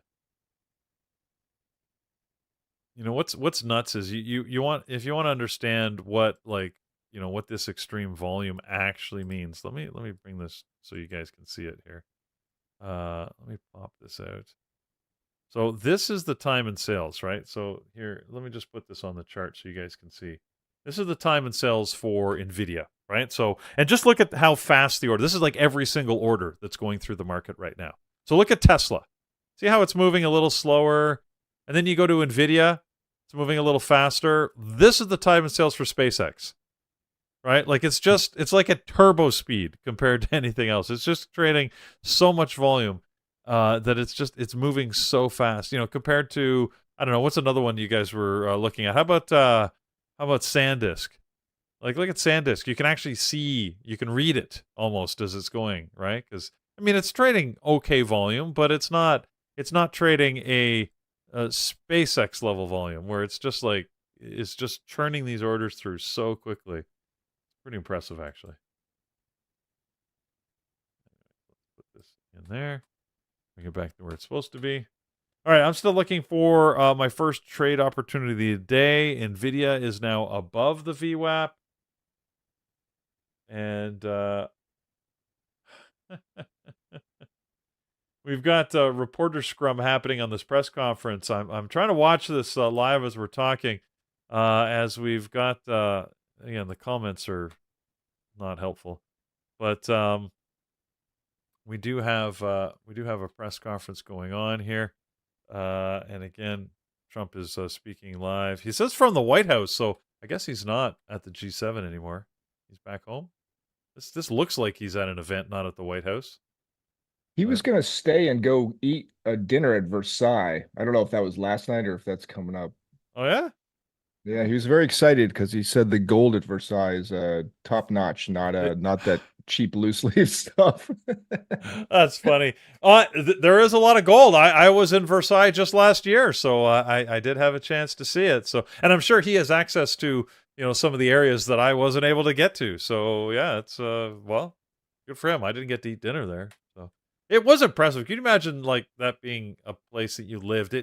You know what's nuts is you want if you want to understand what what this extreme volume actually means. Let me bring this so you guys can see it here. Let me pop this out. So this is the time and sales, right? So here, let me just put this on the chart so you guys can see. This is the time and sales for NVIDIA, right? So, and just look at how fast the order. This is like every single order that's going through the market right now. So look at Tesla. See how it's moving a little slower? And then you go to NVIDIA, it's moving a little faster. This is the time and sales for SpaceX, right? Like it's like a turbo speed compared to anything else. It's just trading so much volume that it's moving so fast. You know, compared to I don't know what's another one you guys were looking at. How about SanDisk? Like look at SanDisk. You can actually see, you can read it almost as it's going, right? Because I mean it's trading okay volume, but it's not trading a SpaceX level volume where it's just churning these orders through so quickly. It's pretty impressive actually. Let's put this in there. Bring it back to where it's supposed to be. All right, I'm still looking for my first trade opportunity today. NVIDIA is now above the VWAP. And we've got reporter scrum happening on this press conference. I'm trying to watch this live as we're talking. As we've got, again, the comments are not helpful. But we do have a press conference going on here, and again, Trump is speaking live. He says from the White House, so I guess he's not at the G7 anymore. He's back home. This looks like he's at an event, not at the White House. He was going to stay and go eat a dinner at Versailles. I don't know if that was last night or if that's coming up. Oh yeah. Yeah, he was very excited because he said the gold at Versailles is top notch, not that cheap loose leaf stuff. That's funny. There is a lot of gold. I was in Versailles just last year, so I did have a chance to see it. So, and I'm sure he has access to some of the areas that I wasn't able to get to. So yeah, it's well, good for him. I didn't get to eat dinner there, so it was impressive. Can you imagine like that being a place that you lived?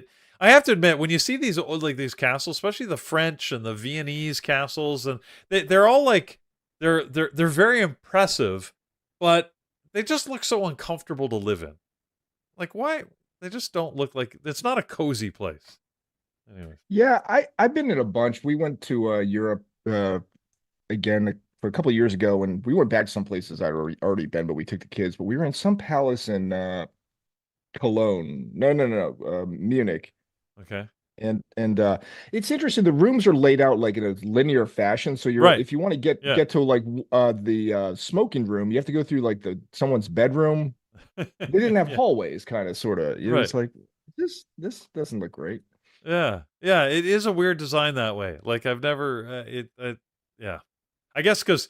I have to admit, when you see these these castles, especially the French and the Viennese castles, and they're all like they're very impressive, but they just look so uncomfortable to live in. Like, why? They just don't look like it's not a cozy place. Anyway. Yeah, I've been in a bunch. We went to Europe again for a couple of years ago, and we went back to some places I'd already been, but we took the kids. But we were in some palace in Cologne. No, Munich. Okay. And it's interesting. The rooms are laid out like in a linear fashion. So you're Right. if you want to get to like the smoking room, you have to go through like someone's bedroom. They didn't have Yeah. hallways, kind of, sort of. Right. It's like this doesn't look great. Yeah, it is a weird design that way. Like I've never yeah. I guess because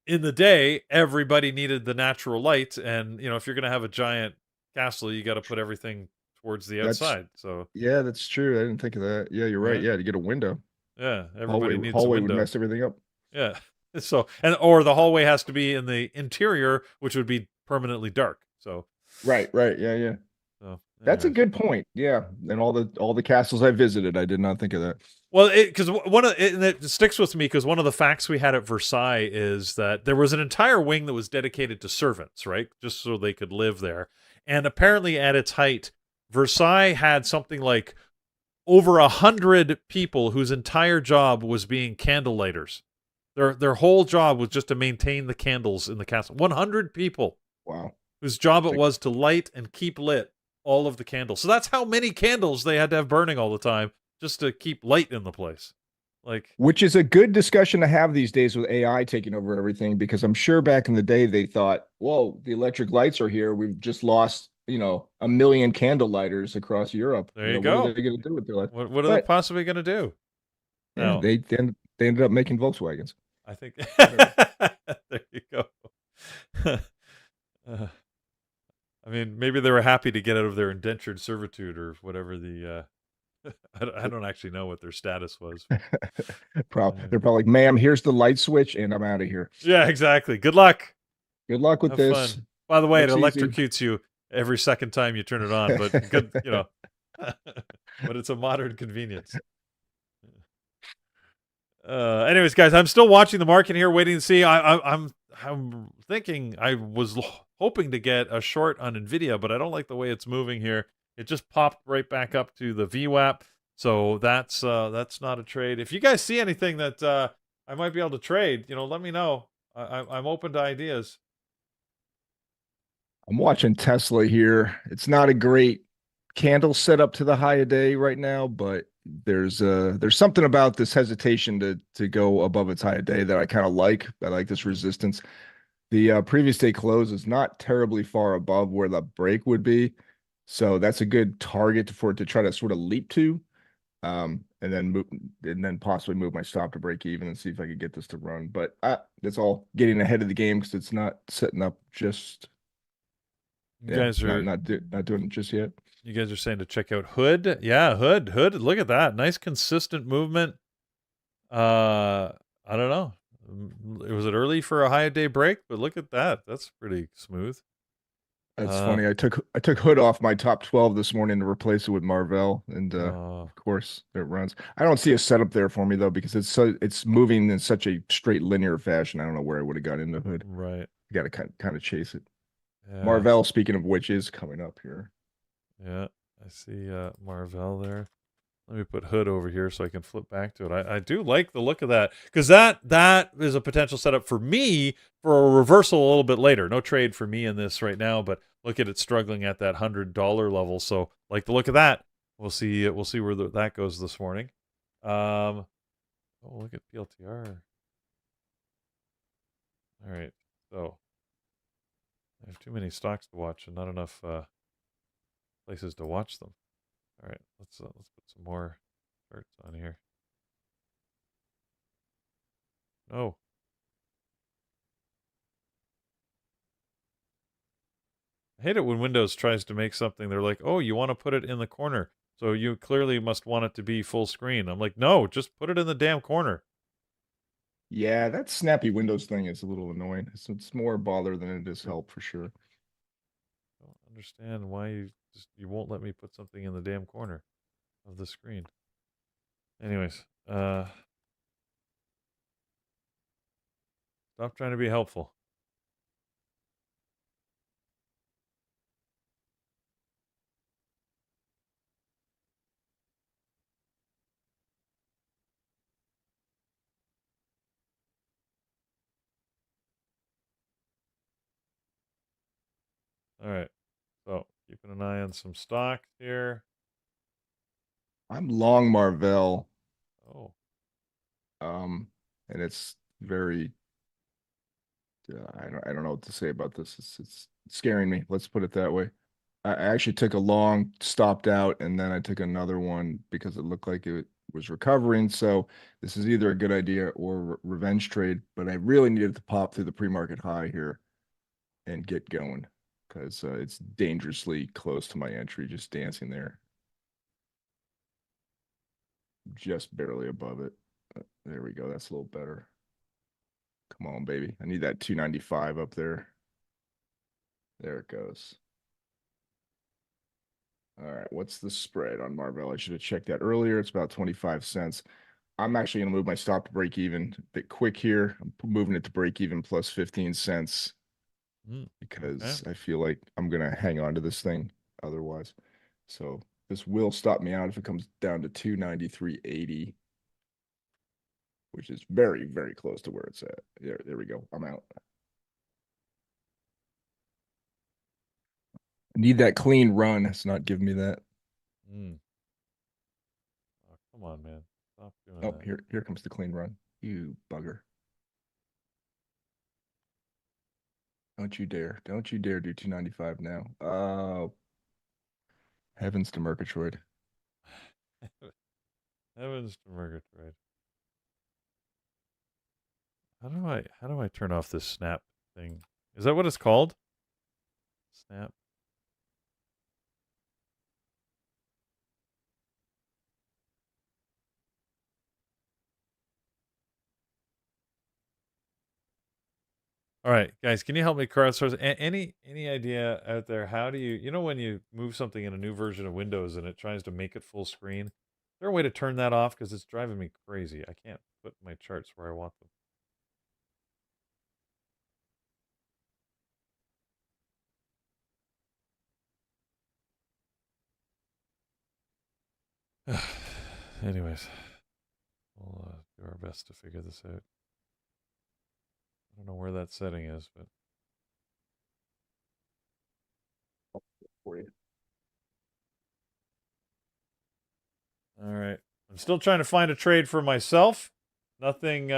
in the day everybody needed the natural light, and if you're gonna have a giant castle, you got to put everything towards the outside. So Yeah, that's true. I didn't think of that. Yeah, you're right. yeah, Yeah, to get a window. everybody needs a Hallway would window. mess everything up. Yeah. So or the hallway has to be in the interior, which would be permanently dark. So Right. Yeah. so That's a anyways. good point. Yeah, and all the castles I visited, I did not think of that. Well, because it sticks with me because one of the facts we had at Versailles is that there was an entire wing that was dedicated to servants, right, just so they could live there. And apparently, at its height, Versailles had something like over 100 people whose entire job was being candle lighters. Their whole job was just to maintain the candles in the castle. 100 people. Wow. Whose job it was to light and keep lit all of the candles. So that's how many candles they had to have burning all the time just to keep light in the place. Like, which is a good discussion to have these days with AI taking over everything, because I'm sure back in the day they thought, whoa, the electric lights are here. We've just lost, 1 million candle lighters across Europe. there you go. go. What are they going to do with their life? What are they possibly going to do? Yeah, No, they ended up making Volkswagens. I think there you go. I mean, maybe they were happy to get out of their indentured servitude or whatever the. I don't actually know what their status was. They're probably like, ma'am, here's the light switch, and I'm out of here. Yeah, exactly. Good luck. Good luck with Have this. Fun. By the way, it Looks easy. electrocutes you every second time you turn it on, but good, but it's a modern convenience. Anyways, guys, I'm still watching the market here, waiting to see. I'm thinking I was hoping to get a short on NVIDIA, but I don't like the way it's moving here. It just popped right back up to the VWAP, so that's not a trade. If you guys see anything that I might be able to trade, let me know. I'm open to ideas. I'm watching Tesla here. It's not a great candle setup to the high of day right now, but there's something about this hesitation to go above its high of day that I kind of like. I like this resistance. The previous day close is not terribly far above where the break would be, so that's a good target for it to try to sort of leap to, and then possibly move my stop to break even and see if I could get this to run. But that's all getting ahead of the game because it's not setting up just. You guys are not doing it just yet. You guys are saying to check out Hood. Yeah, Hood. Look at that. Nice consistent movement. I don't know. Was it early for a high day break? But look at that. That's pretty smooth. That's funny. I took Hood off my top 12 this morning to replace it with Marvell, and of course it runs. I don't see a setup there for me though, because it's moving in such a straight linear fashion. I don't know where I would have got into Hood. Right. You got to kind of chase it. Yeah. Marvell, speaking of which, is coming up here. Yeah, I see Marvell there. Let me put Hood over here so I can flip back to it. I do like the look of that, because that is a potential setup for me for a reversal a little bit later. No trade for me in this right now, but look at it struggling at that $100 level. So like the look of that. We'll see where that goes this morning. Oh, look at PLTR. All right, so I have too many stocks to watch and not enough places to watch them. All right, let's put some more charts on here. Oh, hate it when Windows tries to make something. They're like, oh, you want to put it in the corner. So you clearly must want it to be full screen. I'm like, no, just put it in the damn corner. Yeah, that snappy Windows thing is a little annoying. It's more bother than it is help for sure. I don't understand why you won't let me put something in the damn corner of the screen. Anyways, stop trying to be helpful. All right. So keeping an eye on some stock here. I'm long Marvell, Oh, and it's very I don't know what to say about this. It's scaring me. Let's put it that way. I actually took a long, stopped out, and then I took another one because it looked like it was recovering. So this is either a good idea or revenge trade, but I really needed to pop through the pre-market high here and get going because it's dangerously close to my entry, just dancing there, just barely above it. There we go. That's a little better. Come on, baby. I need that 295 up there. There it goes. All right, what's the spread on Marvell? I should have checked that earlier. It's about 25 cents. I'm actually going to move my stop to break even a bit quick here. I'm moving it to break even plus 15 cents because I feel like I'm going to hang on to this thing otherwise. So this will stop me out if it comes down to 293.80, which is very, very close to where it's at. There we go. I'm out. I need that clean run. It's not giving me that. Oh, come on, man. Stop doing Oh, that. here comes the clean run. You bugger. Don't you dare. Don't you dare do 295 now. Heavens to Murgatroyd. Heavens to Murgatroyd. How do I turn off this snap thing? Is that what it's called? Snap. All right, guys, can you help me crowdsource? Any idea out there? How do you know when you move something in a new version of Windows and it tries to make it full screen? Is there a way to turn that off? Because it's driving me crazy. I can't put my charts where I want them. Anyways, we'll do our best to figure this out. I don't know where that setting is, but For you. all right. I'm still trying to find a trade for myself. Nothing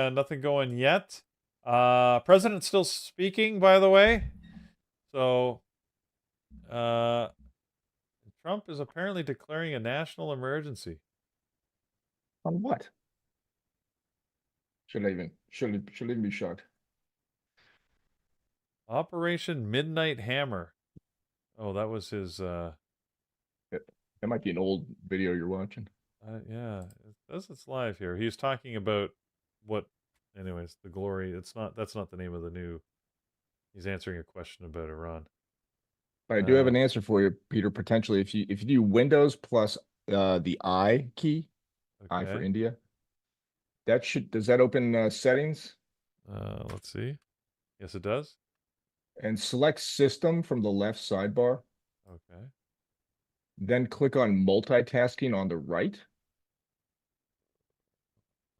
going yet. President's still speaking, by the way. So, Trump is apparently declaring a national emergency. On what? Should even be shocked. Operation Midnight Hammer. Oh, that was his. That might be an old video you're watching. Yeah, it says it's live here. He was talking about what. Anyways, the glory. It's not. That's not the name of the new. He's answering a question about Iran. But I do have an answer for you, Peter. Potentially, if you do Windows plus the I key, I for India, does that open settings? Let's see. Yes, it does. And select System from the left sidebar. Okay. Then click on multitasking on the right.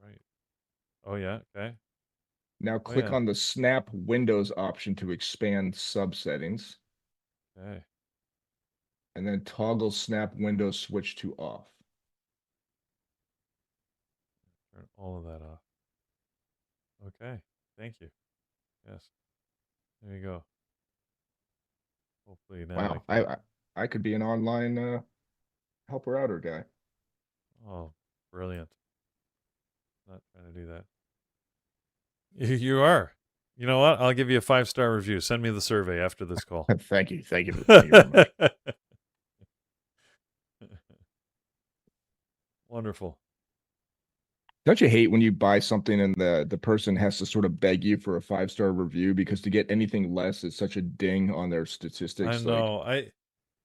Right. Oh yeah. Okay. Now click on the Snap Windows option to expand subsettings. Okay. And then toggle Snap Windows switch to off. Turn all of that off. Okay. Thank you. Yes. There you go. Hopefully now Wow, I could be an online helper outer guy. Oh, brilliant. Not trying to do that. You are. You know what? I'll give you a 5-star review. Send me the survey after this call. Thank you. Thank you very much. Wonderful. Don't you hate when you buy something and the person has to sort of beg you for a 5-star review because to get anything less is such a ding on their statistics? I know.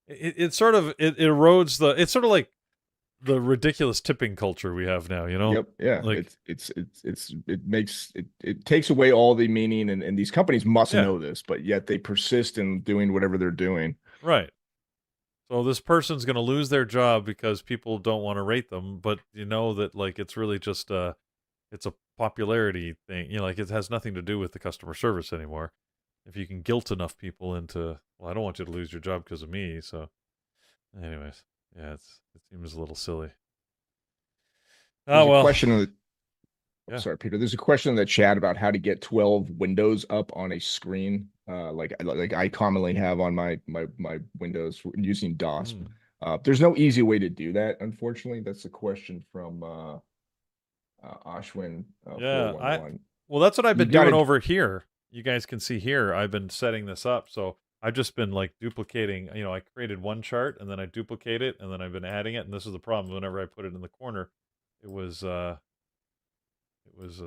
It sort of it erodes the. It's sort of like the ridiculous tipping culture we have now. You know. Yep. Yeah. Like It takes away all the meaning, and these companies must Yeah. know this, but yet they persist in doing whatever they're doing. Right. So this person's going to lose their job because people don't want to rate them, but you know that like it's really just it's a popularity thing. You know, like it has nothing to do with the customer service anymore. If you can guilt enough people into, well, I don't want you to lose your job because of me. So, anyways, yeah, it seems a little silly. There's Oh a well. question in the Yeah. Sorry, Peter. There's a question in the chat about how to get 12 windows up on a screen, like I commonly have on my Windows using DOS. There's no easy way to do that, unfortunately. That's a question from Ashwin Yeah, 411. well, that's what I've been You gotta- doing over here. You guys can see here. I've been setting this up, so I've just been like duplicating. You know, I created one chart and then I duplicate it, and then I've been adding it. And this is the problem. Whenever I put it in the corner, it was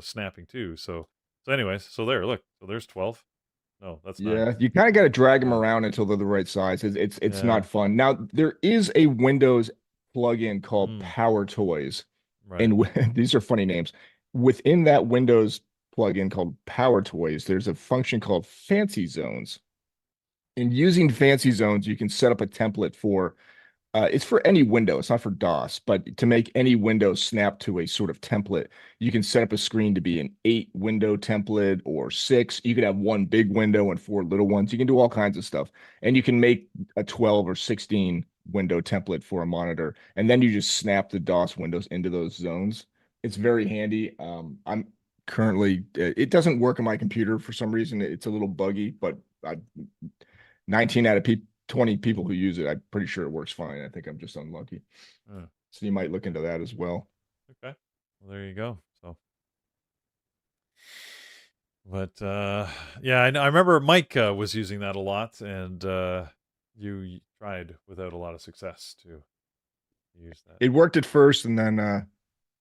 snapping too. So anyways, so there, look. So there's 12. No, that's 9. Yeah, you kind of got to drag them Yeah. around until they're the right size. It's Yeah. not fun. Now there is a Windows plugin called Mm. Power Toys, Right. and these are funny names. Within that Windows plugin called Power Toys, there's a function called Fancy Zones. And using Fancy Zones, you can set up a template for it's for any window. It's not for DOS, but to make any window snap to a sort of template, you can set up a screen to be an 8-window template or 6. You could have one big window and 4 little ones. You can do all kinds of stuff. And you can make a 12 or 16 window template for a monitor. And then you just snap the DOS windows into those zones. It's very handy. I'm currently, it doesn't work on my computer for some reason. It's a little buggy, but 19 out of 20 people who use it, I'm pretty sure it works fine. I think I'm just unlucky. So you might look into that as well. Okay. Well, there you go. So, but yeah, I remember Mike was using that a lot, and you tried without a lot of success to use that. It worked at first, and then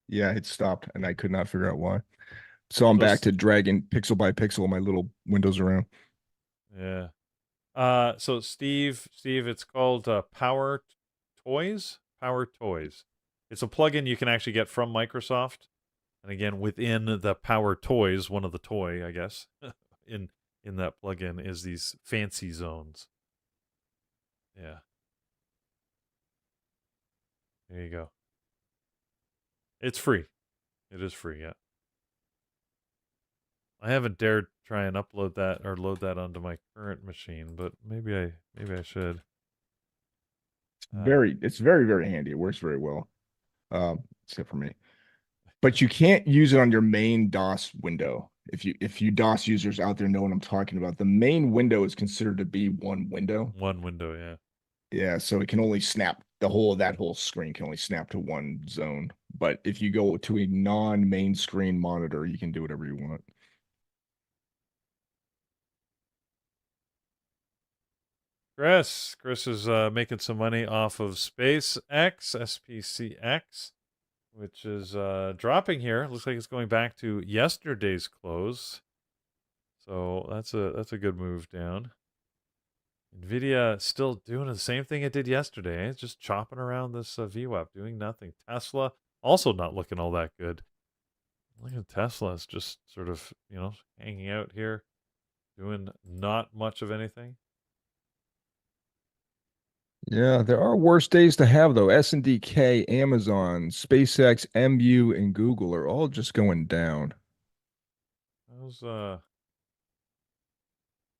yeah, it stopped, and I could not figure out why. So I'm back to dragging pixel by pixel my little windows around. Yeah. So Steve, it's called Power Toys. Power Toys. It's a plugin you can actually get from Microsoft, and again within the Power Toys, one of the toy, I guess, in that plugin is these fancy zones. Yeah. There you go. It's free. It is free. Yeah. I haven't dared try and upload that or load that onto my current machine, but maybe I should. It's very, very handy. It works very well, except for me. But you can't use it on your main DOS window. If you DOS users out there know what I'm talking about, the main window is considered to be one window. One window, yeah. Yeah, so it can only snap that whole screen can only snap to one zone. But if you go to a non-main screen monitor, you can do whatever you want. Chris is making some money off of SpaceX, SPCX, which is dropping here. Looks like it's going back to yesterday's close. So that's a good move down. NVIDIA still doing the same thing it did yesterday. It's just chopping around this VWAP, doing nothing. Tesla also not looking all that good. Look at Tesla. It's just sort of, hanging out here, doing not much of anything. Yeah, there are worse days to have though. S&DK, Amazon, SpaceX, MU, and Google are all just going down.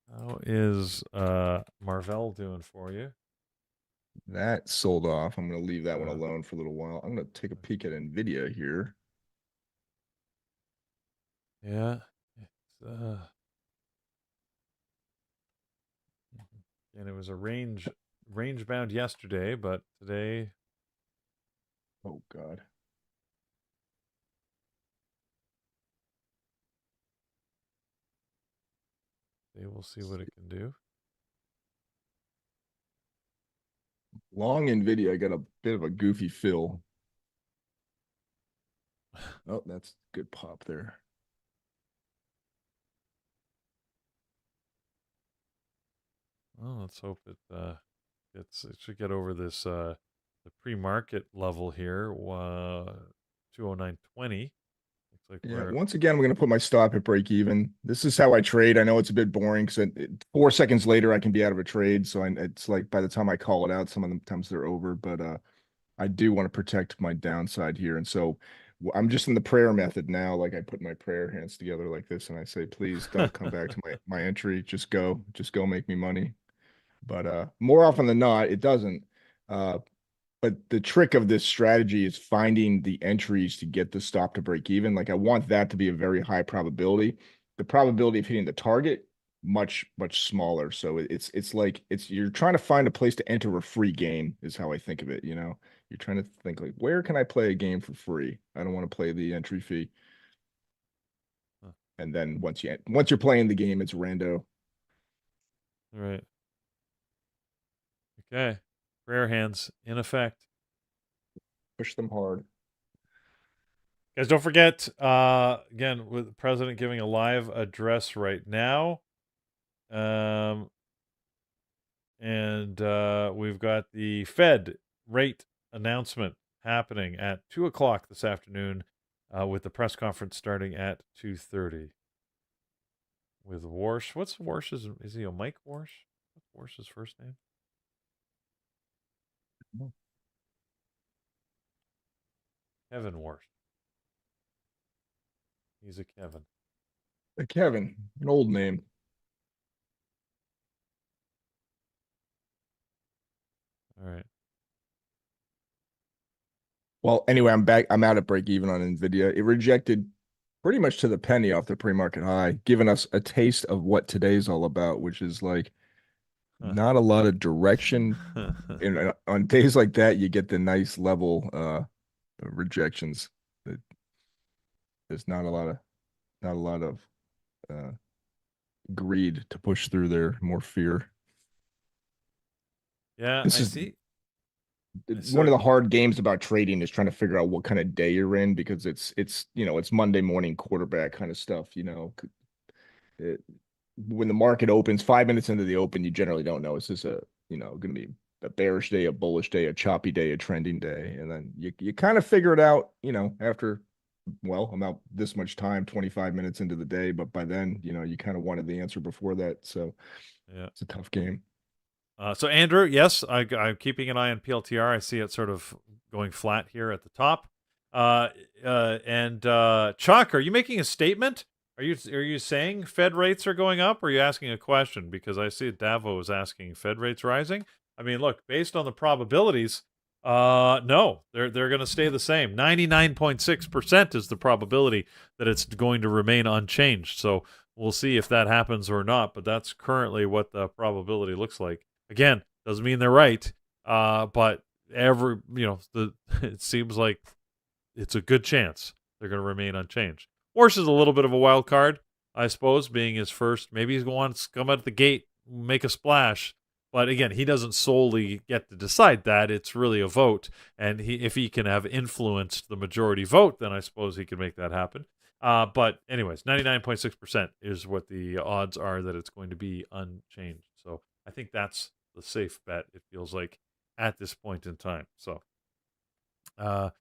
How is Marvell doing for you? That sold off. I'm going to leave that one alone for a little while. I'm going to take a peek at NVIDIA here. Yeah. And it was a range bound yesterday, but today. Oh God. day. We'll see what it can do. Long NVIDIA got a bit of a goofy fill. Oh, that's good pop there. Well, let's hope it it should get over this the pre-market level here, 209.20. Looks like Yeah, we're once again, I'm going to put my stop at break even. This is how I trade. I know it's a bit boring because 4 seconds later I can be out of a trade. So it's like by the time I call it out, some of the times they're over. But I do want to protect my downside here, and so I'm just in the prayer method now. Like I put my prayer hands together like this, and I say, please don't come back to my entry. Just go, make me money. But more often than not, it doesn't. But the trick of this strategy is finding the entries to get the stop to break even. Like I want that to be a very high probability. The probability of hitting the target much smaller. So it's like you're trying to find a place to enter a free game is how I think of it. You know, you're trying to think like, where can I play a game for free? I don't want to play the entry fee. And then once you're playing the game, it's rando. all right. Okay. Prayer hands in effect. Push them hard. Guys, don't forget, again, with the president giving a live address right now. And we've got the Fed rate announcement happening at 2 o'clock this afternoon, with the press conference starting at 2:30. With Warsh. What's Warsh's? Is he a Mike Warsh? What's Warsh's first name? Kevin Warsh. He's a Kevin. Kevin, an old name. All right. Well, anyway, I'm back. I'm out at break even on NVIDIA. It rejected pretty much to the penny off the pre-market high, giving us a taste of what today's all about, which is like not a lot of direction. And on days like that, you get the nice level rejections. There's not a lot of greed to push through there, more fear. Yeah, This I is see. one of the hard games about trading is trying to figure out what kind of day you're in because it's it's Monday morning quarterback kind of stuff. When the market opens 5 minutes into the open, you generally don't know is this a going to be a bearish day, a bullish day, a choppy day, a trending day, and then you kind of figure it out after I'm out this much time, 25 minutes into the day, but by then you kind of wanted the answer before that, so yeah, it's a tough game. So Andrew, yes, I'm keeping an eye on PLTR. I see it sort of going flat here at the top. And Chuck, are you making a statement? Are you saying Fed rates are going up? Or are you asking a question? Because I see Davo is asking Fed rates rising. I mean, look, based on the probabilities, no, they're going to stay the same. 99.6% is the probability that it's going to remain unchanged. So we'll see if that happens or not. But that's currently what the probability looks like. Again, doesn't mean they're right, but it seems like it's a good chance they're going to remain unchanged. Warsh is a little bit of a wild card, I suppose, being his first. Maybe he's going to come out the gate, make a splash. But again, he doesn't solely get to decide that. It's really a vote. And if he can have influenced the majority vote, then I suppose he can make that happen. But anyways, 99.6% is what the odds are that it's going to be unchanged. So I think that's the safe bet, it feels like, at this point in time. So NVIDIA,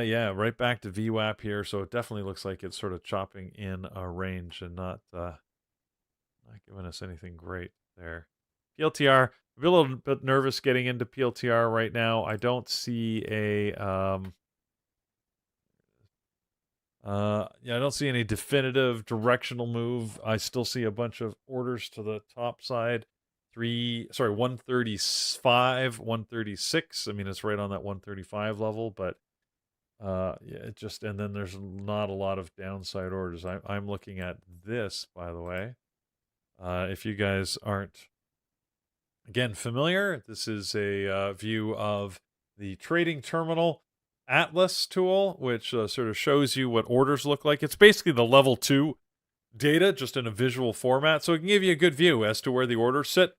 yeah, right back to VWAP here. So it definitely looks like it's sort of chopping in a range and not giving us anything great there. PLTR, I'm a little bit nervous getting into PLTR right now. I don't see I don't see any definitive directional move. I still see a bunch of orders to the top side. 135, 136. I mean, it's right on that 135 level, but and then there's not a lot of downside orders. I'm looking at this, by the way. If you guys aren't, again, familiar, this is a view of the trading terminal Atlas tool, which sort of shows you what orders look like. It's basically the level 2 data just in a visual format, so it can give you a good view as to where the orders sit.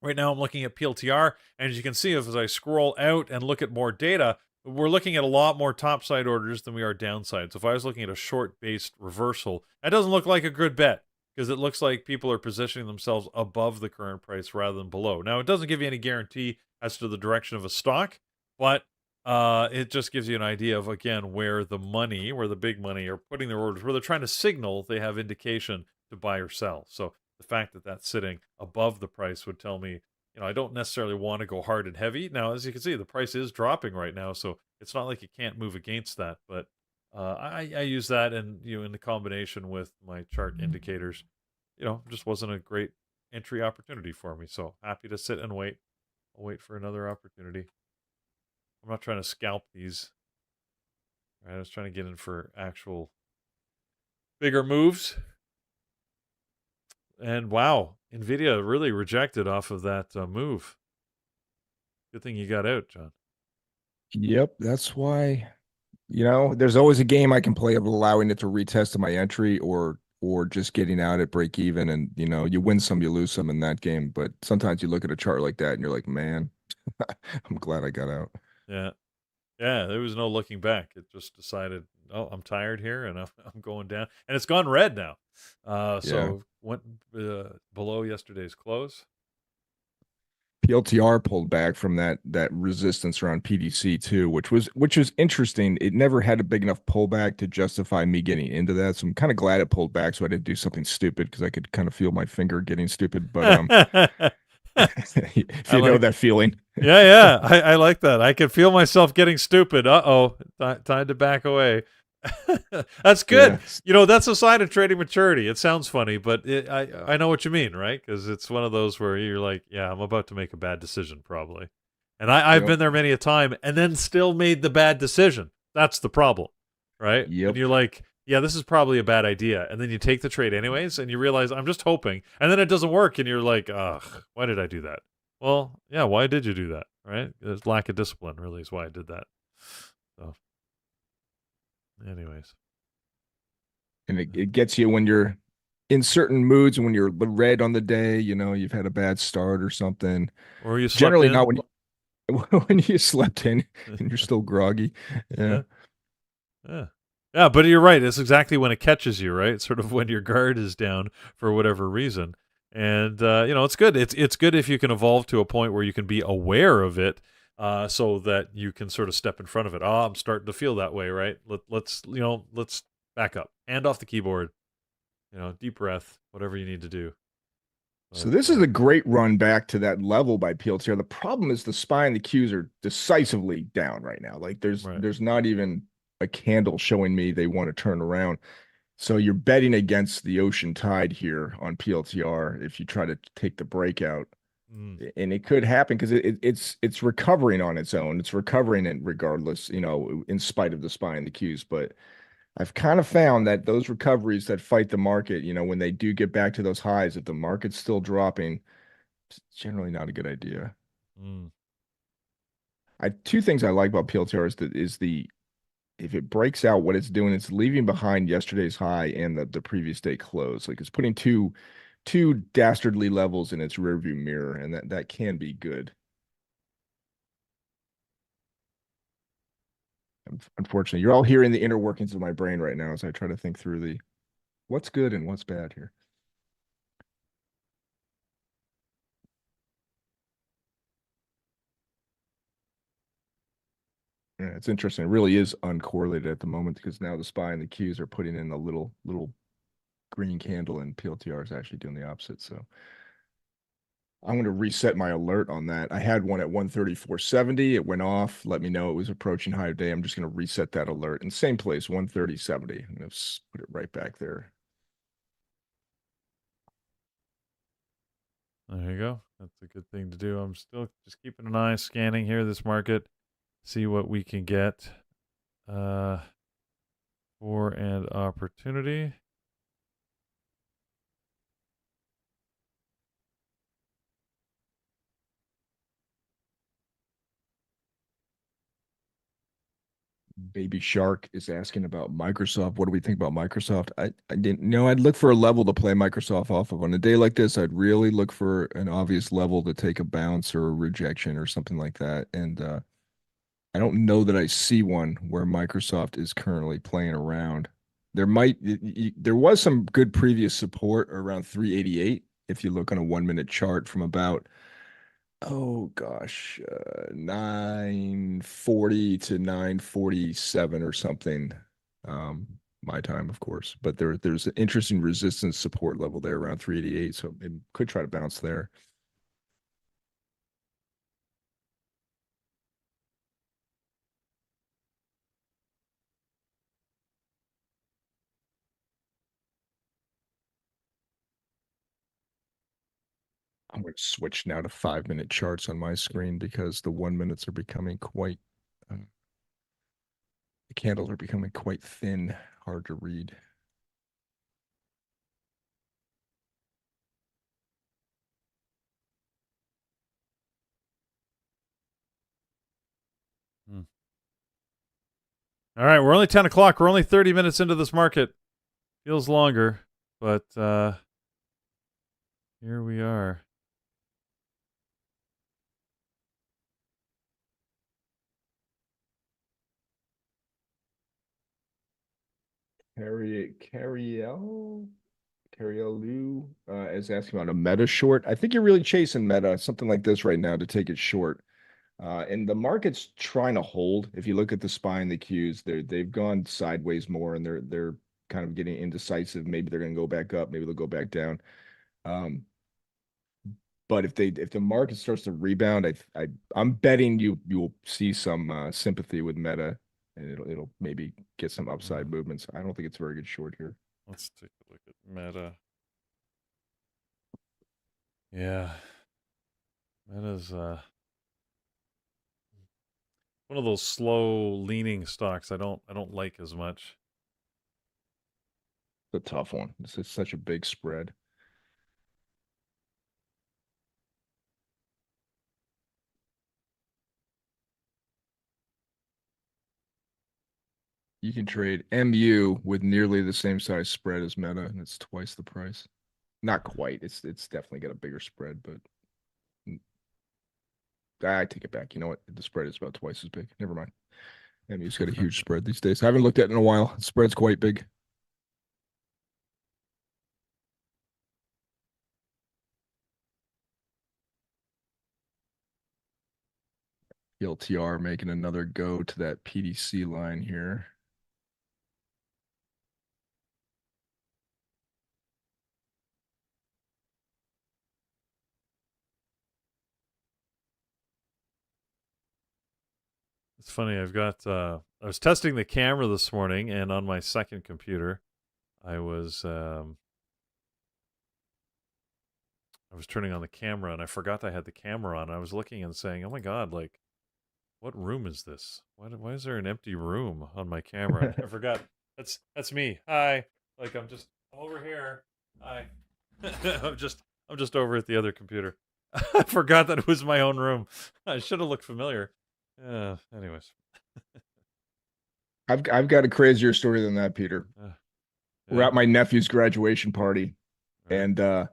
Right now I'm looking at PLTR, and as you can see, as I scroll out and look at more data, we're looking at a lot more topside orders than we are downside. So if I was looking at a short-based reversal, that doesn't look like a good bet, because it looks like people are positioning themselves above the current price rather than below. Now, it doesn't give you any guarantee as to the direction of a stock, but it just gives you an idea of, again, where the big money are putting their orders, where they're trying to signal they have indication to buy or sell. So the fact that that's sitting above the price would tell me, I don't necessarily want to go hard and heavy. Now, as you can see, the price is dropping right now, so it's not like you can't move against that. But I use that, and in the combination with my chart indicators, just wasn't a great entry opportunity for me. So happy to sit and wait. I'll wait for another opportunity. I'm not trying to scalp these. All right, I was trying to get in for actual bigger moves. And wow, NVIDIA really rejected off of that move. Good thing you got out, John. Yep, that's why, there's always a game I can play of allowing it to retest to my entry or just getting out at break even, and you win some, you lose some in that game. But sometimes you look at a chart like that and you're like, man, I'm glad I got out. Yeah. Yeah, there was no looking back. It just decided, oh, I'm tired here, and I'm going down. And it's gone red now. So went below yesterday's close. PLTR pulled back from that resistance around PDC too, which was interesting. It never had a big enough pullback to justify me getting into that. So I'm kind of glad it pulled back, so I didn't do something stupid, because I could kind of feel my finger getting stupid. But if you know that feeling. Yeah, I like that. I can feel myself getting stupid. Uh-oh, time to back away. That's good. Yeah. That's a sign of trading maturity. It sounds funny, but I know what you mean, right? Because it's one of those where you're like, yeah, I'm about to make a bad decision probably. And I've been there many a time and then still made the bad decision. That's the problem, right? Yep. And you're like, yeah, this is probably a bad idea. And then you take the trade anyways, and you realize, I'm just hoping. And then it doesn't work, and you're like, ugh, why did I do that? Well, yeah, why did you do that, right? There's lack of discipline, really, is why I did that. So, anyways. And it gets you when you're in certain moods, and when you're red on the day, you've had a bad start or something. Or you generally not when you slept in and you're still groggy. Yeah. Yeah, but you're right. It's exactly when it catches you, right? Sort of when your guard is down for whatever reason. And it's good. It's good if you can evolve to a point where you can be aware of it, so that you can sort of step in front of it. Oh, I'm starting to feel that way, right? Let's back up, hand off the keyboard, deep breath, whatever you need to do. So this is a great run back to that level by PLTR. The problem is the SPY and the Qs are decisively down right now. Like there's not even a candle showing me they want to turn around. So you're betting against the ocean tide here on PLTR if you try to take the breakout. And it could happen because it's recovering on its own. It's recovering it regardless, in spite of the SPY and the Qs. But I've kind of found that those recoveries that fight the market, when they do get back to those highs, if the market's still dropping, it's generally not a good idea. Two things I like about PLTR is if it breaks out, what it's doing, it's leaving behind yesterday's high and the previous day close. Like it's putting two dastardly levels in its rearview mirror, and that can be good. Unfortunately, you're all hearing the inner workings of my brain right now as I try to think through what's good and what's bad here. Yeah, it's interesting. It really is uncorrelated at the moment, because now the SPY and the Qs are putting in a little green candle, and PLTR is actually doing the opposite. So I'm going to reset my alert on that. I had one at 134.70. It went off, let me know it was approaching high day. I'm just going to reset that alert in the same place, 130.70. I'm going to put it right back there. There you go. That's a good thing to do. I'm still just keeping an eye, scanning here this market, see what we can get for an opportunity. Baby Shark is asking about Microsoft. What do we think about Microsoft? I didn't know. I'd look for a level to play Microsoft off of. On a day like this, I'd really look for an obvious level to take a bounce or a rejection or something like that. And I don't know that I see one where Microsoft is currently playing around. There was some good previous support around 388 if you look on a 1 minute chart from about, oh gosh, 940 to 947 or something. My time, of course, but there's an interesting resistance support level there around 388, so it could try to bounce there. I'm going to switch now to 5 minute charts on my screen because the 1 minutes are becoming quite, the candles are becoming quite thin, hard to read. All right, we're only 10 o'clock. We're only 30 minutes into this market. Feels longer, but here we are. Carriel Lou is asking about a meta short. I think you're really chasing meta, something like this right now to take it short. And the market's trying to hold. If you look at the SPY and the Qs, they've gone sideways more and they're kind of getting indecisive. Maybe they're going to go back up, maybe they'll go back down. But if the market starts to rebound, I'm betting you will see some sympathy with meta, and it'll maybe get some upside movements. I don't think it's a very good short here. Let's take a look at meta. Yeah, meta's one of those slow leaning stocks I don't like as much. It's a tough one. It's such a big spread. You can trade MU with nearly the same size spread as Meta, and it's twice the price. Not quite. It's definitely got a bigger spread, but I take it back. You know what? The spread is about twice as big. Never mind. MU's got a huge spread these days. I haven't looked at it in a while. The spread's quite big. PLTR making another go to that PDC line here. It's funny. I've got. I was testing the camera this morning, and on my second computer, I was turning on the camera, and I forgot I had the camera on. I was looking and saying, "Oh my god! Like, what room is this? Why is there an empty room on my camera?" I forgot. That's me. Hi. Like I'm over here. Hi. I'm just over at the other computer. I forgot that it was my own room. I should have looked familiar. Anyways. I've got a crazier story than that, Peter. We're at my nephew's graduation party, and I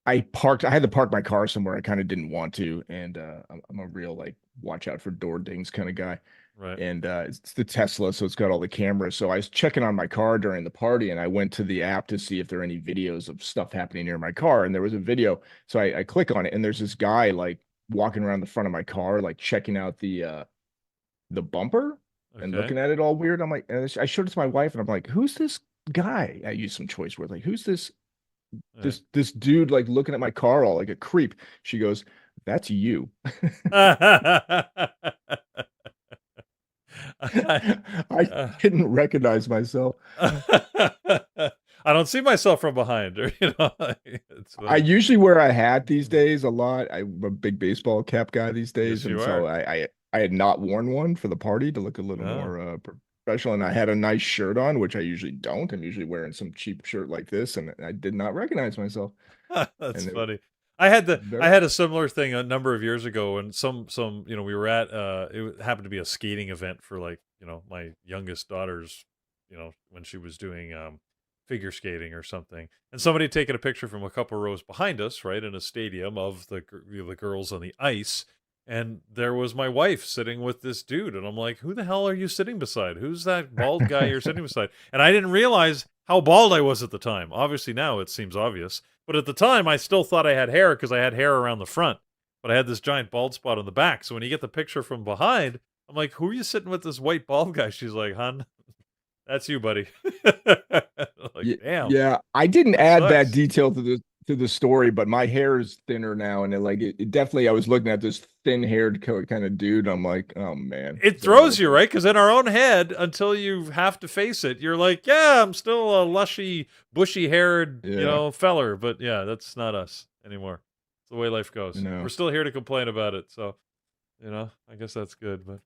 had to park my car somewhere I kind of didn't want to, and I'm a real like watch out for door dings kind of guy. Right. And it's the Tesla, so it's got all the cameras. So I was checking on my car during the party, and I went to the app to see if there are any videos of stuff happening near my car. And there was a video. So I click on it, and there's this guy like walking around the front of my car, like checking out the bumper and looking at it all weird. I'm like, and I showed it to my wife, and I'm like, who's this guy? I used some choice words, like, who's this dude like looking at my car all like a creep? She goes, that's you. I didn't recognize myself. I don't see myself from behind, or I usually wear a hat these days a lot. I'm a big baseball cap guy these days, yes, and so I had not worn one for the party to look a little more professional, and I had a nice shirt on, which I usually don't. I'm usually wearing some cheap shirt like this, and I did not recognize myself. That's funny. I had a similar thing a number of years ago, and some we were at it happened to be a skating event for like my youngest daughter's, when she was doing figure skating or something, and somebody had taken a picture from a couple rows behind us, right, in a stadium of the girls on the ice, and there was my wife sitting with this dude, and I'm like, who the hell are you sitting beside? Who's that bald guy you're sitting beside? And I didn't realize how bald I was at the time. Obviously now it seems obvious, but at the time I still thought I had hair because I had hair around the front, but I had this giant bald spot on the back. So when you get the picture from behind, I'm like, who are you sitting with, this white bald guy? She's like, hun, that's you, buddy. Like, damn. Yeah, I didn't add that Sucks. detail to the story, but my hair is thinner now, and it definitely. I was looking at this thin-haired kind of dude. I'm like, oh man, It throws you, right? Because in our own head, until you have to face it, you're like, yeah, I'm still a lushy, bushy-haired, feller. But yeah, that's not us anymore. It's the way life goes. No. We're still here to complain about it. So, I guess that's good. But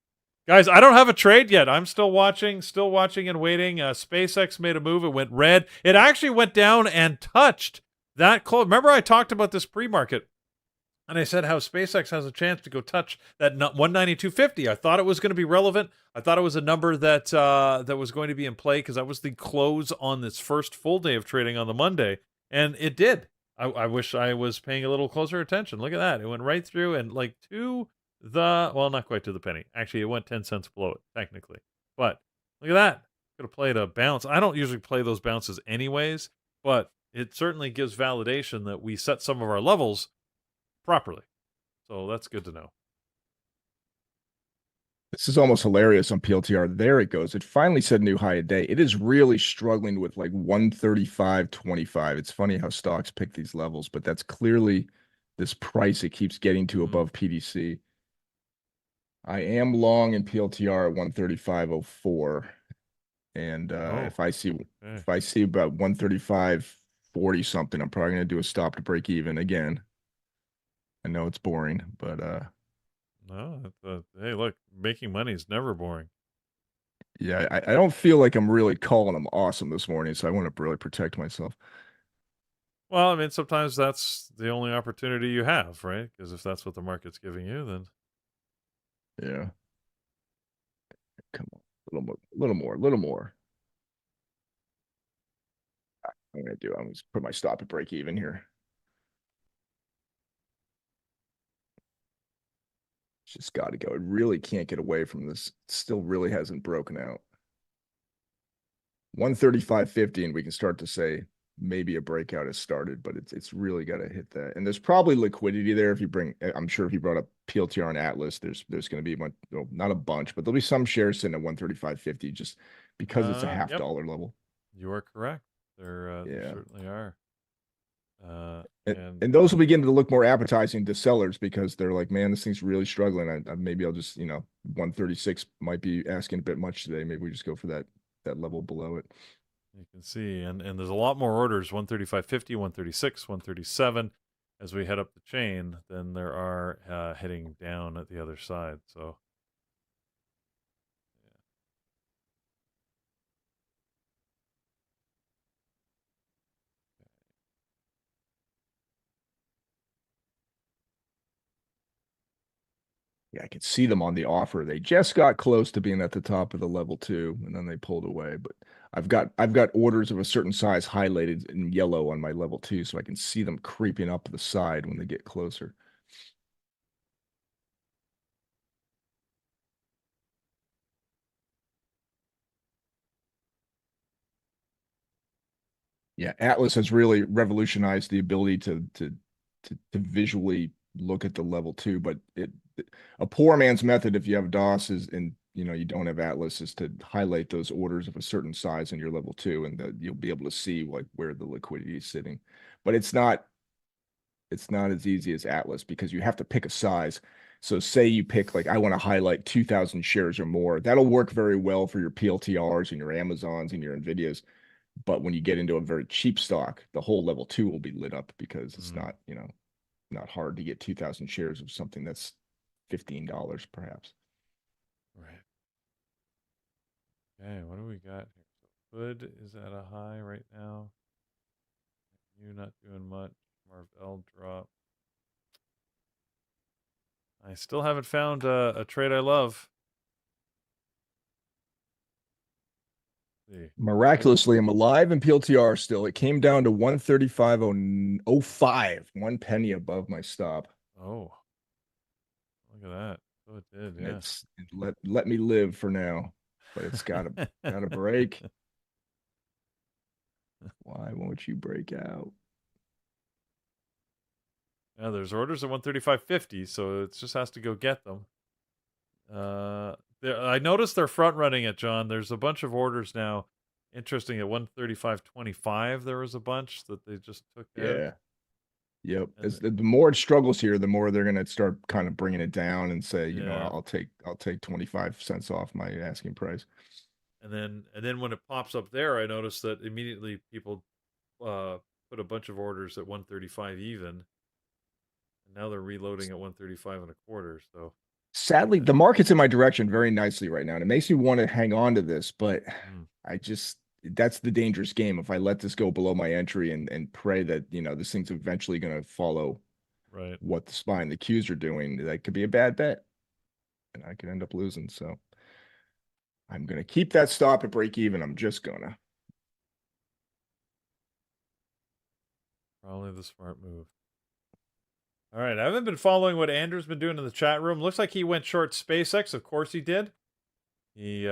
guys, I don't have a trade yet. I'm still watching and waiting. SpaceX made a move. It went red. It actually went down and touched that close. Remember, I talked about this pre-market, and I said how SpaceX has a chance to go touch that 192.50. I thought it was going to be relevant. I thought it was a number that was going to be in play because that was the close on this first full day of trading on the Monday, and it did. I wish I was paying a little closer attention. Look at that. It went right through and not quite to the penny. Actually, it went 10 cents below it, technically. But look at that. Could have played a bounce. I don't usually play those bounces anyways, but it certainly gives validation that we set some of our levels properly. So that's good to know. This is almost hilarious on PLTR. There it goes. It finally set a new high a day. It is really struggling with like 135.25. It's funny how stocks pick these levels, but that's clearly this price it keeps getting to above PDC. I am long in PLTR at 135.04. And if I see about 135.40 something, I'm probably going to do a stop to break even again. I know it's boring, but no, hey, look, making money is never boring. Yeah, I don't feel like I'm really calling them awesome this morning, so I want to really protect myself. Well, I mean, sometimes that's the only opportunity you have, right? Because if that's what the market's giving you, then yeah. Come on, a little more. I'm gonna put my stop at break even here. Just got to go. It really can't get away from this. It still really hasn't broken out. 135.50, and we can start to say maybe a breakout has started, but it's really got to hit that. And there's probably liquidity there. I'm sure if you brought up PLTR and Atlas, there's going to be one, not a bunch, but there'll be some shares sitting at 135.50 just because it's a half dollar level. You are correct. There certainly are. And those will begin to look more appetizing to sellers because they're like, man, this thing's really struggling. Maybe I'll just, 136 might be asking a bit much today. Maybe we just go for that level below it. You can see, and there's a lot more orders, 135.50, 136, 137, as we head up the chain than there are heading down at the other side. So, yeah, I could see them on the offer. They just got close to being at the top of the level 2, and then they pulled away. But I've got orders of a certain size highlighted in yellow on my level 2, so I can see them creeping up the side when they get closer. Yeah, Atlas has really revolutionized the ability to visually look at the level 2, but a poor man's method, if you have DOS and you don't have Atlas, is to highlight those orders of a certain size in your level 2, and you'll be able to see like where the liquidity is sitting. But it's not as easy as Atlas because you have to pick a size. So say you pick like I want to highlight 2,000 shares or more. That'll work very well for your PLTRs and your Amazons and your NVIDIAs. But when you get into a very cheap stock, the whole level 2 will be lit up because it's not hard to get 2,000 shares of something that's $15 perhaps. Right. Okay, what do we got here? So Hood is at a high right now. You not doing much. Marvell drop. I still haven't found a trade I love. see. Miraculously, I'm alive in PLTR still. It came down to 135.05, 1 penny above my stop. Oh, look at that. So it did, And yeah. let me live for now, but it's gotta break. Why won't you break out? Yeah, there's orders at 135.50, so it just has to go get them. I noticed they're front running it, John. There's a bunch of orders now. Interesting, at 135.25, there was a bunch that they just took out. Yeah. Yep. And As the more it struggles here, the more they're gonna start kind of bringing it down and say, you know, Yeah. I'll take 25 cents off my asking price. And then when it pops up there, I noticed that immediately people put a bunch of orders at 135 even. And now they're reloading at 135 and a quarter. So Sadly, the market's in my direction very nicely right now, and it makes me want to hang on to this, but I just that's the dangerous game. If I let this go below my entry and pray that, you know, this thing's eventually going to follow right. what the SPY and the Qs are doing, that could be a bad bet, and I could end up losing. So I'm going to keep that stop at break even. I'm just gonna. Probably the smart move. All right, I haven't been following what Andrew's been doing in the chat room. Looks like he went short SpaceX. Of course he did. He's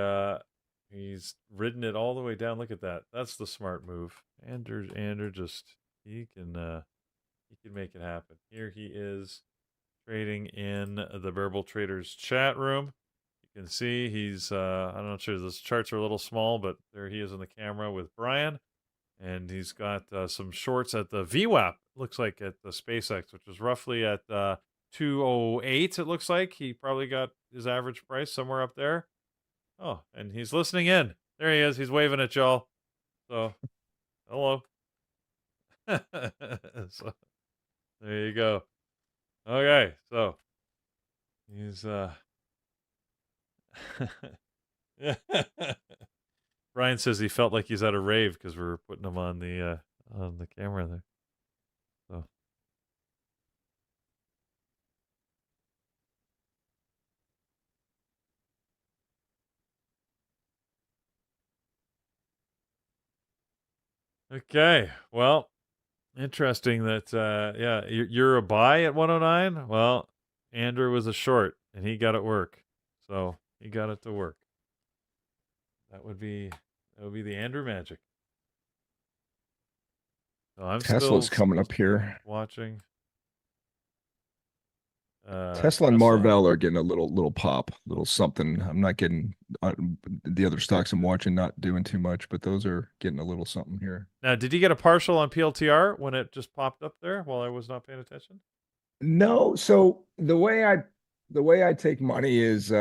ridden it all the way down. Look at that. That's the smart move. Andrew just he can make it happen. Here he is trading in the Bearable Traders chat room. You can see he's I'm not sure, those charts are a little small, but there he is in the camera with Brian. And he's got some shorts at the VWAP, looks like, at the SpaceX, which is roughly at 208, it looks like. He probably got his average price somewhere up there. Oh, and he's listening in. There he is. He's waving at y'all. So, hello. So, there you go. Okay, so he's Brian says he felt like he's at a rave because we were putting him on the camera there. So okay, well, interesting that yeah, you're a buy at 109. Well, Andrew was a short and he got it work, so he got it to work. That would be the Andrew magic. So I'm Tesla's still coming up here. watching. Tesla and Marvell are getting a little pop, little something. I'm not getting the other stocks I'm watching, not doing too much, but those are getting a little something here. Now, did you get a partial on PLTR when it just popped up there while I was not paying attention? No. So the way I take money is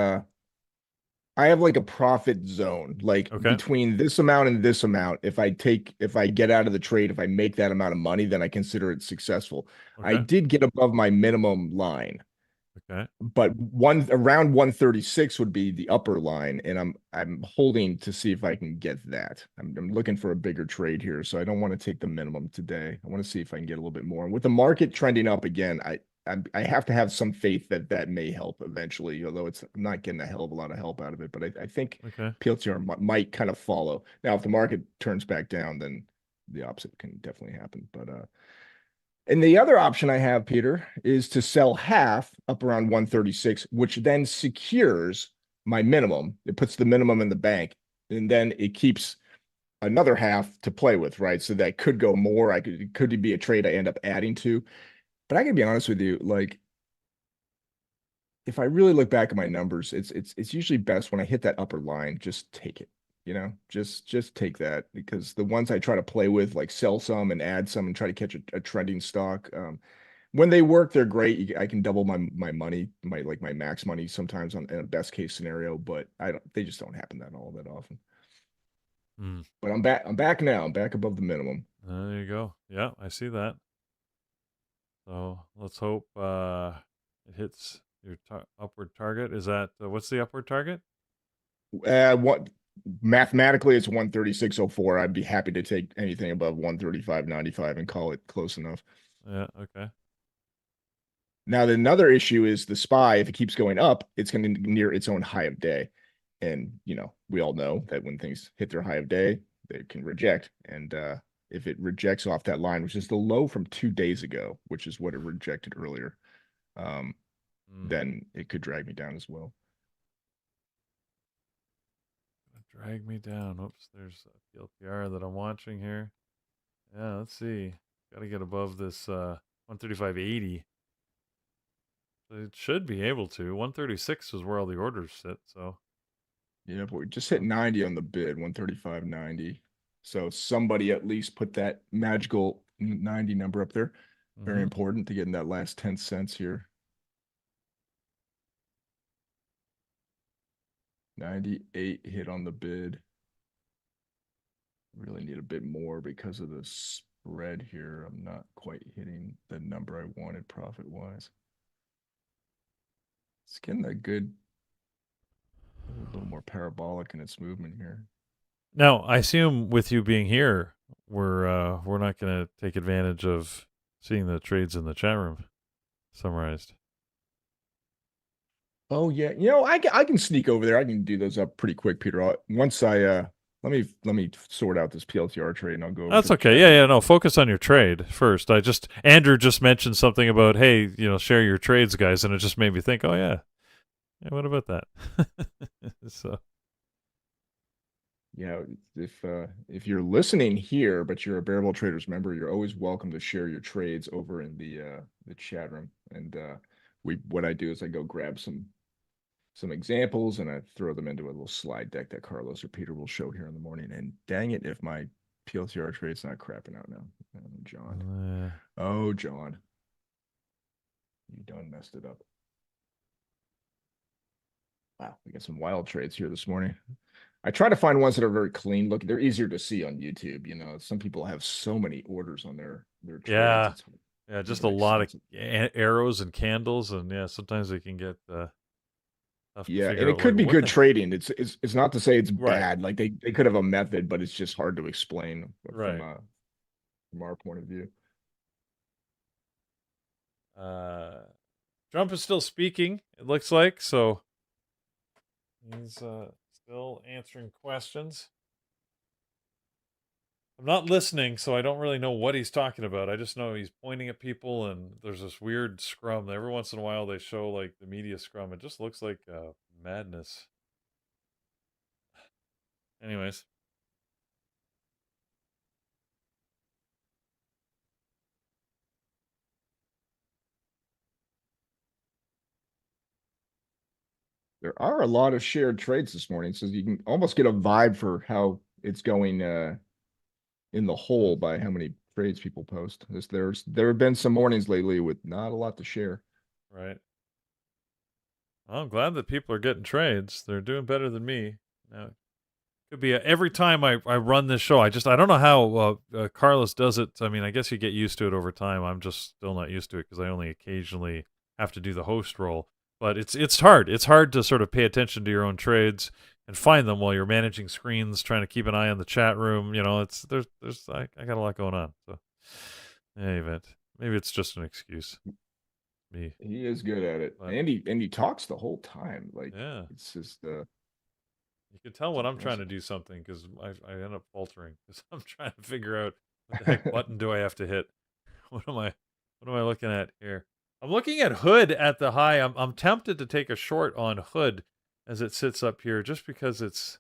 I have like a profit zone, like between this amount and this amount. If I get out of the trade, if I make that amount of money, then I consider it successful. I did get above my minimum line. Okay. But around 136 would be the upper line, and I'm holding to see if I can get that. I'm looking for a bigger trade here, so I don't want to take the minimum today. I want to see if I can get a little bit more. And with the market trending up again, I have to have some faith that may help eventually, although I'm not getting a hell of a lot of help out of it. But I think PLTR might kind of follow. Now, if the market turns back down, then the opposite can definitely happen. But and the other option I have, Peter, is to sell half up around 136, which then secures my minimum. It puts the minimum in the bank, and then it keeps another half to play with, right? So that could go more. It could be a trade I end up adding to. But I can be honest with you, like if I really look back at my numbers, it's usually best when I hit that upper line, just take it. You know, just take that, because the ones I try to play with, like sell some and add some and try to catch a trending stock. When they work, they're great. I can double my money, my max money sometimes in a best case scenario, but they just don't happen that often. But I'm back now. I'm back above the minimum. There you go. Yeah, I see that. So let's hope it hits your upward target. Is that what's the upward target? What mathematically it's 136.04. I'd be happy to take anything above 135.95 and call it close enough. Yeah. Okay. Now, another issue is the SPY. If it keeps going up, it's going to near its own high of day. And, we all know that when things hit their high of day, they can reject. And if it rejects off that line, which is the low from 2 days ago, which is what it rejected earlier, then it could drag me down as well. Drag me down. Oops, there's a PLTR that I'm watching here. Yeah, let's see. Got to get above this 135.80. It should be able to. 136 is where all the orders sit, so. Yeah, but we just hit 90 on the bid, 135.90. So somebody at least put that magical 90 number up there. Very important to get in that last 10 cents here. 98 hit on the bid. Really need a bit more because of the spread here. I'm not quite hitting the number I wanted profit-wise. It's getting that good, a little more parabolic in its movement here. Now, I assume with you being here, we're not going to take advantage of seeing the trades in the chat room summarized. Oh yeah, I can sneak over there. I can do those up pretty quick, Peter. Once I let me sort out this PLTR trade, and I'll go. That's okay. Yeah. No, focus on your trade first. Andrew just mentioned something about, hey, share your trades, guys, and it just made me think, oh yeah, what about that? So. Yeah, if you're listening here, but you're a Bearable Traders member, you're always welcome to share your trades over in the chat room. And what I do is I go grab some examples and I throw them into a little slide deck that Carlos or Peter will show here in the morning. And dang it, if my PLTR trade's not crapping out now, John. Oh, John, you done messed it up. Wow, we got some wild trades here this morning. I try to find ones that are very clean. Look, they're easier to see on YouTube. Some people have so many orders on their trades. Yeah, just a lot of arrows and candles, and sometimes they can get tough to figure and it could be good trading. It's not to say it's bad. Like they could have a method, but it's just hard to explain from our point of view. Trump is still speaking, it looks like, so he's still answering questions. I'm not listening, so I don't really know what he's talking about. I just know he's pointing at people, and there's this weird scrum. Every once in a while, they show like the media scrum. It just looks like madness. Anyways. There are a lot of shared trades this morning, so you can almost get a vibe for how it's going in the whole by how many trades people post. There have been some mornings lately with not a lot to share. Right. Well, I'm glad that people are getting trades. They're doing better than me. Now, it could be every time I run this show. I don't know how Carlos does it. I mean, I guess you get used to it over time. I'm just still not used to it because I only occasionally have to do the host role. But it's hard. It's hard to sort of pay attention to your own trades and find them while you're managing screens, trying to keep an eye on the chat room. There's I got a lot going on. So, in any event, maybe it's just an excuse. Me. He is good at it, and he talks the whole time. Like, it's just you can tell when I'm trying to do something because I end up faltering because I'm trying to figure out what the heck button do I have to hit. What am I looking at here? I'm looking at Hood at the high. I'm tempted to take a short on Hood as it sits up here just because it's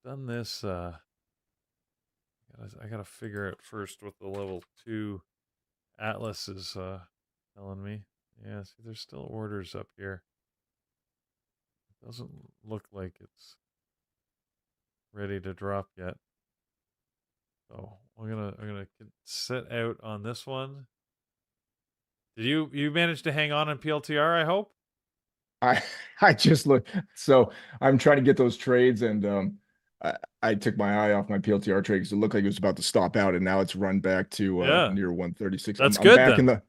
done this. I gotta figure out first what the level 2 Atlas is telling me. Yeah, see, there's still orders up here. It doesn't look like it's ready to drop yet. So I'm gonna sit out on this one. Did you manage to hang on PLTR, I hope? I just look, so I'm trying to get those trades, and I took my eye off my PLTR trade because it looked like it was about to stop out, and now it's run back to near 136. That's good.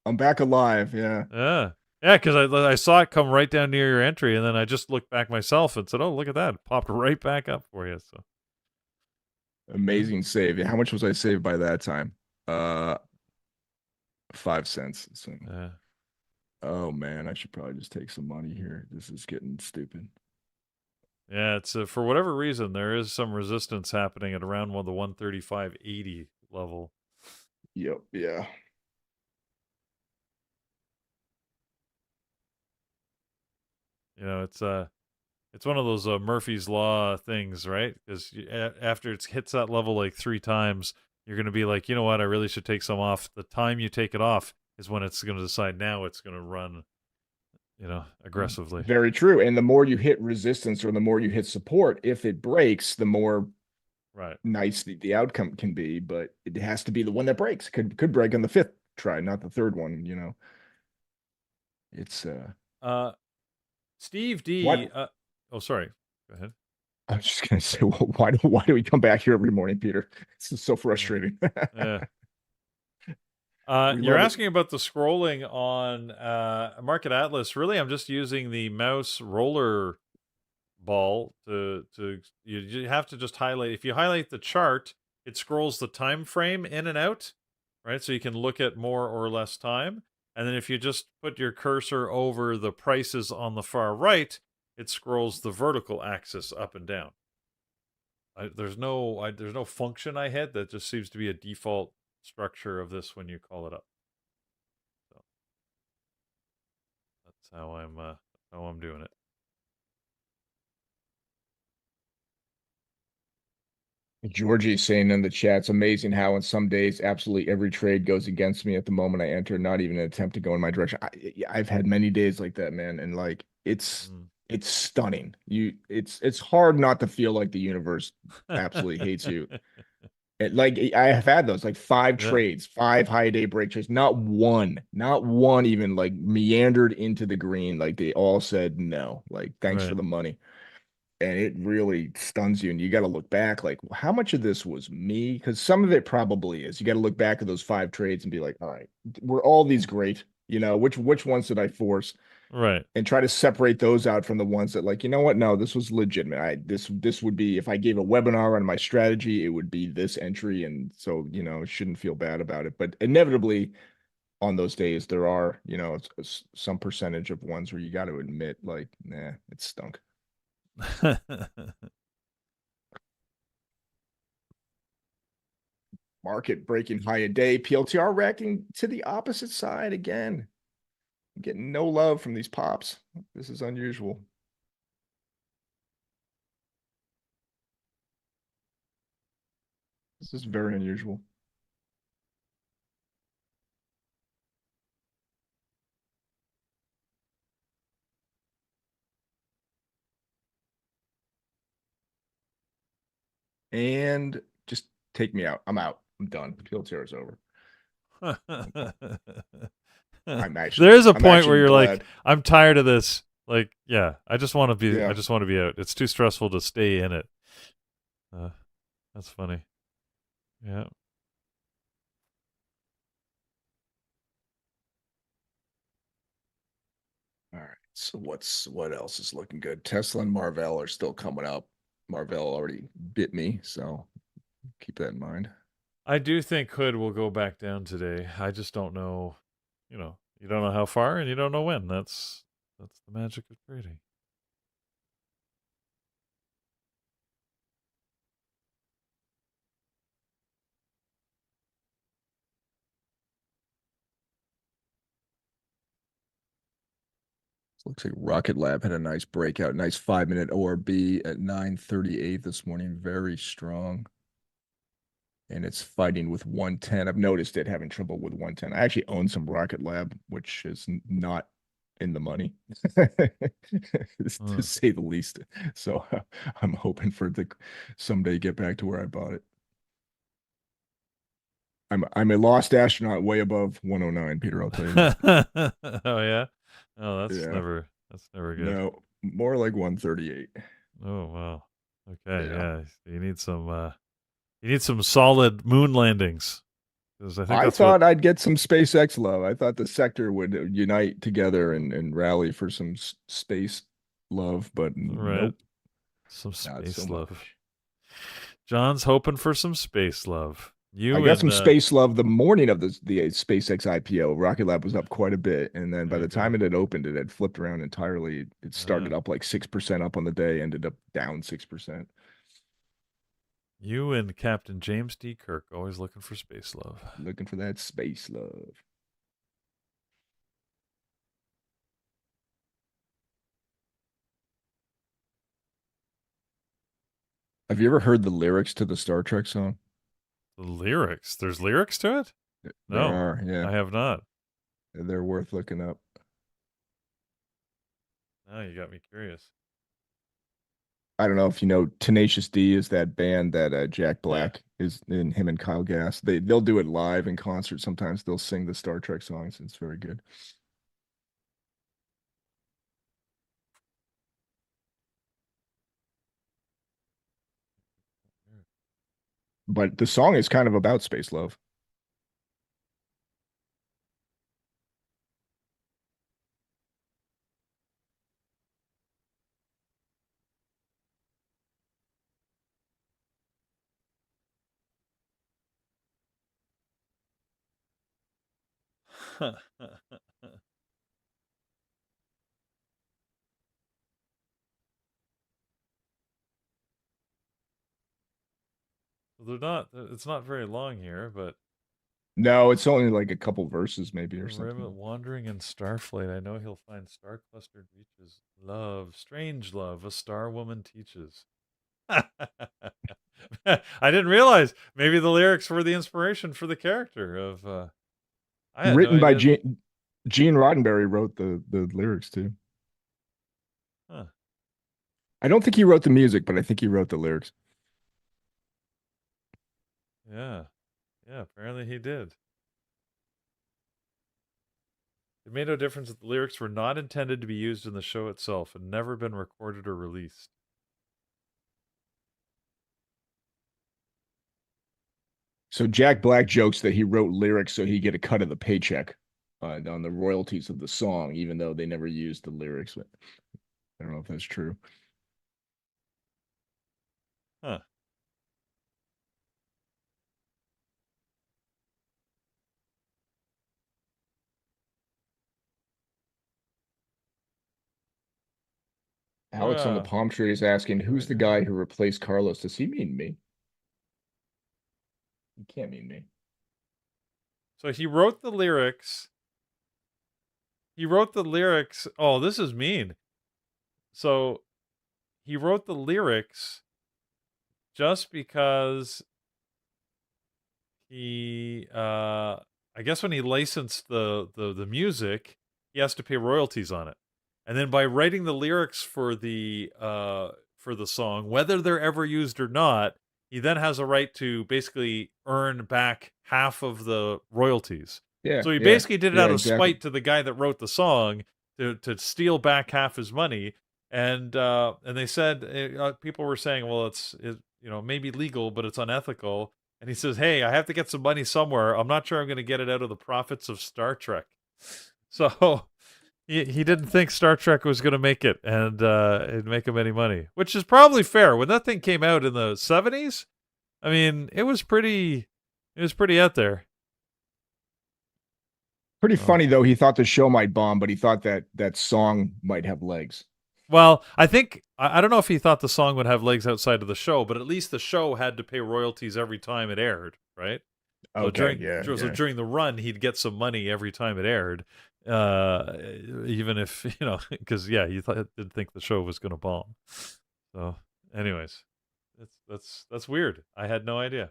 I'm back alive. Yeah, because I saw it come right down near your entry, and then I just looked back myself and said, "Oh, look at that! It popped right back up for you." So amazing save. How much was I saved by that time? 5 cents. So. Oh man, I should probably just take some money here. This is getting stupid. Yeah, it's for whatever reason there is some resistance happening at around the 135.80 level. Yep. Yeah. You know, it's one of those Murphy's Law things, right? Because after it hits that level like 3 times, you're going to be like, you know what, I really should take some off. The time you take it off is when it's going to decide now it's going to run, aggressively. Very true. And the more you hit resistance or the more you hit support, if it breaks, the more Right. nice the outcome can be. But it has to be the one that breaks. Could break on the 5th try, not the 3rd one. It's Steve D. what Oh, sorry. Go ahead. I was just gonna say, well, why do we come back here every morning, Peter? This is so frustrating. Yeah. We You're love it. asking about the scrolling on Market Atlas. Really, I'm just using the mouse roller ball to you have to just highlight. If you highlight the chart, it scrolls the time frame in and out, right? So you can look at more or less time. And then if you just put your cursor over the prices on the far right, it scrolls the vertical axis up and down. There's no function I had. That just seems to be a default structure of this when you call it up. So that's how I'm doing it. Georgie's saying in the chat, it's amazing how on some days absolutely every trade goes against me at the moment I enter, not even an attempt to go in my direction. I've had many days like that, man, and like it's stunning. It's hard not to feel like the universe absolutely hates you. Like I have had those like 5 trades, 5 high day break trades, not one even like meandered into the green. Like they all said no, like thanks for the money. And it really stuns you. And you got to look back, like, how much of this was me? Because some of it probably is. You got to look back at those 5 trades and be like, all right, were all these great? Which ones did I force? Right. And try to separate those out from the ones that, like, you know what? No, this was legitimate. This would be, if I gave a webinar on my strategy, it would be this entry. And so, shouldn't feel bad about it. But inevitably, on those days, there are, some percentage of ones where you got to admit, like, nah, it stunk. Market breaking high a day. PLTR racking to the opposite side again. I'm getting no love from these pops. This is unusual. This is very unusual. And just take me out. I'm out. I'm done. PLTR is over. There is a point where you're like, I'm tired of this. Like, yeah, I just want to be out. It's too stressful to stay in it. That's funny. Yeah. All right. So what else is looking good? Tesla and Marvell are still coming up. Marvell already bit me, so keep that in mind. I do think Hood will go back down today. I just don't know. You don't know how far and you don't know when. That's the magic of trading. Looks like Rocket Lab had a nice breakout, nice 5-minute ORB at 9:38 this morning. Very strong. And it's fighting with 110. I've noticed it having trouble with 110. I actually own some Rocket Lab, which is not in the money, to say the least. So I'm hoping for it to someday get back to where I bought it. I'm a lost astronaut way above 109, Peter, I'll tell you that. Oh yeah? Oh, that's never good. No, more like 138. Oh wow. Okay, yeah. You need some solid moon landings. I thought I'd get some SpaceX love. I thought the sector would unite together and rally for some space love, but nope. Some space love. John's hoping for some space love. You I got and some space love the morning of the SpaceX IPO. Rocket Lab was up quite a bit, and then by there the you time go. it had opened, it had flipped around entirely. It started up like 6% up on the day, ended up down 6%. You and Captain James D. Kirk always looking for space love. Looking for that space love. Have you ever heard the lyrics to the Star Trek song? The lyrics. There's lyrics to it? There No, are, yeah. I have not. They're worth looking up. Now you got me curious. I don't know if you know Tenacious D is that band that Jack Yeah. Black is in, him and Kyle Gass. They'll do it live in concert sometimes. They'll sing the Star Trek songs. It's very good. But the song is kind of about space love. They're not. It's not very long here, but No, it's only like a couple verses maybe or something. wandering in Starflight. I know he'll find star-clustered reaches. Love, strange love, a star woman teaches. I didn't realize maybe the lyrics were the inspiration for the character of. I had Written no by idea. Gene Roddenberry wrote the lyrics too. Huh. I don't think he wrote the music, but I think he wrote the lyrics. Yeah. Yeah. Apparently he did. It made no difference that the lyrics were not intended to be used in the show itself and never been recorded or released. So Jack Black jokes that he wrote lyrics so he get a cut of the paycheck on the royalties of the song, even though they never used the lyrics. But I don't know if that's true. Huh. Alex on the palm tree is asking, who's the guy who replaced Carlos? Does he mean me? He can't mean me. So he wrote the lyrics. He wrote the lyrics. Oh, this is mean. So he wrote the lyrics just because he I guess when he licensed the music, he has to pay royalties on it. And then by writing the lyrics for the song, whether they're ever used or not, he then has a right to basically earn back half of the royalties. Yeah. So he yeah, basically did it yeah, out of exactly. spite to the guy that wrote the song to steal back half his money. And they said people were saying, well, it's maybe legal, but it's unethical. And he says, hey, I have to get some money somewhere. I'm not sure I'm going to get it out of the profits of Star Trek. So he didn't think Star Trek was going to make it and make him any money, which is probably fair. When that thing came out in the 70s, I mean, it was pretty out there. Pretty funny though. He thought the show might bomb, but he thought that song might have legs. Well, I think I don't know if he thought the song would have legs outside of the show, but at least the show had to pay royalties every time it aired, right? Okay, So during the run, he'd get some money every time it aired, even if because he didn't think the show was going to bomb. So, anyways, that's weird. I had no idea.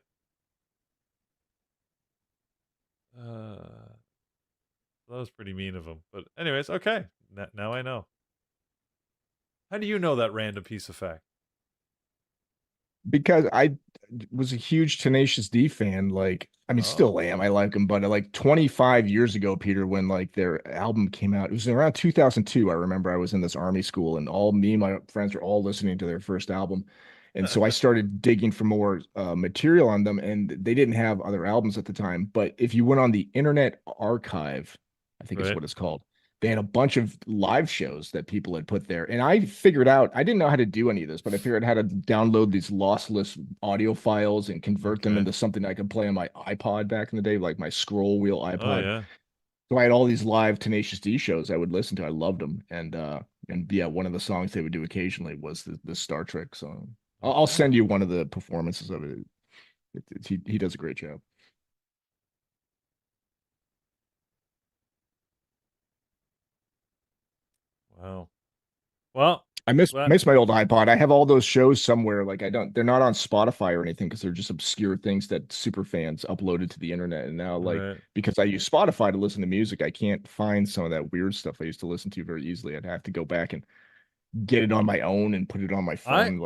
That was pretty mean of him. But anyways, okay. Now I know. How do you know that random piece of fact? Because I was a huge Tenacious D fan. Like, I mean, still am. I like them, but like 25 years ago, Peter, when like their album came out, it was around 2002. I remember I was in this army school, and all me and my friends were all listening to their first album. And so I started digging for more material on them, and they didn't have other albums at the time. But if you went on the Internet Archive, I think is what it's called, they had a bunch of live shows that people had put there. And I figured out, I didn't know how to do any of this, but I figured out how to download these lossless audio files and convert them into something I could play on my iPod back in the day, like my scroll wheel iPod. Oh, yeah. So I had all these live Tenacious D shows I would listen to. I loved them. And yeah, one of the songs they would do occasionally was the Star Trek song. I'll send you one of the performances of it. He does a great job. Wow. Well, I miss my old iPod. I have all those shows somewhere. Like they're not on Spotify or anything because they're just obscure things that super fans uploaded to the internet. And now, like, because I use Spotify to listen to music, I can't find some of that weird stuff I used to listen to very easily. I'd have to go back and get it on my own and put it on my phone.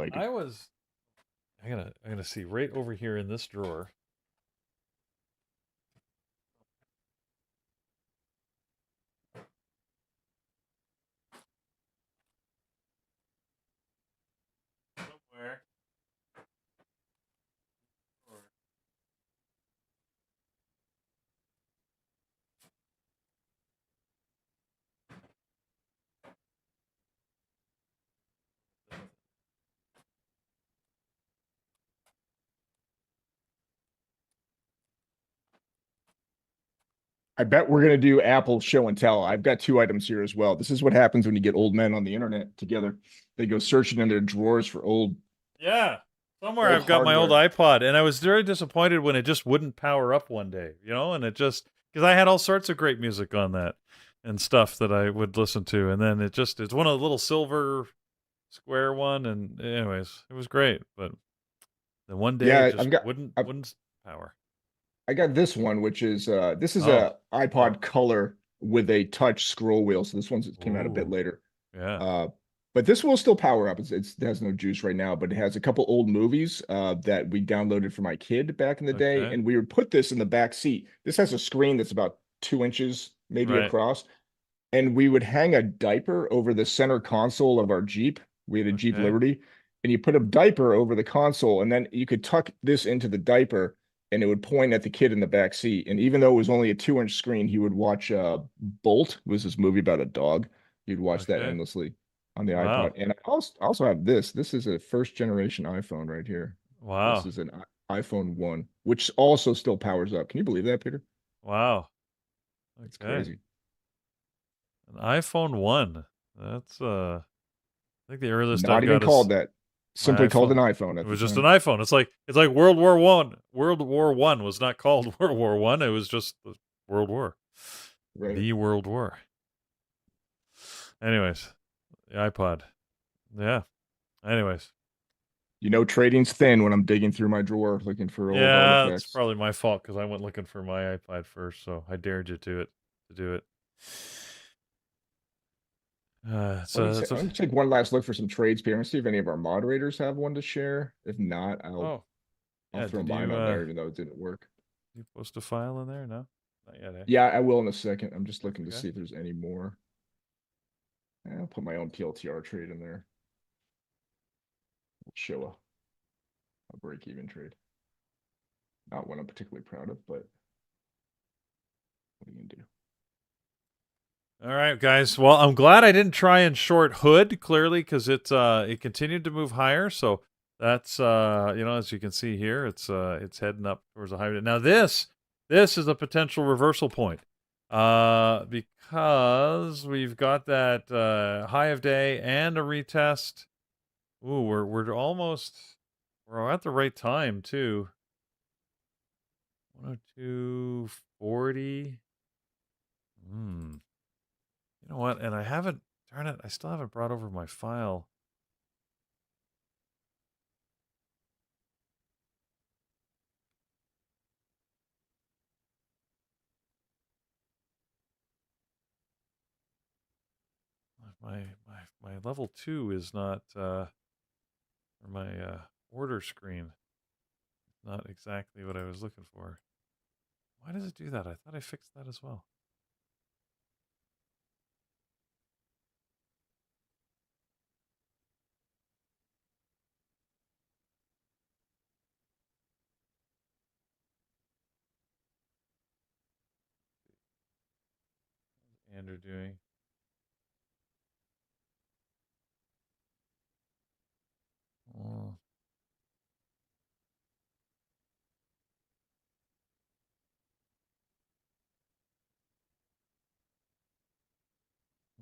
I'm gonna see right over here in this drawer. Somewhere. I bet we're gonna do Apple show and tell. I've got two items here as well. This is what happens when you get old men on the internet together. They go searching in their drawers for old. Yeah. Somewhere I've got my old iPod, and I was very disappointed when it just wouldn't power up one day, and it just, because I had all sorts of great music on that and stuff that I would listen to, and then it's one of the little silver square one, and anyways, it was great, but then one day it just wouldn't power. I got this one, which is a iPod Color with a touch scroll wheel. So this one came out a bit later. Yeah. But this will still power up. It has no juice right now, but it has a couple old movies that we downloaded for my kid back in the day, and we would put this in the back seat. This has a screen that's about 2 inches maybe across, and we would hang a diaper over the center console of our Jeep. We had a Jeep Liberty, and you put a diaper over the console, and then you could tuck this into the diaper, and it would point at the kid in the back seat. And even though it was only a 2-inch screen, he would watch Bolt, was this movie about a dog. He'd watch that endlessly on the iPod. And I also have this. This is a first generation iPhone right here. Wow. This is an iPhone 1, which also still powers up. Can you believe that, Peter? Wow. That's crazy. An iPhone 1. That's I think the earliest not even called that. Simply called an iPhone. It was just an iPhone. It's like World War One. World War One was not called World War One. It was just the World War. Right. The World War. Anyways, the iPod. Yeah. Anyways. Trading's thin when I'm digging through my drawer looking for old artifacts. Yeah, it's probably my fault because I went looking for my iPod first, so I dared you to do it. So I'm gonna take one last look for some trades, Peter, and see if any of our moderators have one to share. If not, I'll throw mine on there, even though it didn't work. You post a file in there? No, not yet. Yeah, I will in a second. I'm just looking to see if there's any more. I'll put my own PLTR trade in there. I'll show a break-even trade. Not one I'm particularly proud of, but what are you gonna do? All right, guys. Well, I'm glad I didn't try and short Hood clearly because it continued to move higher. So that's as you can see here, it's heading up towards a higher. Now this is a potential reversal point because we've got that high of day and a retest. Ooh, we're at the right time too. 102.40. You know what? And I still haven't brought over my file. My level 2 is not, or my order screen is not exactly what I was looking for. Why does it do that? I thought I fixed that as well. Andrew doing?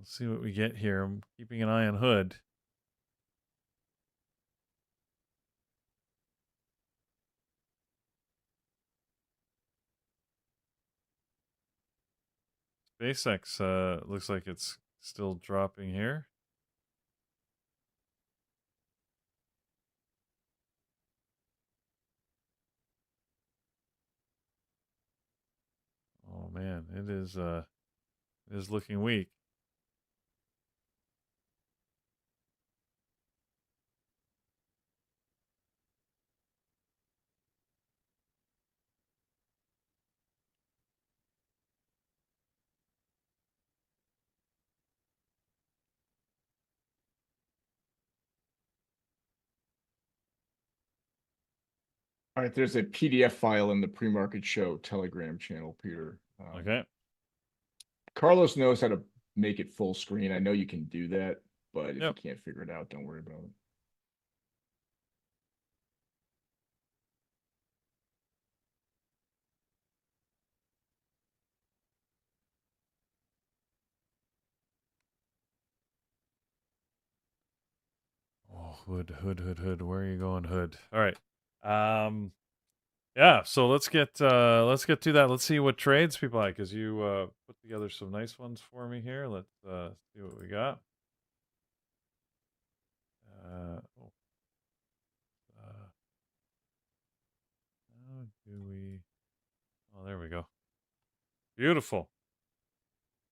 Let's see what we get here. I'm keeping an eye on Hood. SpaceX looks like it's still dropping here. Oh man, it is looking weak. All right, there's a PDF file in the pre-market show Telegram channel, Peter. Okay. Carlos knows how to make it full screen. I know you can do that, but if you Yep. can't figure it out, don't worry about it. Oh, Hood. Where are you going, Hood? All right. Yeah, so let's get to that. Let's see what trades people like, because you put together some nice ones for me here. Let's see what we got. How do we? Oh, there we go. Beautiful.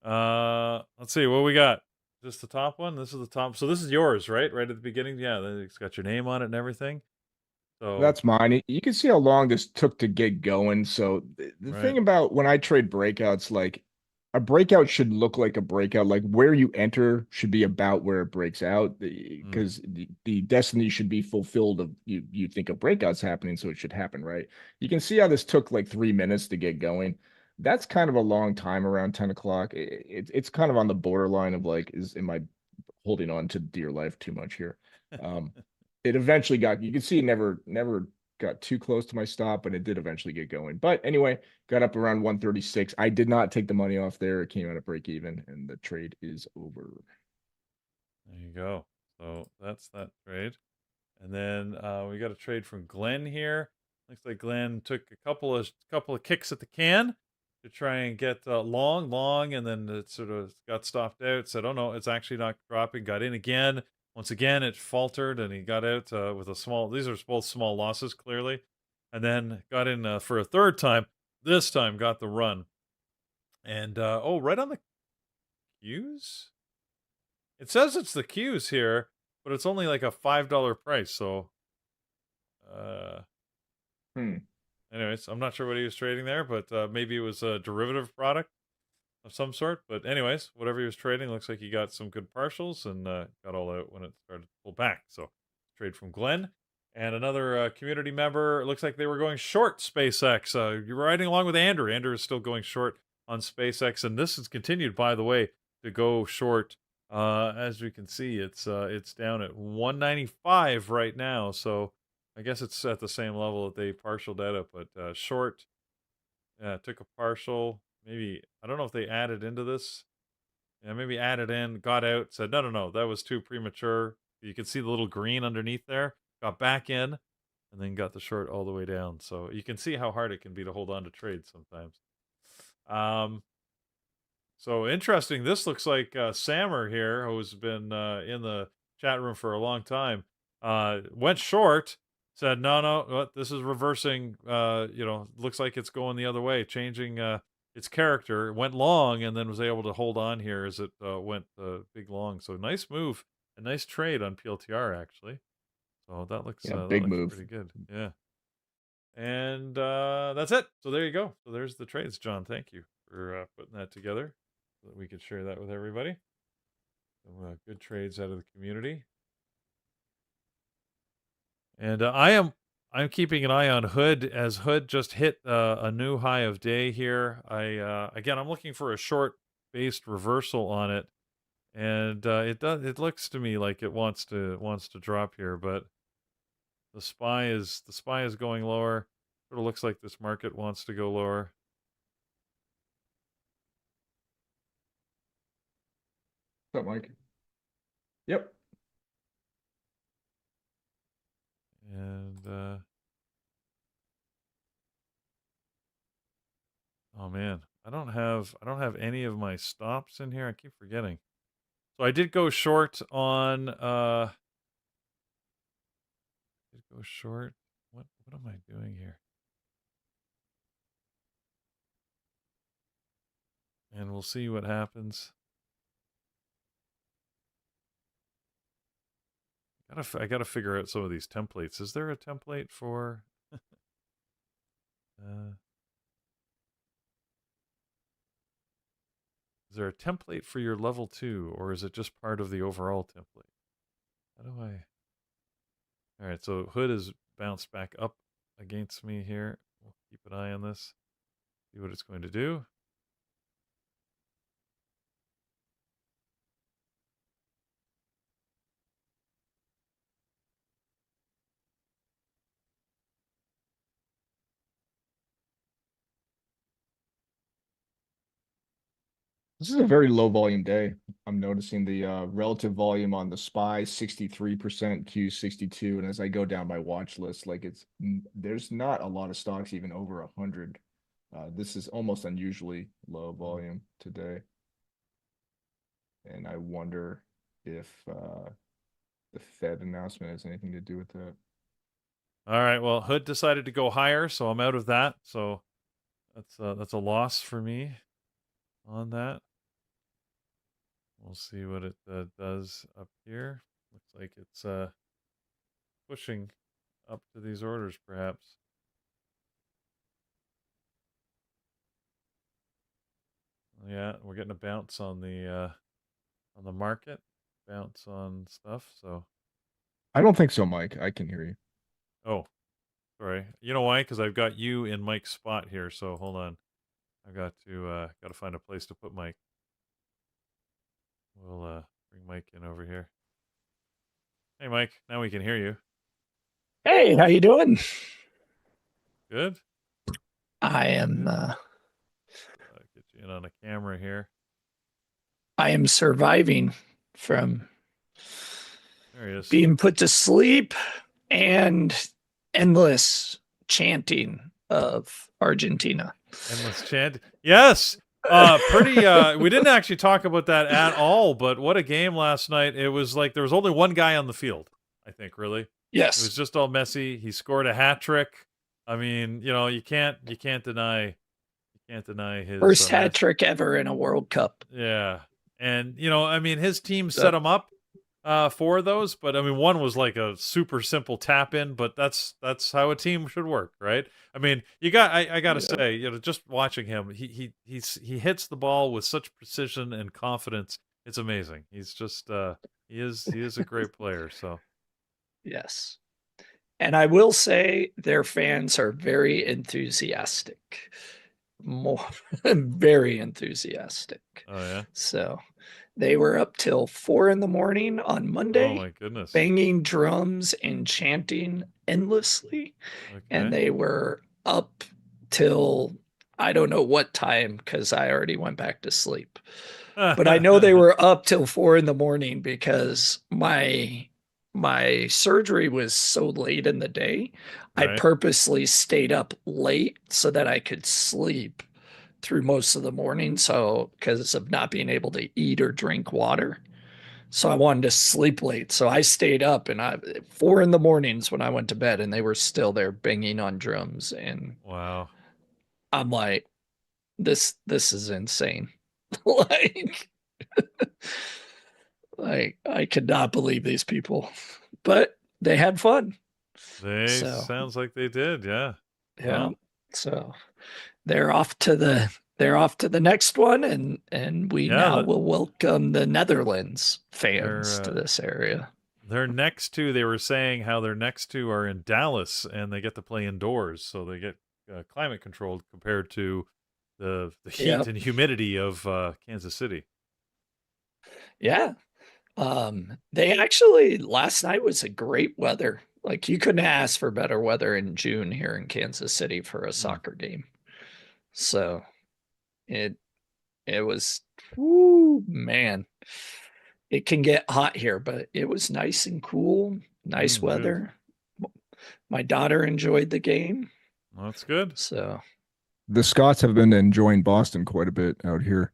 Let's see what we got. Is this the top one? This is the top. So this is yours, right? Right at the beginning. Yeah, it's got your name on it and everything. So That's mine. You can see how long this took to get going. So the thing right. about when I trade breakouts, like a breakout should look like a breakout. Like where you enter should be about where it breaks out, because the destiny should be fulfilled of you think a breakout's happening, so it should happen, right? You can see how this took like 3 minutes to get going. That's kind of a long time around 10 o'clock. It's kind of on the borderline of like, am I holding on to dear life too much here? It eventually got, you can see it never got too close to my stop, but it did eventually get going. But anyway, got up around 136. I did not take the money off there. It came out at break even, and the trade is over. There you go. So that's that trade. And then we got a trade from Glenn here. Looks like Glenn took a couple of kicks at the can to try and get long, and then it sort of got stopped out. Said, "Oh no, it's actually not dropping." Got in again. Once again, it faltered, and he got out with a small. These are both small losses, clearly, and then got in for a third time. This time, got the run, and right on the Qs. It says it's the Qs here, but it's only like a $5 price. So, anyways, I'm not sure what he was trading there, but maybe it was a derivative product of some sort. But anyways, whatever he was trading, looks like he got some good partials and got all out when it started to pull back. So, trade from Glenn. And another community member, it looks like they were going short SpaceX. You're riding along with Andrew. Andrew is still going short on SpaceX, and this has continued, by the way, to go short. As we can see, it's down at 195 right now. So I guess it's at the same level that they partialed out at, but short. Yeah, took a partial. Maybe I don't know if they added into this. Yeah, maybe added in, got out, said no, that was too premature. You can see the little green underneath there. Got back in, and then got the short all the way down. So you can see how hard it can be to hold on to trades sometimes. So interesting. This looks like Sammer here, who's been in the chat room for a long time, went short. Said no, this is reversing. Looks like it's going the other way, changing its character. Went long and then was able to hold on here as it went big long. So nice move, a nice trade on PLTR actually. So that looks Big move. pretty good. Yeah. And that's it. So there you go. So there's the trades, John. Thank you for putting that together so that we could share that with everybody. Some good trades out of the community. And I'm keeping an eye on Hood, as Hood just hit a new high of day here. I'm looking for a short based reversal on it, and it looks to me like it wants to drop here, but the SPY is going lower. Sort of looks like this market wants to go lower. What's up, Mike? Yep. And oh man, I don't have any of my stops in here. I keep forgetting. So I did go short on What am I doing here? And we'll see what happens. I gotta figure out some of these templates. Is there a template for is there a template for your level 2, or is it just part of the overall template? How do I... Alright, so Hood is bounced back up against me here. We'll keep an eye on this. See what it's going to do. This is a very low volume day. I'm noticing the relative volume on the SPY 63%, Q 62, and as I go down my watch list, like there's not a lot of stocks even over 100. This is almost unusually low volume today, and I wonder if the Fed announcement has anything to do with that. All right, well, Hood decided to go higher, so I'm out of that. So that's a loss for me on that. We'll see what it does up here. Looks like it's pushing up to these orders, perhaps. Yeah, we're getting a bounce on the market, bounce on stuff. So I don't think so, Mike. I can hear you. oh, sorry. You know why? Because I've got you in Mike's spot here. So hold on. I've got to find a place to put Mike. We'll bring Mike in over here. Hey, Mike. Now we can hear you. Hey, how you doing? Good. I am Get you in on a camera here. I am surviving from There he is. being put to sleep and endless chanting of Argentina. Endless chant. Yes. Pretty we didn't actually talk about that at all, but what a game last night. It was like there was only one guy on the field, I think, really. Yes. It was just all messy. He scored a hat trick. I mean, you can't deny his first hat trick ever in a World Cup. Yeah. And I mean, his team set him up for those, but I mean, one was like a super simple tap in, but that's how a team should work, right? I mean, I gotta say, just watching him, he hits the ball with such precision and confidence. It's amazing. He's just he is a great player. So yes. And I will say their fans are very enthusiastic. Very enthusiastic. Oh yeah. So they were up till 4 a.m. on Monday. Oh my goodness. Banging drums and chanting endlessly. Okay. And they were up till I don't know what time because I already went back to sleep. But I know they were up till 4 a.m. because my surgery was so late in the day. Right. I purposely stayed up late so that I could sleep through most of the morning. So because of not being able to eat or drink water. So I wanted to sleep late. So I stayed up and 4 a.m. when I went to bed and they were still there banging on drums. And wow. I'm like, this is insane. like I could not believe these people, but they had fun. Sounds like they did. Yeah. Yeah. Well, so they're off to the next one, and we now will welcome the Netherlands fans to this area. Their next two, they were saying how their next two are in Dallas, and they get to play indoors, so they get climate controlled compared to the heat and humidity of Kansas City. Yeah. They actually, last night was a great weather. Like you couldn't ask for better weather in June here in Kansas City for a soccer game. So it was, man, it can get hot here, but it was nice and cool, nice Good. weather. My daughter enjoyed the game. Well, that's good. So The Scots have been enjoying Boston quite a bit out here.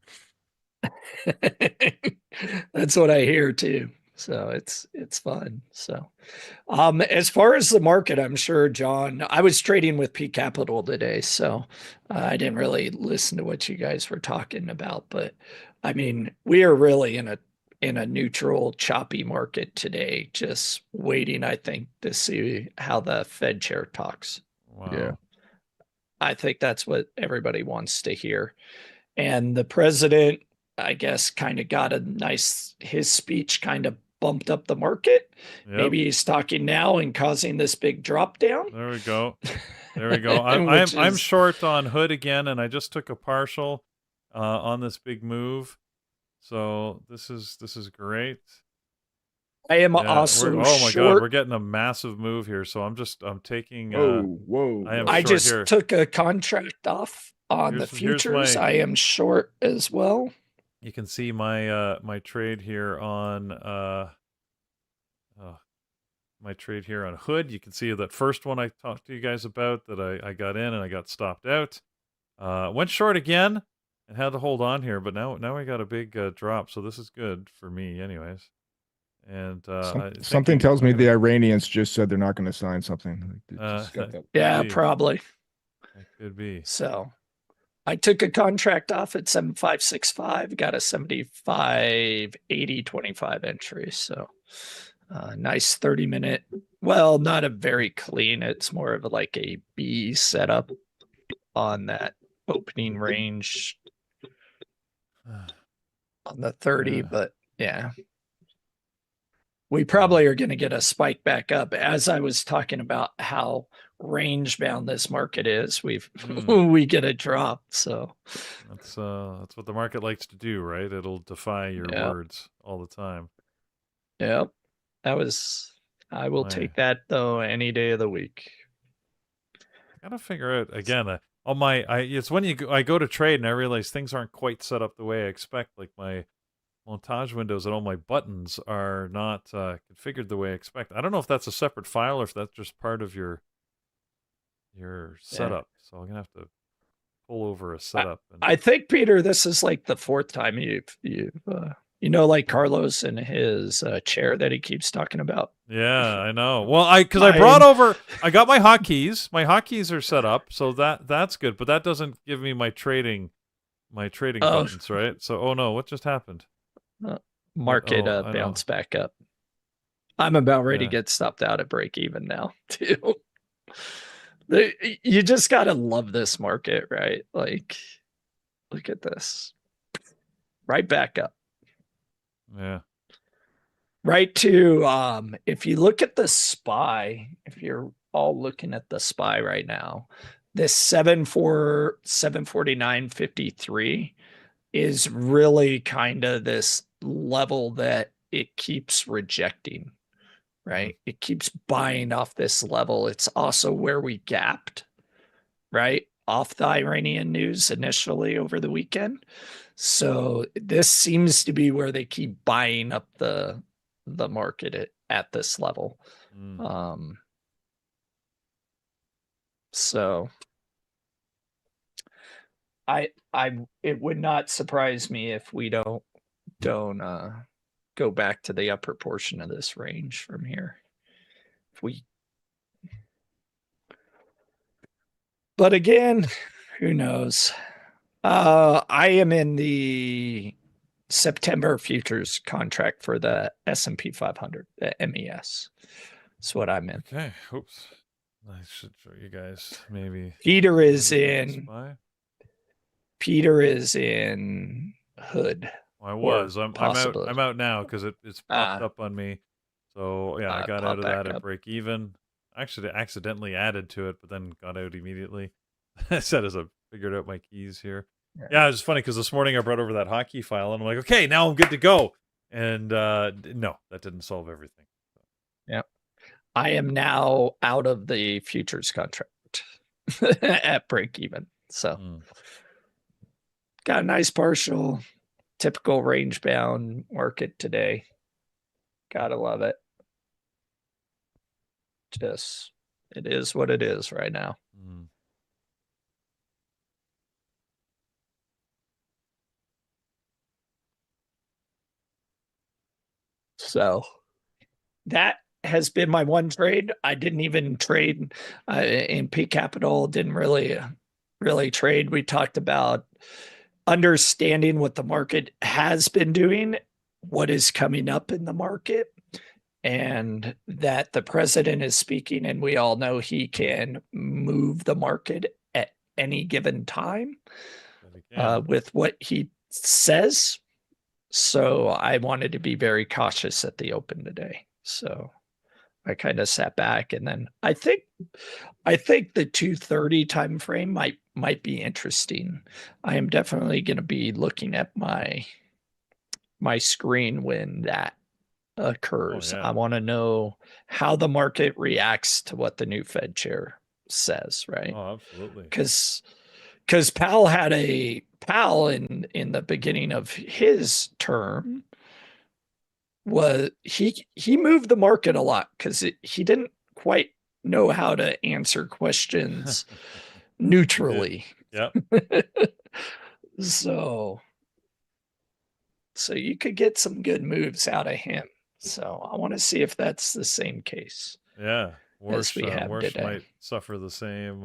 that's what I hear too. So it's fun. So as far as the market, I'm sure John, I was trading with P Capital today, so I didn't really listen to what you guys were talking about, but I mean, we are really in a neutral, choppy market today, just waiting, I think, to see how the Fed chair talks. Wow. Yeah. I think that's what everybody wants to hear. And the president, I guess, kind of got his speech kind of bumped up the market. Yep. Maybe he's talking now and causing this big drop down. There we go. There we go. I'm short on Hood again, and I just took a partial on this big move. So this is great. I am also oh my short. God, we're getting a massive move here. So I'm taking. Whoa! I just here. took a contract off on the futures. I am short as well. You can see my my trade here on my trade here on Hood. You can see that first one I talked to you guys about that I got in and I got stopped out. Went short again and had to hold on here, but now we got a big drop, so this is good for me anyways. And something tells me the Iranians just said they're not going to sign something. Yeah, probably. That could be. So I took a contract off at 7565, got a 75.80.25 entry. So nice 30-minute. Well, not a very clean. It's more of like a B setup on that opening range on the 30. But yeah, we probably are going to get a spike back up. As I was talking about how range bound this market is, we get a drop. So that's what the market likes to do, right? It'll defy your words all the time. Yep. I will take that though any day of the week. I gotta figure out again. It's when I go to trade and I realize things aren't quite set up the way I expect. Like my montage windows and all my buttons are not configured the way I expect. I don't know if that's a separate file or if that's just part of your setup. So I'm gonna have to pull over a setup. I think, Peter, this is like the fourth time you've like Carlos and his chair that he keeps talking about. Yeah, I know. Well, I got my hotkeys. My hotkeys are set up, so that's good. But that doesn't give me my trading buttons, right? So, oh no, what just happened? Market bounce back up. I'm about ready to get stopped out at break even now too. You just gotta love this market, right? Like, look at this, right back up. Yeah. Right to if you look at the SPY, if you're all looking at the SPY right now, this 749.53 is really kind of this level that it keeps rejecting, right? It keeps buying off this level. It's also where we gapped, right? Off the Iranian news initially over the weekend. So this seems to be where they keep buying up the market at this level. So it would not surprise me if we don't go back to the upper portion of this range from here. But again, who knows? I am in the September futures contract for the S&P 500, the MES. That's what I'm in. Okay. Oops. I should show you guys maybe. Peter is in Hood. Well, I'm out now because it's popped up on me. So yeah, I got out of that at break even. Actually, accidentally added to it, but then got out immediately. I said as I figured out my keys here. Yeah, it was funny because this morning I brought over that hotkey file and I'm like, okay, now I'm good to go. And no, that didn't solve everything. Yeah, I am now out of the futures contract at break even. So got a nice partial. typical range bound market today. Gotta love it. Just, it is what it is right now. Mm. So that has been my one trade. I didn't even trade in P Capital. Didn't really trade. We talked about understanding what the market has been doing, what is coming up in the market, and that the president is speaking, and we all know he can move the market at any given time with what he says. So I wanted to be very cautious at the open today. So I kind of sat back, and then I think the 2:30 time frame might be interesting. I am definitely going to be looking at my screen when that occurs. I want to know how the market reacts to what the new Fed chair says, right? Oh, absolutely. Because Powell in the beginning of his term was he moved the market a lot because he didn't quite know how to answer questions neutrally. Yeah. So you could get some good moves out of him. So I want to see if that's the same case. Yeah. Warsh today. might suffer the same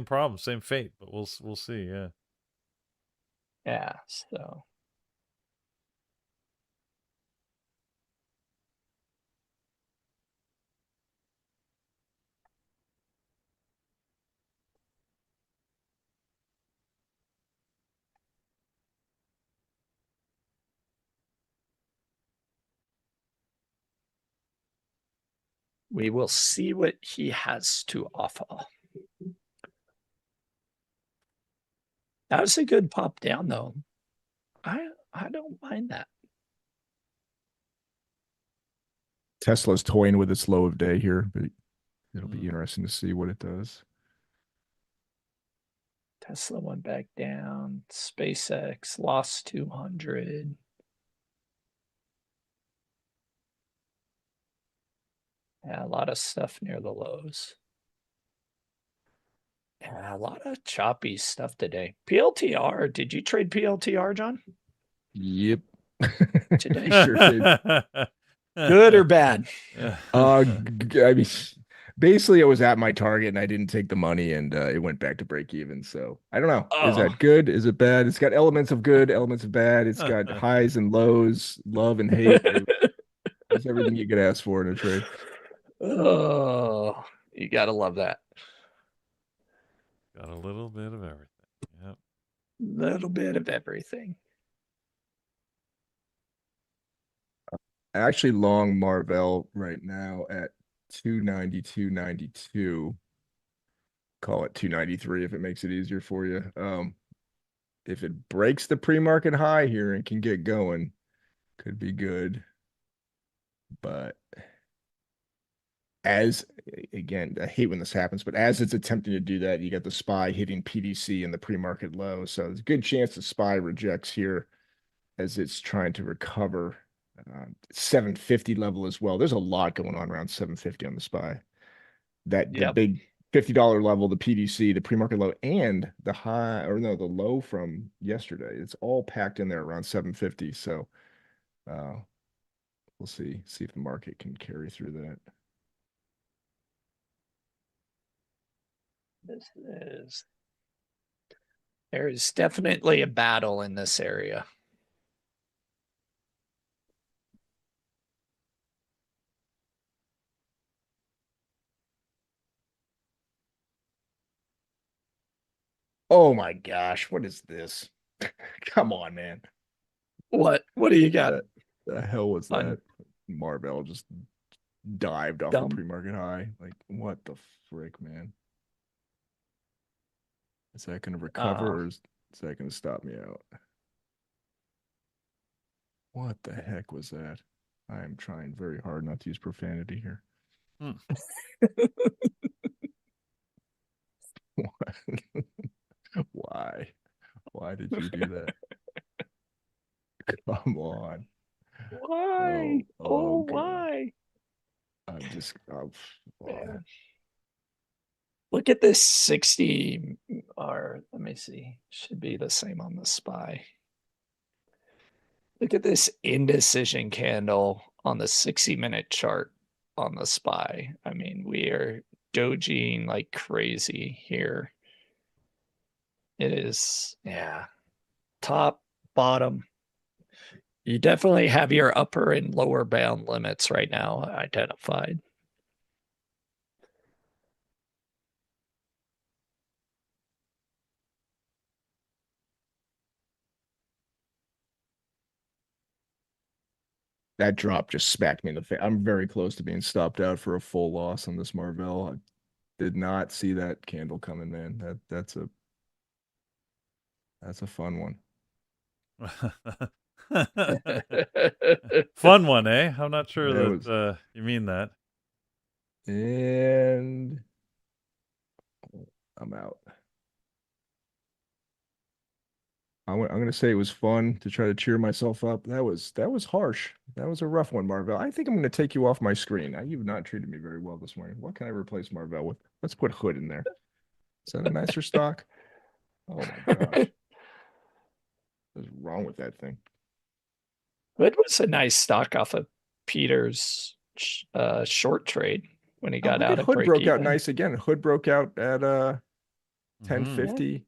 problem, same fate, but we'll see. Yeah. Yeah. So. We will see what he has to offer. That was a good pop down, though. I don't mind that. Tesla's toying with its low of day here, but it'll be interesting to see what it does. Tesla went back down. SpaceX lost 200. Yeah, a lot of stuff near the lows. Yeah, a lot of choppy stuff today. PLTR. Did you trade PLTR, John? Yep. Today? Sure did. Good or bad? I mean, basically, it was at my target, and I didn't take the money, and it went back to break even. So I don't know. Is that good? Is it bad? It's got elements of good, elements of bad. It's got highs and lows, love and hate. It's everything you could ask for in a trade. Oh, you gotta love that. Got a little bit of everything. Yep. Little bit of everything. Actually, long Marvell right now at 292.92. Call it 293 if it makes it easier for you. If it breaks the pre-market high here and can get going, could be good. But again, I hate when this happens, but as it's attempting to do that, you got the SPY hitting PDC in the pre-market low. So there's a good chance the SPY rejects here as it's trying to recover. 750 level as well. There's a lot going on around 750 on the SPY. The big $50 level, the PDC, the pre-market low, and the low from yesterday. It's all packed in there around 750. So we'll see if the market can carry through that. There is definitely a battle in this area. Oh my gosh, what is this? Come on, man. What do you got? The hell was that? Marvell just dived off the pre-market high. Like, what the frick, man? Is that going to recover or is that going to stop me out? What the heck was that? I am trying very hard not to use profanity here. Why? Why did you do that? Come on. Why? Oh, God. Why? I'm just, Man. Look at this 60, or let me see, should be the same on the SPY. Look at this indecision candle on the 60-minute chart on the SPY. I mean, we are dojing like crazy here. It is, yeah, top, bottom. You definitely have your upper and lower bound limits right now identified. that drop just smacked me in the face. I'm very close to being stopped out for a full loss on this Marvell. I did not see that candle coming, man. That's a fun one. Fun one, eh? I'm not sure That that you mean that. And I'm out. I'm gonna say it was fun to try to cheer myself up. That was harsh. That was a rough one, Marvell. I think I'm gonna take you off my screen. You've not treated me very well this morning. What can I replace Marvell with? Let's put Hood in there. Is that a nicer stock? Oh my gosh. What's wrong with that thing? It was a nice stock off of Peter's short trade when he got Look out at of Hood break broke out even. nice again. Hood broke out at 1050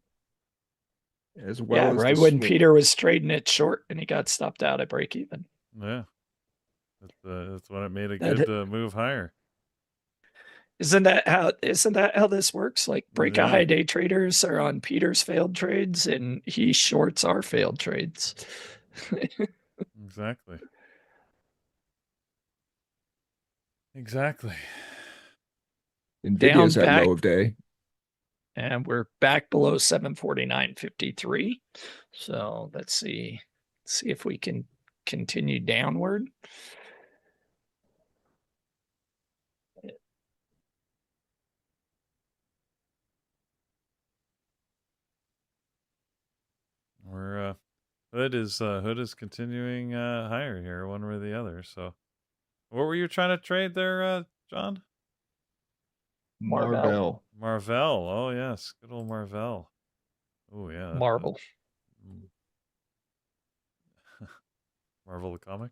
as well Yeah, as right the when swing. Peter was trading it short and he got stopped out at break even. Yeah, that's when it made a good move higher. Isn't that how this works? Like break a Yeah. high day traders are on Peter's failed trades and he shorts our failed trades. Exactly. Exactly. NVIDIA's Down at back. low of day. And we're back below 749.53. So let's see if we can continue downward. We're Hood is continuing higher here, one way or the other. So, what were you trying to trade there, John? Marvell. Marvell. Oh yes, good old Marvell. Oh yeah. Marvel. Marvel the comic.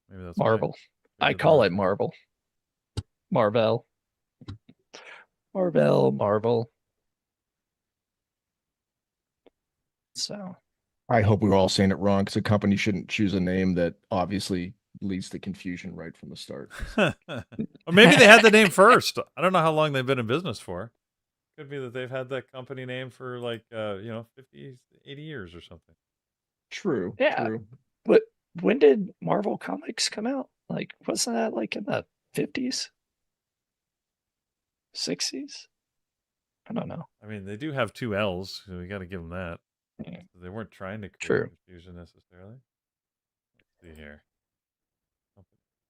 Maybe that's Marvel. why I call it Marvel. Marvel. Marvel. So I hope we were all saying it wrong because a company shouldn't choose a name that obviously leads to confusion right from the start. Or maybe they had the name first. I don't know how long they've been in business for. Could be that they've had that company name for like 50, 80 years or something. True. yeah. True. But when did Marvel Comics come out? Like, wasn't that like in the 50s? 60s? I don't know. I mean, they do have two L's, so we got to give them that. Yeah. They weren't trying to create True. confusion necessarily. Let's see here.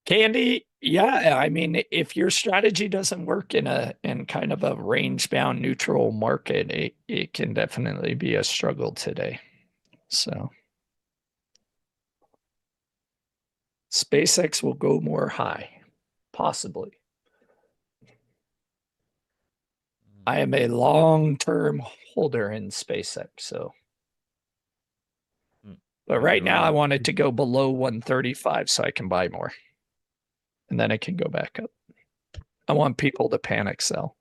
Candy, yeah. I mean, if your strategy doesn't work in kind of a range bound neutral market, it can definitely be a struggle today. So SpaceX will go more high, possibly. I am a long-term holder in SpaceX, so. But right now, I want it to go below 135 so I can buy more. And then it can go back up. I want people to panic sell.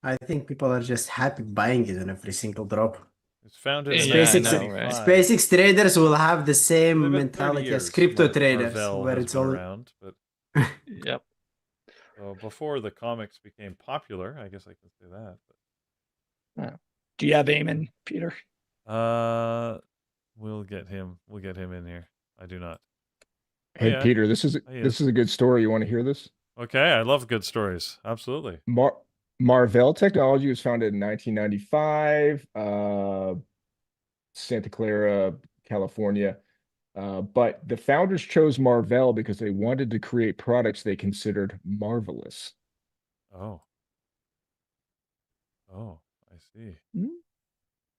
I think people are just happy buying it on every single drop. It's founded in SpaceX, 1995. SpaceX traders will have the same They've been 30 mentality years. as crypto traders, Marvell where has it's been all around, but Yep. so before the comics became popular, I guess I can say that. But. Do you have Eamon, Peter? We'll get him in here. I do not. Hey, yeah. Peter, this is a good story. You want to hear this? Okay, I love good stories. Absolutely. Marvell Technology was founded in 1995, Santa Clara, California. But the founders chose Marvell because they wanted to create products they considered marvelous. Oh, I see.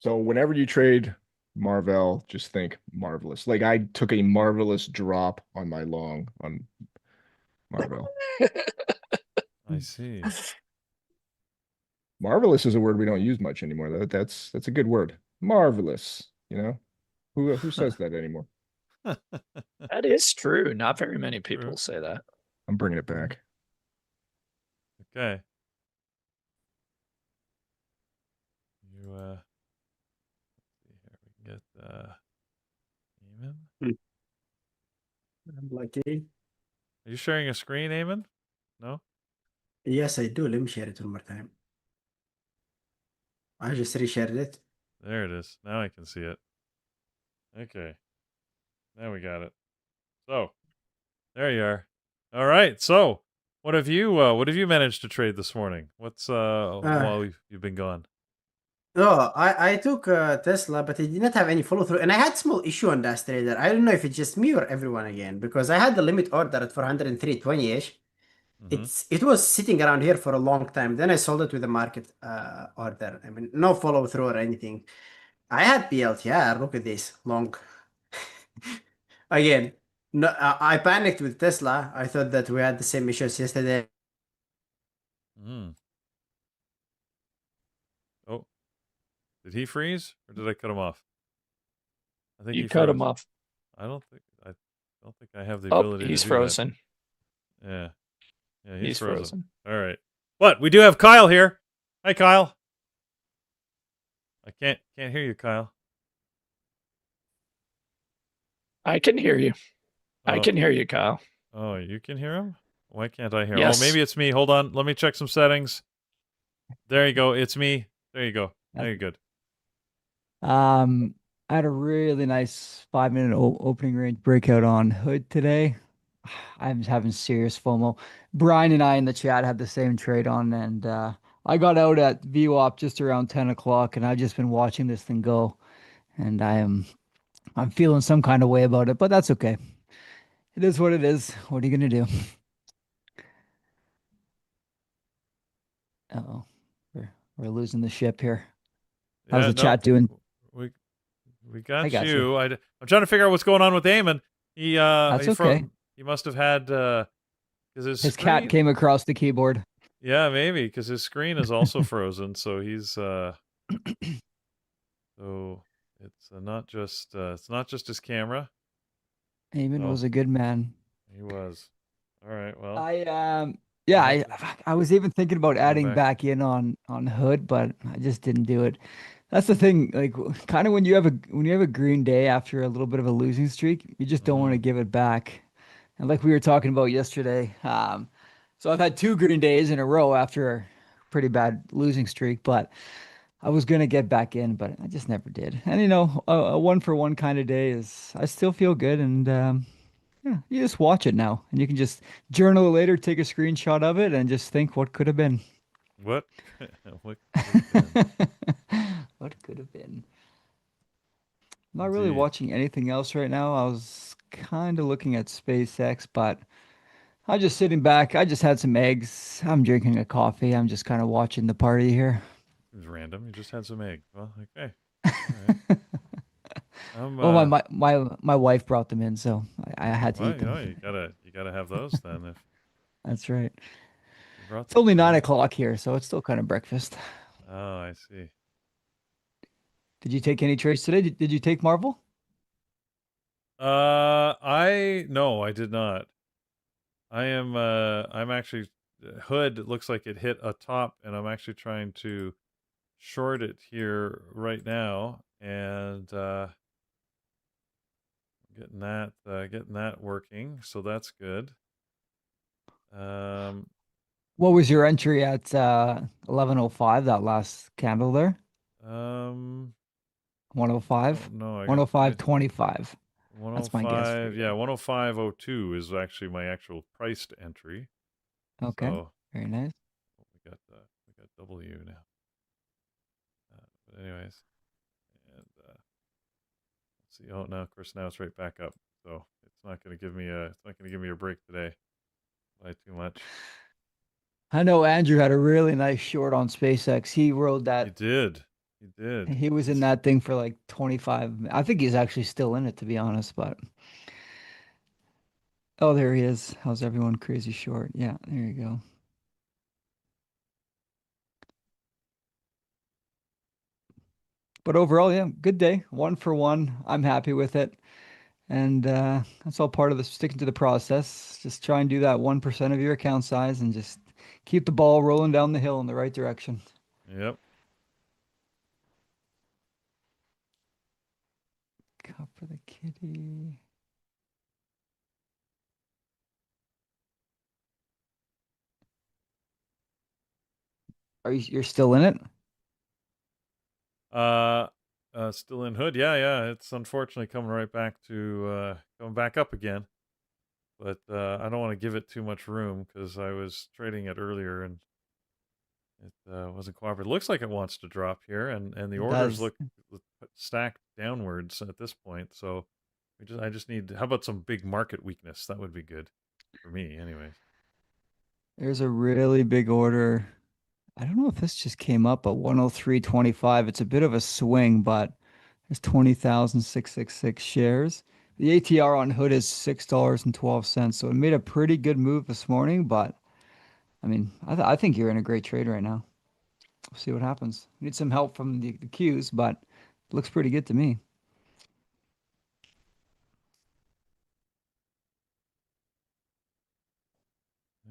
So whenever you trade Marvel, just think marvelous. Like I took a marvelous drop on my long on Marvel. I see. Marvelous is a word we don't use much anymore. That's a good word. Marvelous. You know, who says that anymore? That is true. Not very many people True. say that. I'm bringing it back. Okay. You let's see here. We can get Eamon. I'm lucky. Are you sharing a screen, Eamon? No? Yes, I do. Let me share it one more time. I just reshared it. There it is. Now I can see it. Okay. Now we got it. So there you are. All right. So what have you managed to trade this morning? What's while you've been gone? Oh, I took Tesla, but I did not have any follow through, and I had small issue on that trader. I don't know if it's just me or everyone again, because I had the limit order at 403.20ish. It was sitting around here for a long time. Then I sold it with a market order. I mean, no follow through or anything. I had PLTR. Look at this long. Again, no, I panicked with Tesla. I thought that we had the same issues yesterday. Mm. Oh, did he freeze or did I cut him off? I think You he cut froze. him off. I don't think I have the Oh, ability he's to do frozen. that. Yeah, He's frozen. All right. But we do have Kyle here. Hi, Kyle. I can't hear you, Kyle. I can hear you. I Oh. can hear you, Kyle. Oh, you can hear him? Why can't I hear him? Yes. Oh, maybe it's me. Hold on. Let me check some settings. There you go. It's me. There you go. Now you're good. I had a really nice 5-minute opening range breakout on Hood today. I'm having serious FOMO. Brian and I in the chat had the same trade on, and I got out at VWAP just around 10 o'clock, and I've just been watching this thing go, and I'm feeling some kind of way about it, but that's okay. It is what it is. What are you gonna do? Uh-oh, we're losing the ship here. How's the chat doing? We got, I got you. I'm trying to figure out what's going on with Eamon. That's okay. He must have had because his cat came across the keyboard. Yeah, maybe because his screen is also frozen. So he's so it's not just his camera. Eamon was a good man. He was. All right. Well, I was even thinking about adding back in on Hood, but I just didn't do it. That's the thing, like kind of when you have a green day after a little bit of a losing streak, you just don't want to give it back. And like we were talking about yesterday, so I've had 2 green days in a row after a pretty bad losing streak, but I was gonna get back in, but I just never did. And a 1-for-1 kind of day I still feel good, and yeah, you just watch it now, and you can just journal it later, take a screenshot of it, and just think what could have been. What? What could have been? What could have been? I'm not really watching anything else right now. I was kind of looking at SpaceX, but I'm just sitting back. I just had some eggs. I'm drinking a coffee. I'm just kind of watching the party here. It was random. You just had some egg. Well, okay. Well, my wife brought them in, so I had to eat them. You gotta have those then. If that's right. It's only 9 o'clock here, so it's still kind of breakfast. Oh, I see. Did you take any trades today? Did you take Marvel? No, I did not. I'm actually Hood looks like it hit a top, and I'm actually trying to short it here right now, and getting that working, so that's good. What was your entry at 11:05? That last candle there. 105. No, 105.25. That's my guess. 105. Yeah, 105.02 is actually my actual priced entry. Okay. So, very nice. We got W now. But anyways, and let's see. Oh, now of course now it's right back up. So it's not going to give me a break today by too much. I know Andrew had a really nice short on SpaceX. He rode that. He did. He did. He was in that thing for like 25. I think he's actually still in it, to be honest. But oh, there he is. How's everyone crazy short? Yeah, there you go. But overall, yeah, good day. 1 for 1. I'm happy with it. And that's all part of the sticking to the process. Just try and do that 1% of your account size and just keep the ball rolling down the hill in the right direction. Yep. Cup for the kitty. You're still in it? Still in hood. Yeah. It's unfortunately coming right back to coming back up again. But I don't want to give it too much room because I was trading it earlier and it wasn't cooperative. It looks like it wants to drop here, and the It orders does. look stacked downwards at this point. So I just need. How about some big market weakness? That would be good for me, anyways. There's a really big order. I don't know if this just came up at 103.25. It's a bit of a swing, but there's 20,666 shares. The ATR on Hood is $6.12. So it made a pretty good move this morning, but I mean, I think you're in a great trade right now. We'll see what happens. Need some help from the Qs, but it looks pretty good to me.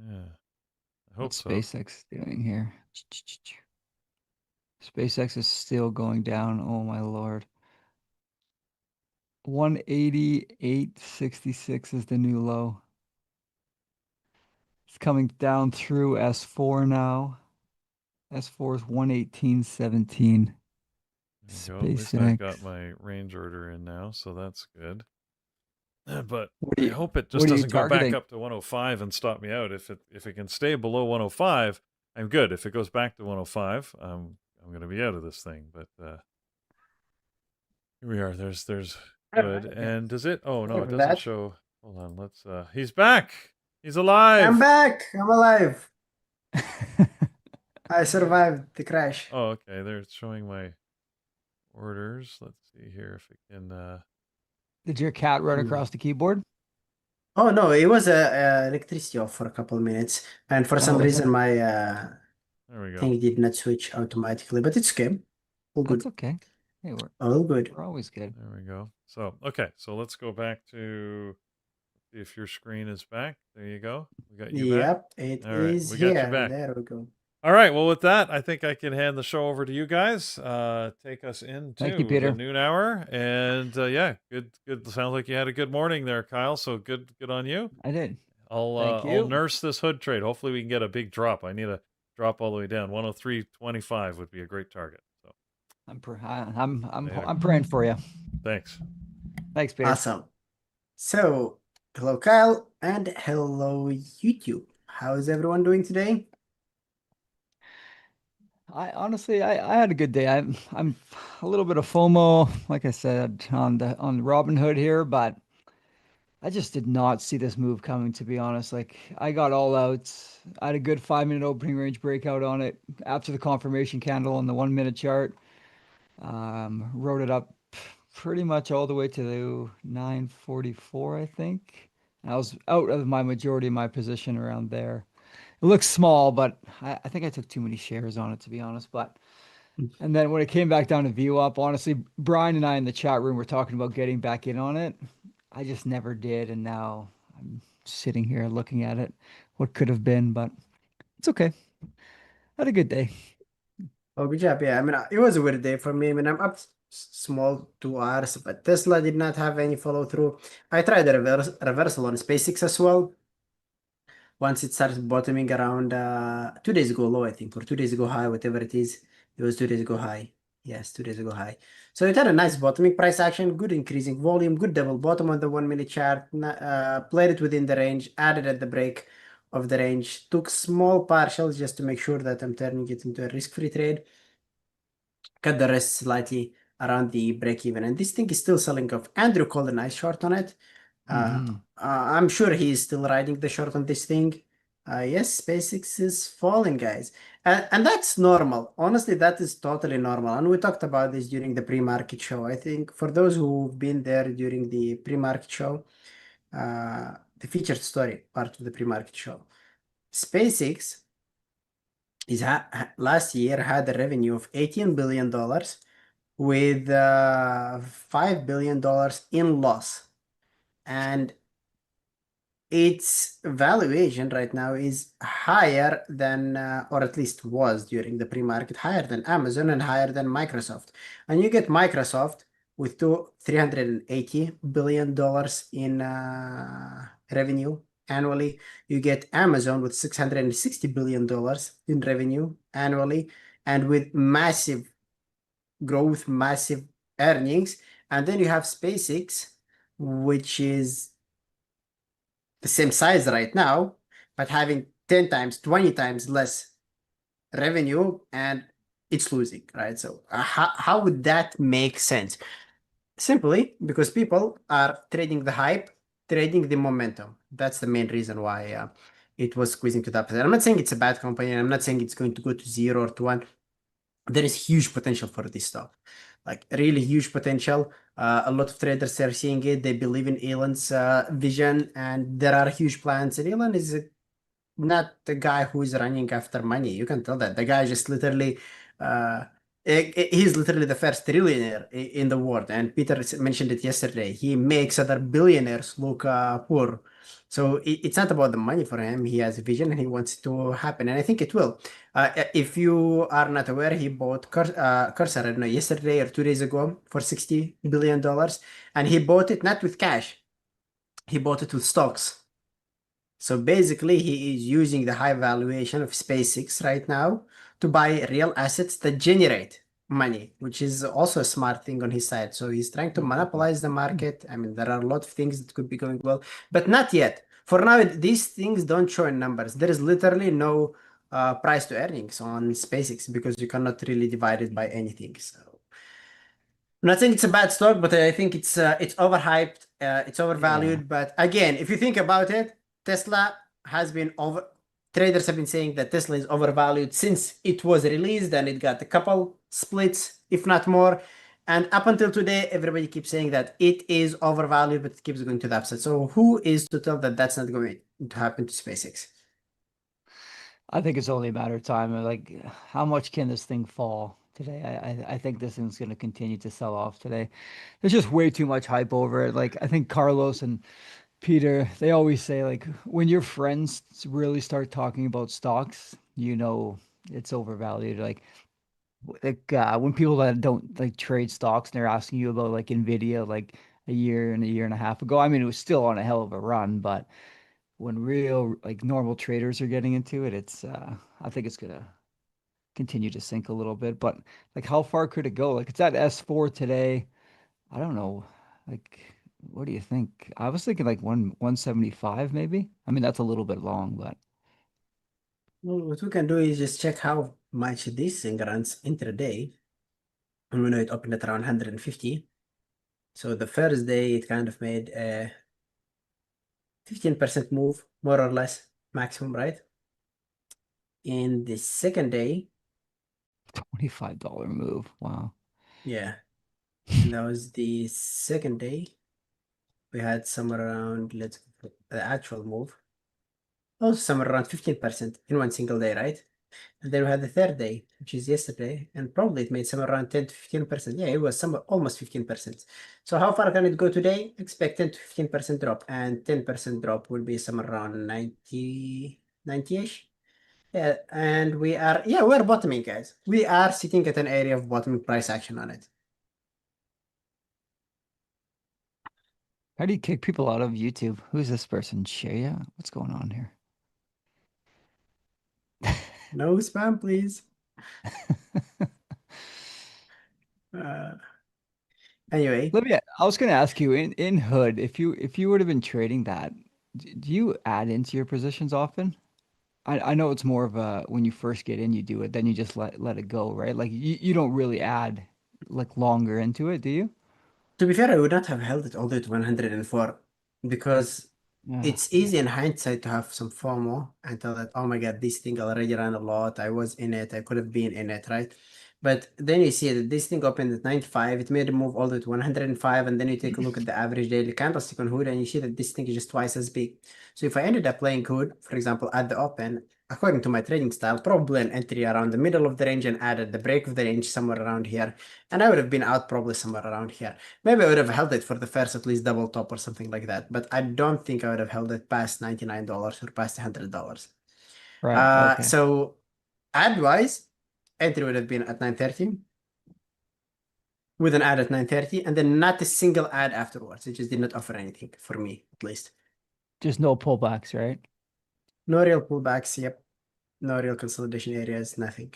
Yeah, I hope What's so. SpaceX doing here? SpaceX is still going down. Oh my Lord. 188.66 is the new low. It's coming down through S4 now. S4 is 118.17. There you go. At least I've got SpaceX. my range order in now, so that's good. But What are I you hope it just what are you doesn't go back targeting? up to 105 and stop me out. If it can stay below 105, I'm good. If it goes back to 105, I'm going to be out of this thing. But here we are. There's good. And does it? Oh no, it doesn't show. Hold on. Let's. He's back. He's alive. I'm back. I'm alive. I survived the crash. Oh, okay. They're showing my orders. Let's see here if it can. Did your cat run across the keyboard? Oh no, it was electricity off for a couple of minutes, and for some Oh, was it? reason my There we go. thing did not switch automatically, but it's okay. All good. That's okay. Hey, All good. we're always good. There we go. So okay, so let's go back to see if your screen is back. There you go. We got you back. Yep, it All right, is we got you here. back. There we go. All right. Well, with that, I think I can hand the show over to you guys. Take us into Thank you, Peter. the noon hour, and yeah, good. Sounds like you had a good morning there, Kyle. So good on you. I did. I'll Thank you. nurse this hood trade. Hopefully, we can get a big drop. I need a drop all the way down. 103.25 would be a great target. So I'm praying for you. thanks. Thanks, Peter. Awesome. So, hello, Kyle, and hello, YouTube. How is everyone doing today? I honestly, I had a good day. I'm a little bit of FOMO, like I said, on Robinhood here, but I just did not see this move coming, to be honest. Like I got all out. I had a good 5-minute opening range breakout on it after the confirmation candle on the 1-minute chart. Wrote it up pretty much all the way to 944, I think. I was out of my majority of my position around there. It looks small, but I think I took too many shares on it, to be honest. And then when it came back down to view up, honestly, Brian and I in the chat room were talking about getting back in on it. I just never did, and now I'm sitting here looking at it, what could have been, but it's okay. Had a good day. Oh, good job. Yeah, I mean, it was a weird day for me. I mean, I'm up small 2 hours, but Tesla did not have any follow through. I tried a reversal on SpaceX as well. Once it started bottoming around 2 days ago low, I think, or 2 days ago high, whatever it is. It was 2 days ago high. Yes, 2 days ago high. So it had a nice bottoming price action, good increasing volume, good double bottom on the 1-minute chart, played it within the range, added at the break of the range, took small partials just to make sure that I'm turning it into a risk-free trade, cut the rest slightly around the break even. And this thing is still selling off. Andrew called a nice short on it. I'm sure he's still riding the short on this thing. Yes, SpaceX is falling, guys. And that's normal. Honestly, that is totally normal. And we talked about this during the pre-market show. I think for those who've been there during the pre-market show, the featured story part of the pre-market show, SpaceX last year had a revenue of $18 billion with $5 billion in loss. And its valuation right now is higher than, or at least was during the pre-market, higher than Amazon and higher than Microsoft. And you get Microsoft with $380 billion in revenue annually. You get Amazon with $660 billion in revenue annually, and with massive growth, massive earnings. And then you have SpaceX, which is the same size right now, but having 10 times, 20 times less revenue, and it's losing, right? So how would that make sense? Simply because people are trading the hype, trading the momentum. That's the main reason why it was squeezing to the upside. I'm not saying it's a bad company. I'm not saying it's going to go to 0 or to 1. There is huge potential for this stock, like really huge potential. A lot of traders are seeing it. They believe in Elon's vision, and there are huge plans. And Elon is not the guy who is running after money. You can tell that the guy just literally, uh, he's literally the first trillionaire in the world. And Peter mentioned it yesterday. He makes other billionaires look poor. So it's not about the money for him. He has a vision and he wants it to happen, and I think it will. If you are not aware, he bought Cursor, I don't know, yesterday or 2 days ago for $60 billion, and he bought it not with cash. He bought it with stocks. So basically, he is using the high valuation of SpaceX right now to buy real assets that generate money, which is also a smart thing on his side. So he's trying to monopolize the market. I mean, there are a lot of things that could be going well, but not yet. For now, these things don't show in numbers. There is literally no price to earnings on SpaceX because you cannot really divide it by anything. So I'm not saying it's a bad stock, but I think it's overhyped, it's overvalued. But again, if you think about it, Tesla has been over. Traders have been saying that Tesla is overvalued since it was released, and it got a couple splits, if not more. And up until today, everybody keeps saying that it is overvalued, but it keeps going to the upside. So who is to tell that that's not going to happen to SpaceX? I think it's only a matter of time. Like, how much can this thing fall today? I think this thing's going to continue to sell off today. There's just way too much hype over it. Like, I think Carlos and Peter, they always say, like, when your friends really start talking about stocks, you know it's overvalued. When people that don't like trade stocks and they're asking you about like NVIDIA like a year and a year and a half ago, I mean, it was still on a hell of a run, but when real like normal traders are getting into it, it's I think it's gonna continue to sink a little bit. But like how far could it go? Like it's at S4 today. I don't know. Like what do you think? I was thinking like 175 maybe. I mean that's a little bit long, but Well, what we can do is just check how much this thing runs intraday. And we know it opened at around 150. So the first day it kind of made a 15% move, more or less, maximum, right? In the second day, $25 move. Wow. yeah, and that was the second day. We had somewhere around, let's go for the actual move. Also somewhere around 15% in one single day, right? And then we had the third day, which is yesterday, and probably it made somewhere around 10 to 15%. Yeah, it was somewhere almost 15%. So how far can it go today? Expect 10 to 15% drop, and 10% drop will be somewhere around 90-ish. Yeah, and we're bottoming, guys. We are sitting at an area of bottoming price action on it. How do you kick people out of YouTube? Who's this person? Shaya? What's going on here? No spam, please. Anyway, I was gonna ask you in Hood, if you would have been trading that, do you add into your positions often? I know it's more of a when you first get in, you do it, then you just let it go, right? Like you don't really add like longer into it, do you? to be fair, I would not have held it all the way to 104 because it's easy in hindsight to have some FOMO and tell that, oh my God, this thing already ran a lot. I was in it. I could have been in it, right? But then you see that this thing opened at 95. It made a move all the way to 105. And then you take a look at the average daily candlestick on Hood and you see that this thing is just twice as big. So if I ended up playing Hood, for example, at the open, according to my trading style, probably an entry around the middle of the range and added the break of the range somewhere around here. And I would have been out probably somewhere around here. Maybe I would have held it for the first at least double top or something like that. But I don't think I would have held it past $99 or past $100. Right. Okay. So ad-wise, entry would have been at 930 with an ad at 930 and then not a single ad afterwards. It just did not offer anything for me, at least. Just no pullbacks, right? No real pullbacks. Yep. No real consolidation areas. Nothing.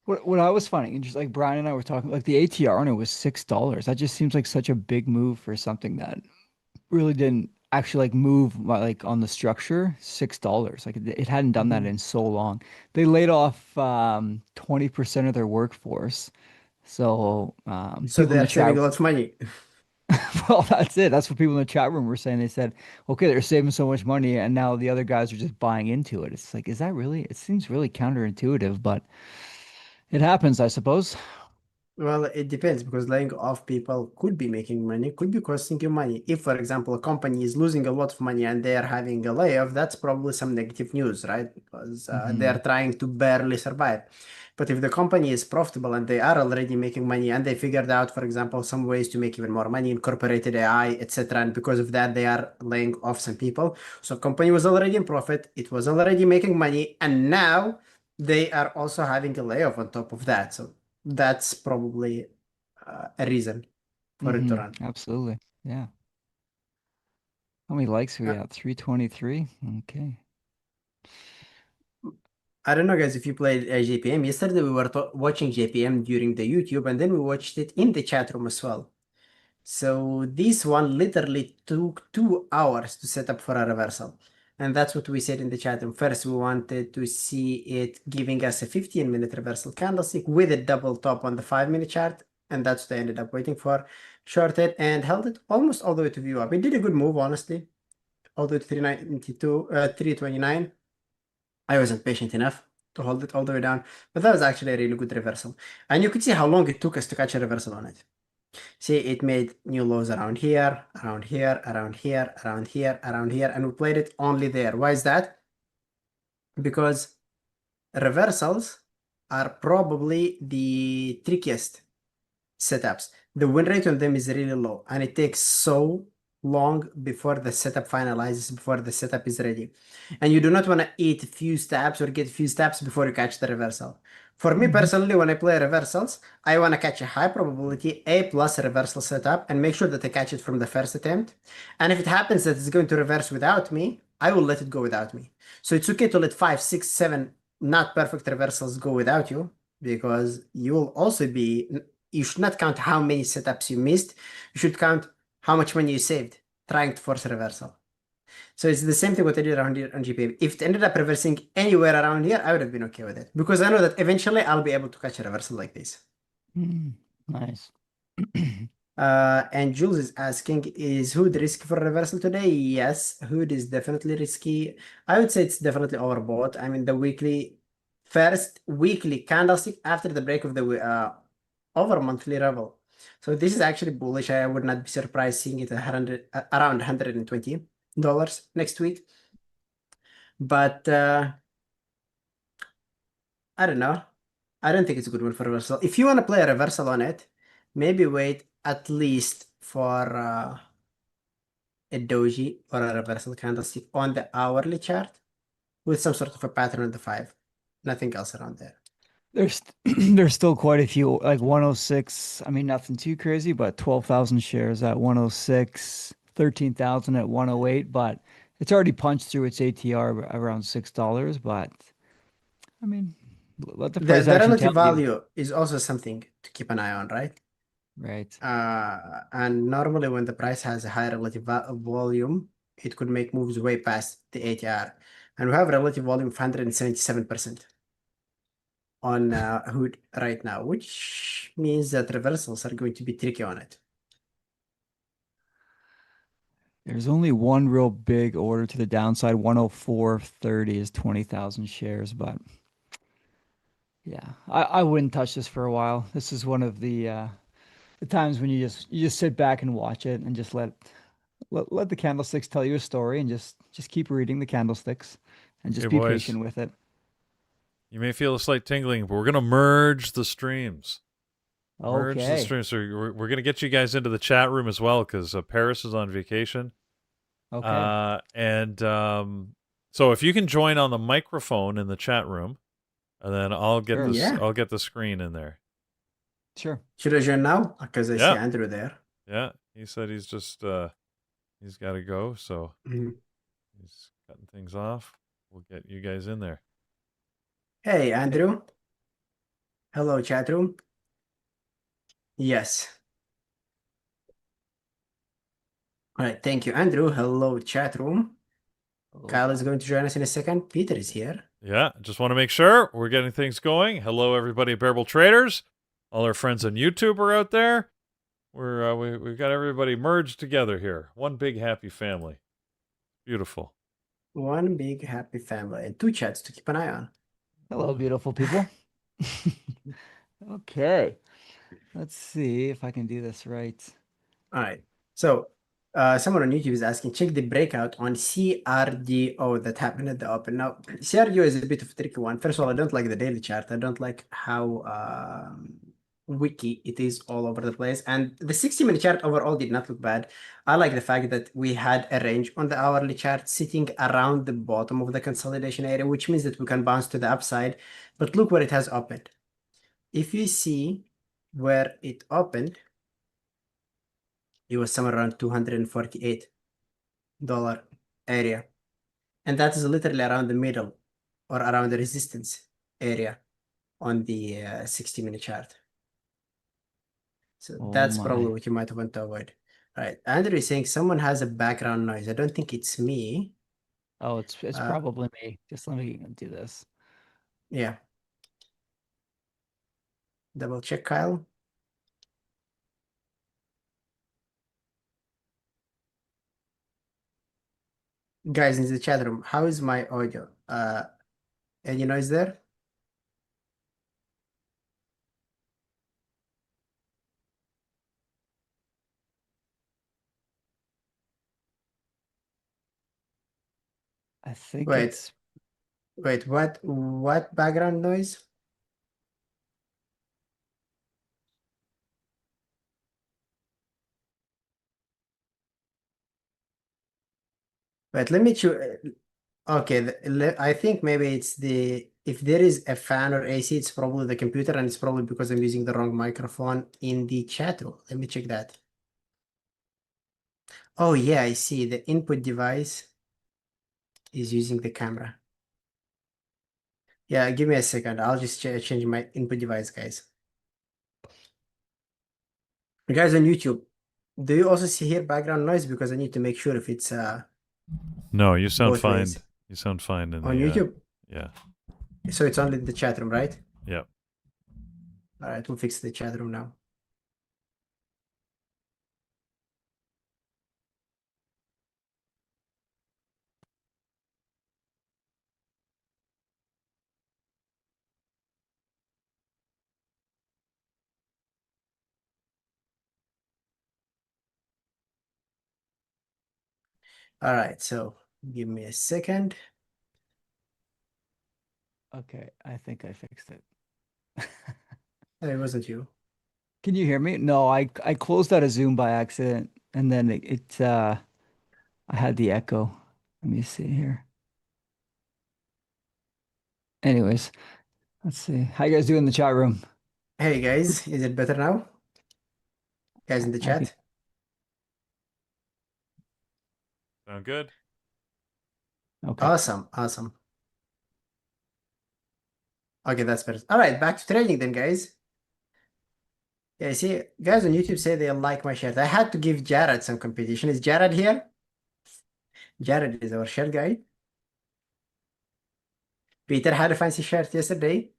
What I was finding, and just like Brian and I were talking, like the ATR on it was $6. That just seems like such a big move for something that really didn't actually like move like on the structure. $6. Like it hadn't done that in so long. They laid off 20% of their workforce. So So people in they're the chat, saving a lot of money. well, that's it. That's what people in the chat room were saying. They said, okay, they're saving so much money, and now the other guys are just buying into it. It's like, is that really? It seems really counterintuitive, but it happens, I suppose. Well, it depends because laying off people could be making money, could be costing you money. If, for example, a company is losing a lot of money and they are having a layoff, that's probably some negative news, right? Because they are trying to barely survive. But if the company is profitable and they are already making money and they figured out, for example, some ways to make even more money, incorporated AI, etc., and because of that, they are laying off some people. So company was already in profit, it was already making money, and now they are also having a layoff on top of that. So that's probably a reason for it to run. Absolutely. Yeah. How many likes we Uh, got? 323. Okay. I don't know, guys, if you played JPM. Yesterday we were watching JPM during the YouTube, and then we watched it in the chat room as well. So this one literally took 2 hours to set up for a reversal. And that's what we said in the chat room. First, we wanted to see it giving us a 15-minute reversal candlestick with a double top on the 5-minute chart. And that's what I ended up waiting for. Shorted and held it almost all the way to view up. It did a good move, honestly. All the way to 392, 329. I wasn't patient enough to hold it all the way down. But that was actually a really good reversal. And you could see how long it took us to catch a reversal on it. See, it made new lows around here, around here, around here, around here, around here, and we played it only there. Why is that? Because reversals are probably the trickiest setups. The win rate on them is really low, and it takes so long before the setup finalizes, before the setup is ready. And you do not want to eat few steps or get few steps before you catch the reversal. For me personally, when I play reversals, I want to catch a high probability A plus reversal setup and make sure that I catch it from the first attempt. And if it happens that it's going to reverse without me, I will let it go without me. So it's okay to let 5, 6, 7 not perfect reversals go without you, because you will also be, you should not count how many setups you missed. You should count how much money you saved trying to force a reversal. So it's the same thing what I did around here on GPM. If it ended up reversing anywhere around here, I would have been okay with it because I know that eventually I'll be able to catch a reversal like this. Nice. And Jules is asking, is Hood risky for reversal today? Yes, Hood is definitely risky. I would say it's definitely overbought. I mean, the first weekly candlestick after the break of the over monthly level. So this is actually bullish. I would not be surprised seeing it around $120 next week. But I don't know. I don't think it's a good one for reversal. If you want to play a reversal on it, maybe wait at least for a doji or a reversal candlestick on the hourly chart with some sort of a pattern on the 5. Nothing else around there. There's there's still quite a few, like 106. I mean, nothing too crazy, but 12,000 shares at 106, 13,000 at 108. But it's already punched through its ATR around $6. But I mean, let the price The action relative tell you. value is also something to keep an eye on, right? Right. And normally when the price has a high relative volume, it could make moves way past the ATR. And we have relative volume of 177% on Hood right now, which means that reversals are going to be tricky on it. There's only one real big order to the downside. 104.30 is 20,000 shares, but yeah, I wouldn't touch this for a while. This is one of the times when you just sit back and watch it and just let the candlesticks tell you a story and just keep reading the candlesticks and just Hey, be boys. patient with it. You may feel a slight tingling, but we're going to merge the streams. Merge the Okay. streams. So we're going to get you guys into the chat room as well because Paris is on vacation. Okay. So if you can join on the microphone in the chat room, and then I'll get Sure. this. Yeah. I'll get the screen in there. Sure. Should I join now? Because I see Yeah. Andrew there. Yeah, he said he's just he's got to go, so Mhm. he's cutting things off. We'll get you guys in there. Hey, Andrew. Hello, chat room. Yes. All right. Thank you, Andrew. Hello, chat room. Kyle is going to join us in a second. Peter is here. Yeah, just want to make sure we're getting things going. Hello, everybody at Bearable Traders. All our friends on YouTube are out there. We've got everybody merged together here. One big happy family. Beautiful. One big happy family and two chats to keep an eye on. Hello, beautiful people. Okay. Let's see if I can do this right. All right. So someone on YouTube is asking, check the breakout on CRDO that happened at the open. Now, CRDO is a bit of a tricky one. First of all, I don't like the daily chart. I don't like how wiki it is all over the place. And the 60-minute chart overall did not look bad. I like the fact that we had a range on the hourly chart sitting around the bottom of the consolidation area, which means that we can bounce to the upside. But look where it has opened. If you see where it opened, it was somewhere around $248 area. And that is literally around the middle or around the resistance area on the 60-minute chart. So Oh that's probably my. what you might want to avoid. All right. Andrew is saying someone has a background noise. I don't think it's me. Oh, it's Uh, probably me. Just let me do this. Yeah. Double check, Kyle. Guys in the chat room, how is my audio? Any noise there? I think Wait, it's wait, what background noise? Wait, let me choose. Okay, I think maybe it's if there is a fan or AC, it's probably the computer, and it's probably because I'm using the wrong microphone in the chat room. Let me check that. Oh yeah, I see. The input device is using the camera. Yeah, give me a second. I'll just change my input device, guys. Guys on YouTube, do you also see here background noise? Because I need to make sure if it's No, you sound both fine. ways. You sound fine in On the YouTube. yeah. So it's only the chat room, right? Yep. All right, we'll fix the chat room now. All right, so give me a second. okay. I think I fixed it. It wasn't you. Can you hear me? No, I closed out of Zoom by accident, and then I had the echo. Let me see here. Anyways, let's see. How you guys doing in the chat room? Hey guys, is it better now? Guys in the I think chat? Sound good? okay. Awesome, awesome. Okay, that's better. All right, back to trading then, guys. Yeah, I see, guys on YouTube say they like my shirt. I had to give Jared some competition. Is Jared here? Jared is our shirt guy. Peter had a fancy shirt yesterday.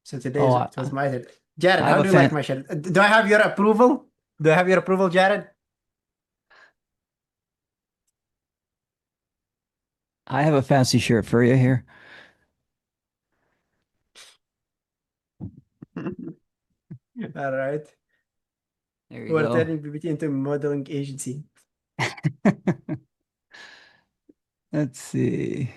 So today Oh, it was my turn. Jared, I have how a do you like fan. my shirt? Do I have your approval? Do I have your approval, Jared? I have a fancy shirt for you here. All right. There you We're go. turning BBT into a modeling agency. Let's see.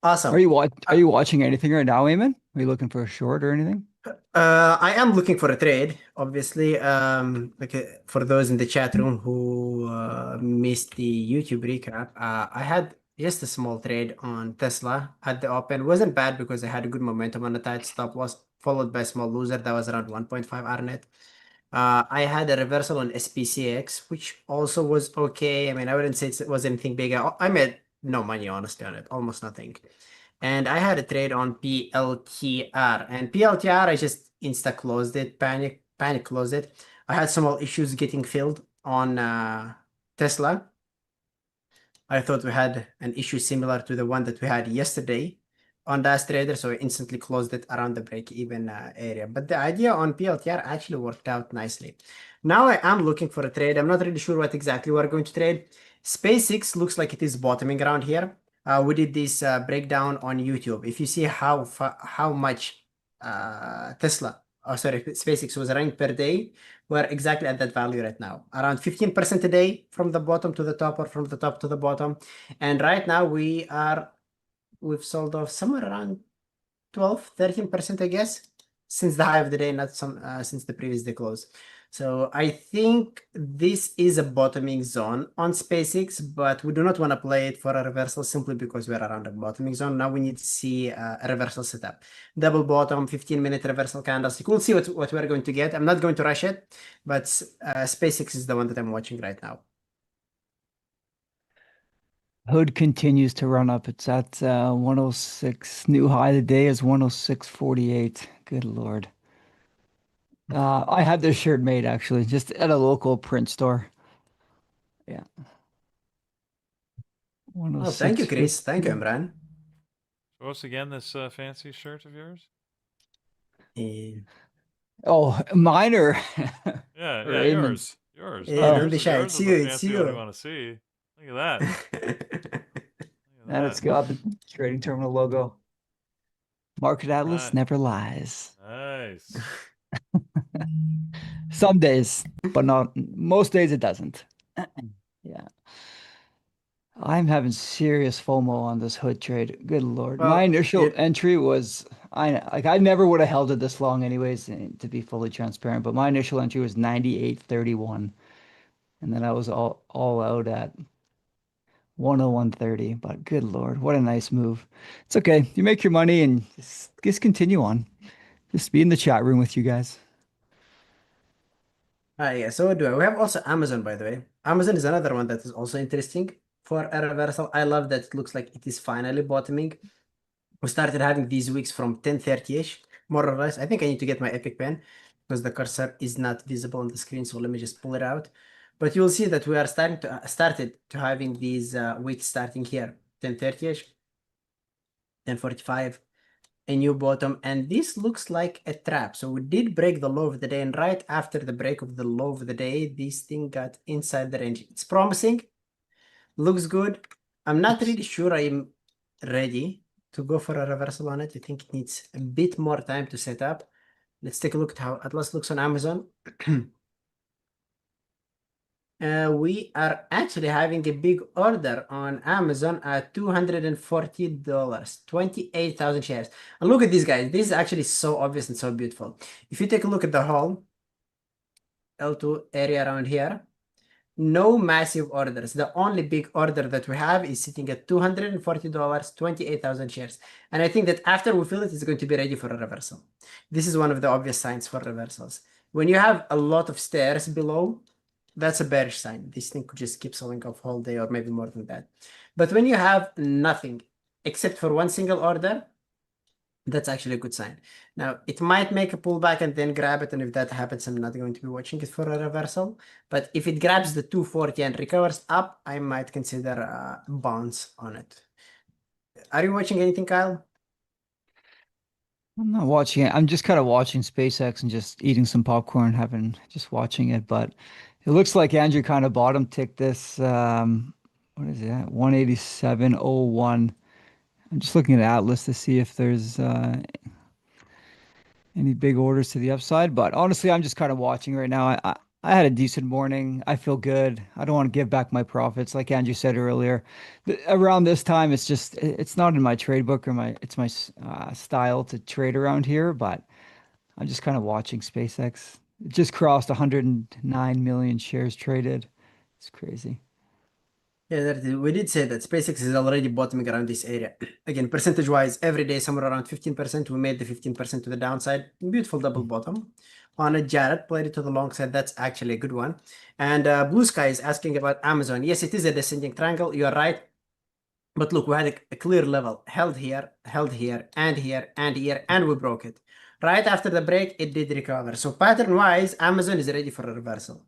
Awesome. Are you watching anything right now, Eamon? Are you looking for a short or anything? I am looking for a trade, obviously. For those in the chat room who missed the YouTube recap, I had just a small trade on Tesla at the open. Wasn't bad because I had a good momentum on a tight stop loss, followed by a small loser that was around 1.5 RNet. I had a reversal on SPCX, which also was okay. I mean, I wouldn't say it was anything big. I made no money, honestly, on it, almost nothing. And I had a trade on PLTR, and PLTR, I just insta closed it, panic closed it. I had small issues getting filled on Tesla. I thought we had an issue similar to the one that we had yesterday on Dash Trader, so I instantly closed it around the break-even area. But the idea on PLTR actually worked out nicely. Now I am looking for a trade. I'm not really sure what exactly we're going to trade. SpaceX looks like it is bottoming around here. We did this breakdown on YouTube. If you see how much SpaceX was running per day, we're exactly at that value right now, around 15% a day from the bottom to the top or from the top to the bottom. And right now we've sold off somewhere around 12, 13%, I guess, since the high of the day, not since the previous day close. So I think this is a bottoming zone on SpaceX, but we do not want to play it for a reversal simply because we're around a bottoming zone. Now we need to see a reversal setup. Double bottom, 15-minute reversal candlestick. We'll see what we're going to get. I'm not going to rush it, but SpaceX is the one that I'm watching right now. Hood continues to run up. It's at 106. New high of the day is 106.48. Good Lord. I had this shirt made actually, just at a local print store. Yeah. Oh, thank you, Chris. 106.50. Thank you, Imran. Show us again this fancy shirt of yours. Oh, mine or Yeah, or yeah, Eamon's? yours. Yeah, No, don't be shy. yours It's is you. the It's fancy one we you. want to see. Look at that. Look at And it's that. got the trading terminal logo. Market Atlas Right. never lies. Nice. Some days, but not most days it doesn't. Yeah. I'm having serious FOMO on this hood trade. Good Lord. My Well, initial entry was I never would have held it this long anyways, to be fully transparent, but my initial entry was 98.31. And then I was all out at 101.30. But good Lord, what a nice move. It's okay. You make your money and just continue on. Just be in the chat room with you guys. yeah, so do I. We have also Amazon, by the way. Amazon is another one that is also interesting for a reversal. I love that it looks like it is finally bottoming. We started having these weeks from 10:30-ish, more or less. I think I need to get my Epic Pen because the cursor is not visible on the screen. So let me just pull it out. But you'll see that we are started to having these weeks starting here, 10:30-ish, 10:45, a new bottom, and this looks like a trap. So we did break the low of the day, and right after the break of the low of the day, this thing got inside the range. It's promising, looks good. I'm not really sure I'm ready to go for a reversal on it. I think it needs a bit more time to set up. Let's take a look at how Atlas looks on Amazon. We are actually having a big order on Amazon at $240, 28,000 shares. And look at these guys. This is actually so obvious and so beautiful. If you take a look at the whole L2 area around here, no massive orders. The only big order that we have is sitting at $240, 28,000 shares. And I think that after we fill it, it's going to be ready for a reversal. This is one of the obvious signs for reversals. When you have a lot of stairs below, that's a bearish sign. This thing could just keep selling off all day or maybe more than that. But when you have nothing except for one single order, that's actually a good sign. Now, it might make a pullback and then grab it. And if that happens, I'm not going to be watching it for a reversal. But if it grabs the 240 and recovers up, I might consider a bounce on it. Are you watching anything, Kyle? I'm not watching it. I'm just kind of watching SpaceX and just eating some popcorn, just watching it. But it looks like Andrew kind of bottom ticked this what is that? 187.01. I'm just looking at Atlas to see if there's any big orders to the upside, but honestly, I'm just kind of watching right now. I had a decent morning. I feel good. I don't want to give back my profits, like Andrew said earlier. Around this time, it's just it's not in my trade book or my style to trade around here, but I'm just kind of watching SpaceX. It just crossed 109 million shares traded. It's crazy. Yeah, we did say that SpaceX is already bottoming around this area. Again, percentage-wise, every day somewhere around 15%. We made the 15% to the downside. Beautiful double bottom. On a Jared, played it to the long side. That's actually a good one. And Blue Sky is asking about Amazon. Yes, it is a descending triangle. You're right. But look, we had a clear level. Held here, and here, and here, and we broke it. Right after the break, it did recover. So pattern-wise, Amazon is ready for a reversal.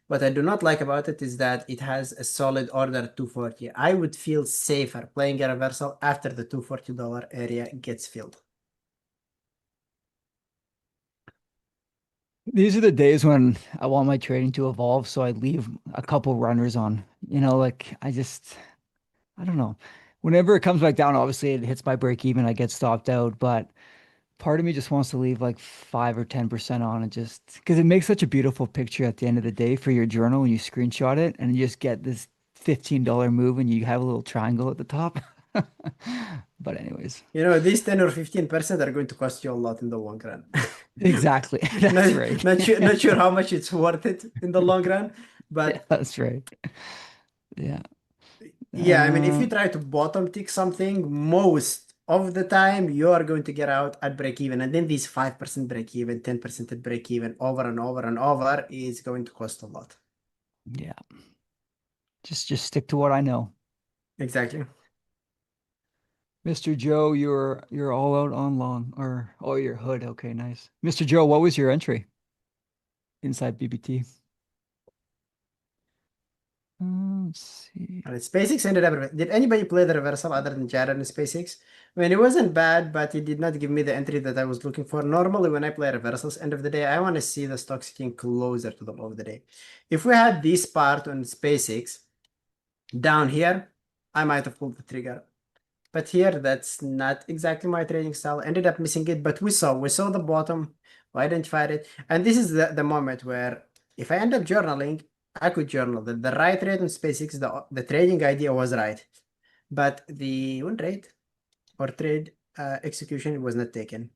What I do not like about it is that it has a solid order 240. I would feel safer playing a reversal after the $240 area gets filled. These are the days when I want my trading to evolve, so I leave a couple runners on. Like I don't know. Whenever it comes back down, obviously it hits my break even, I get stopped out, but part of me just wants to leave like 5 or 10% on and just because it makes such a beautiful picture at the end of the day for your journal when you screenshot it and you just get this $15 move and you have a little triangle at the top. But anyways, These 10 or 15% are going to cost you a lot in the long run. exactly. That's right. Not sure how much it's worth it in the long run, but Yeah, that's right. Yeah. yeah, I mean, if you try to bottom tick something, most of the time you are going to get out at break even, and then these 5% break even, 10% at break even, over and over and over is going to cost a lot. Yeah. Just stick to what I know. Exactly. Mr. Joe, you're all out on long or oh your hood. Okay, nice. Mr. Joe, what was your entry inside BBT? Let's see. All right, SpaceX ended up. Did anybody play the reversal other than Jared and SpaceX? I mean, it wasn't bad, but it did not give me the entry that I was looking for. Normally, when I play reversals end of the day, I want to see the stock sitting closer to the low of the day. If we had this part on SpaceX down here, I might have pulled the trigger. But here, that's not exactly my trading style. Ended up missing it, but we saw the bottom, we identified it. And this is the moment where if I end up journaling, I could journal that the right rate on SpaceX, the trading idea was right. But the win rate or trade execution was not taken.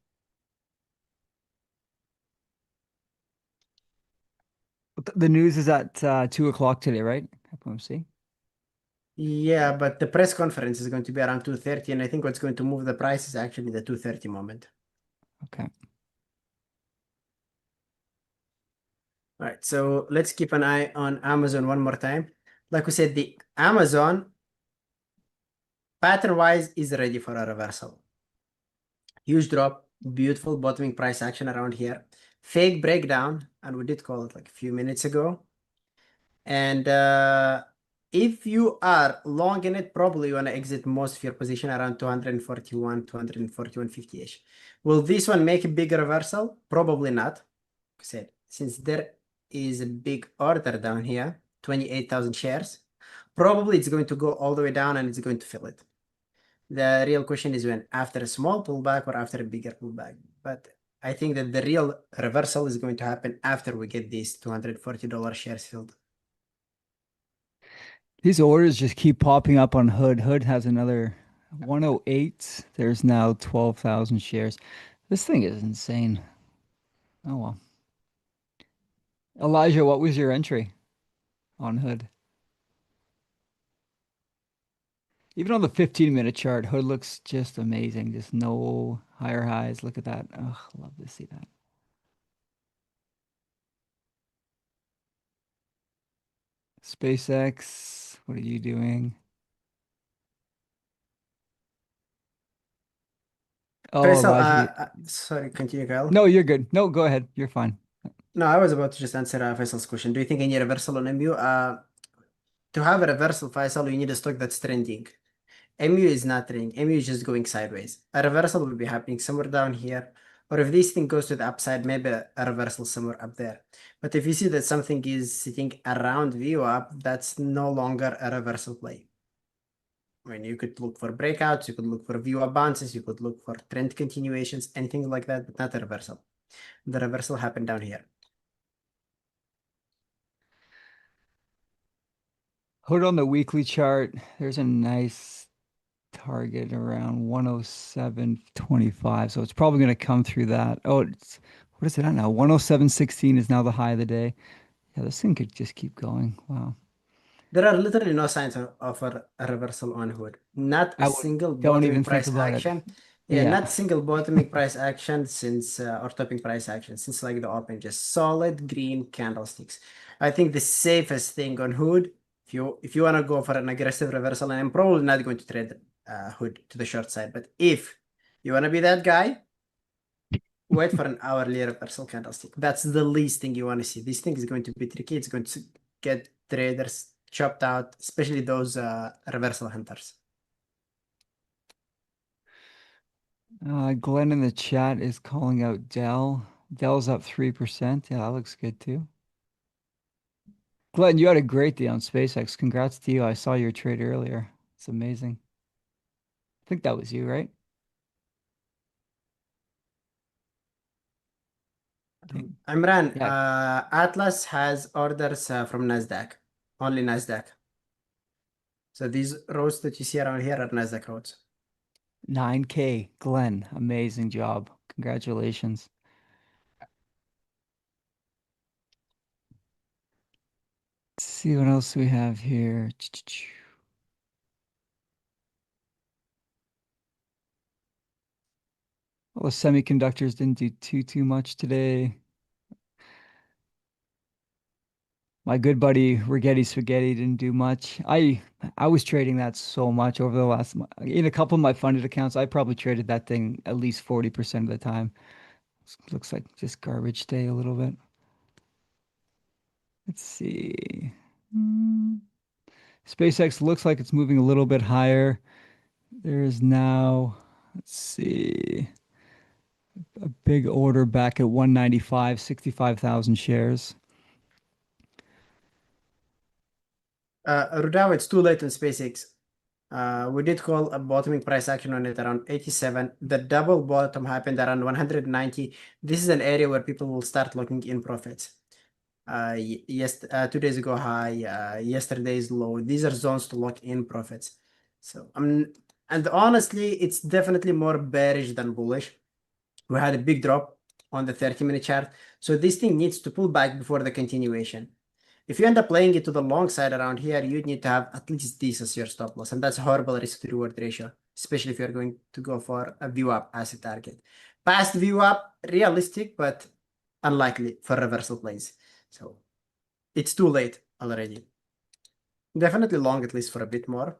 The news is at 2 o'clock today, right? FOMC. Yeah, but the press conference is going to be around 2:30, and I think what's going to move the price is actually the 2:30 moment. Okay. All right, so let's keep an eye on Amazon one more time. Like we said, the Amazon pattern-wise is ready for a reversal. Huge drop, beautiful bottoming price action around here. Fake breakdown, and we did call it like a few minutes ago. And if you are long in it, probably you want to exit most of your position around 241, 241.50-ish. Will this one make a big reversal? Probably not. Like I said, since there is a big order down here, 28,000 shares, probably it's going to go all the way down and it's going to fill it. The real question is when, after a small pullback or after a bigger pullback. But I think that the real reversal is going to happen after we get these $240 shares filled. These orders just keep popping up on Hood. Hood has another 108. There's now 12,000 shares. This thing is insane. Oh well. Elijah, what was your entry on Hood? Even on the 15-minute chart, Hood looks just amazing. Just no higher highs. Look at that. Oh, love to see that. SpaceX, what are you doing? Oh, Faisal, Elijah. sorry, continue, Kyle. No, you're good. No, go ahead. You're fine. No, I was about to just answer Faisal's question. Do you think any reversal on MU? To have a reversal, Faisal, you need a stock that's trending. MU is not trending. MU is just going sideways. A reversal will be happening somewhere down here, Or if this thing goes to the upside, maybe a reversal somewhere up there. But if you see that something is sitting around VWAP, that's no longer a reversal play. I mean, you could look for breakouts, you could look for VWAP bounces, you could look for trend continuations, anything like that, but not a reversal. The reversal happened down here. Hood on the weekly chart, there's a nice target around 107.25. So it's probably going to come through that. Oh, it's, what is it at now? 107.16 is now the high of the day. Yeah, this thing could just keep going. Wow. There are literally no signs of a reversal on Hood. Not a single don't bottoming even think price about action. it. Yeah, Yeah. not a single bottoming price action since or topping price action since like the open. Just solid green candlesticks. I think the safest thing on Hood, if you want to go for an aggressive reversal, and I'm probably not going to trade Hood to the short side, but if you want to be that guy, wait for an hourly reversal candlestick. That's the least thing you want to see. This thing is going to be tricky. It's going to get traders chopped out, especially those reversal hunters. Glenn in the chat is calling out Dell. Dell's up 3%. Yeah, that looks good too. Glenn, you had a great day on SpaceX. Congrats to you. I saw your trade earlier. It's amazing. I think that was you, right? Imran, Yeah. Atlas has orders from Nasdaq, only Nasdaq. So these rows that you see around here are Nasdaq rows. 9K, Glenn, amazing job. Congratulations. Let's see what else we have here. Well, the semiconductors didn't do too much today. My good buddy Rigetti Spaghetti didn't do much. I was trading that so much over the last in a couple of my funded accounts. I probably traded that thing at least 40% of the time. Looks like just garbage day a little bit. Let's see. SpaceX looks like it's moving a little bit higher. There is now, let's see, a big order back at 195, 65,000 shares. Rudao, it's too late on SpaceX. We did call a bottoming price action on it around 87. The double bottom happened around 190. This is an area where people will start looking in profits. Yes, 2 days ago high, yesterday's low. These are zones to lock in profits. So and honestly, it's definitely more bearish than bullish. We had a big drop on the 30-minute chart. So this thing needs to pull back before the continuation. If you end up playing it to the long side around here, you need to have at least this as your stop loss. And that's a horrible risk to reward ratio, especially if you're going to go for a VWAP as a target. Past VWAP, realistic, but unlikely for reversal plays. So it's too late already. Definitely long, at least for a bit more.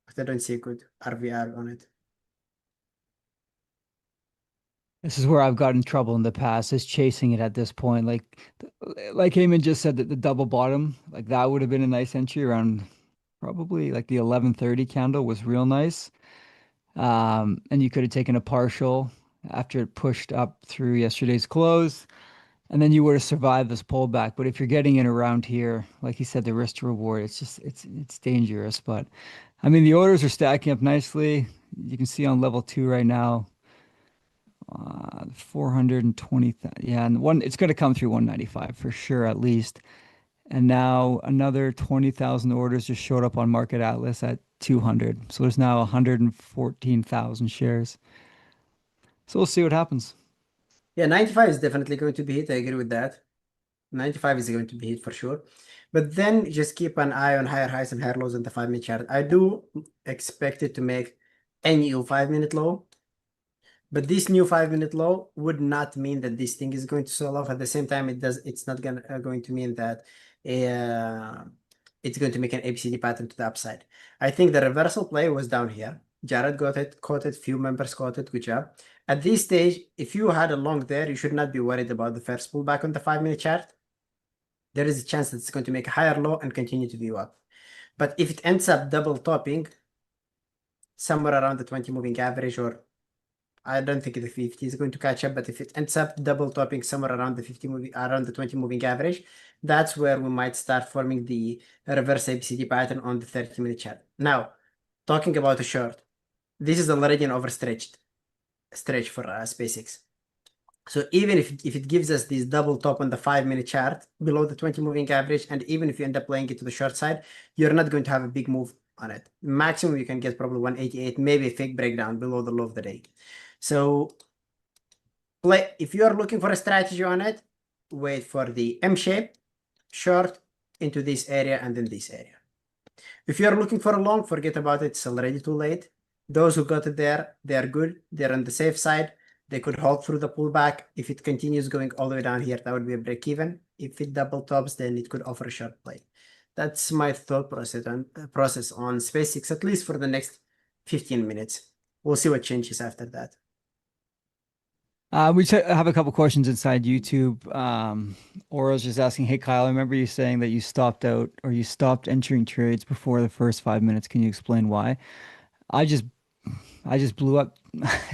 But I don't see a good RVR on it. This is where I've gotten in trouble in the past, is chasing it at this point. Like Eamon just said, that the double bottom, like that would have been a nice entry around probably like the 11:30 candle was real nice. And you could have taken a partial after it pushed up through yesterday's close, and then you would have survived this pullback. But if you're getting in around here, like he said, the risk to reward, it's dangerous. But I mean, the orders are stacking up nicely. You can see on level 2 right now. 420, yeah, and it's going to come through 195 for sure, at least. And now another 20,000 orders just showed up on Market Atlas at 200. So there's now 114,000 shares. So we'll see what happens. Yeah, 95 is definitely going to be hit. I agree with that. 95 is going to be hit for sure. But then just keep an eye on higher highs and higher lows in the 5-minute chart. I do expect it to make a new 5-minute low. But this new 5-minute low would not mean that this thing is going to sell off. At the same time, it's not going to mean that it's going to make an ABCD pattern to the upside. I think the reversal play was down here. Jared caught it, few members caught it, good job. At this stage, if you had a long there, you should not be worried about the first pullback on the 5-minute chart. There is a chance that it's going to make a higher low and continue to be up. But if it ends up double topping somewhere around the 20 moving average or I don't think the 50 is going to catch up, but if it ends up double topping somewhere around the 50 moving, around the 20 moving average, that's where we might start forming the reverse ABCD pattern on the 30-minute chart. Now, talking about a short, this is already an overstretched stretch for SpaceX. So even if it gives us this double top on the 5-minute chart below the 20 moving average, and even if you end up playing it to the short side, you're not going to have a big move on it. Maximum you can get probably 188, maybe a fake breakdown below the low of the day. So if you are looking for a strategy on it, wait for the M shape, short into this area and then this area. If you are looking for a long, forget about it. It's already too late. Those who got it there, they are good. They're on the safe side. They could hold through the pullback. If it continues going all the way down here, that would be a break even. If it double tops, then it could offer a short play. That's my thought process on SpaceX, at least for the next 15 minutes. We'll see what changes after that. We just have a couple questions inside YouTube. Oro's just asking, hey Kyle, I remember you saying that you stopped out or you stopped entering trades before the first 5 minutes. Can you explain why? I just blew up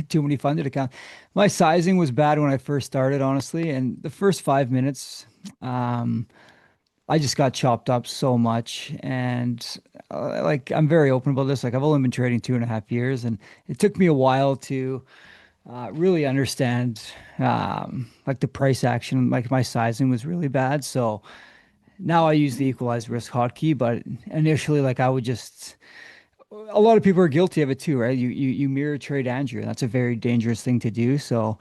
too many funded accounts. My sizing was bad when I first started, honestly, and the first 5 minutes, I just got chopped up so much. And like, I'm very open about this. Like, I've only been trading 2.5 years, and it took me a while to really understand like the price action. Like, my sizing was really bad, so now I use the equalized risk hotkey. But initially, like, I would just, a lot of people are guilty of it too, right? You mirror trade Andrew. That's a very dangerous thing to do. So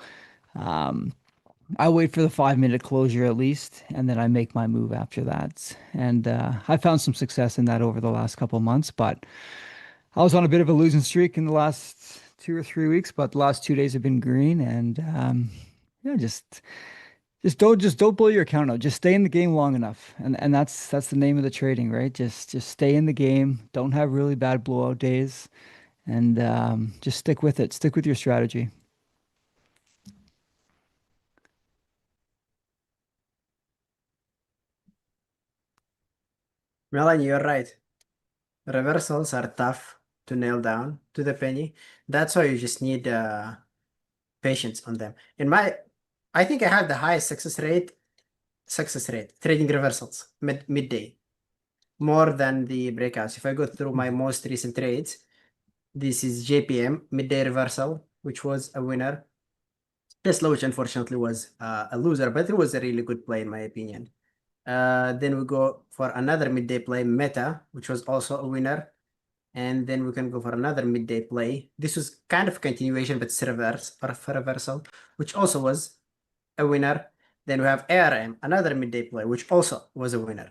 I wait for the 5-minute closure at least, and then I make my move after that. And I found some success in that over the last couple of months, but I was on a bit of a losing streak in the last 2 or 3 weeks, but the last 2 days have been green. And yeah, just don't blow your account out. Just stay in the game long enough, and that's the name of the trading, right? Just stay in the game. Don't have really bad blowout days, and just stick with it. Stick with your strategy. Melanie, you're right. Reversals are tough to nail down to the penny. That's why you just need patience on them. I think I have the highest success rate trading reversals midday, more than the breakouts. If I go through my most recent trades, this is JPM midday reversal, which was a winner. Tesla, which unfortunately was a loser, but it was a really good play in my opinion. Then we go for another midday play, Meta, which was also a winner. And then we can go for another midday play. This was kind of a continuation, but it's reversal, which also was a winner. Then we have ARM, another midday play, which also was a winner.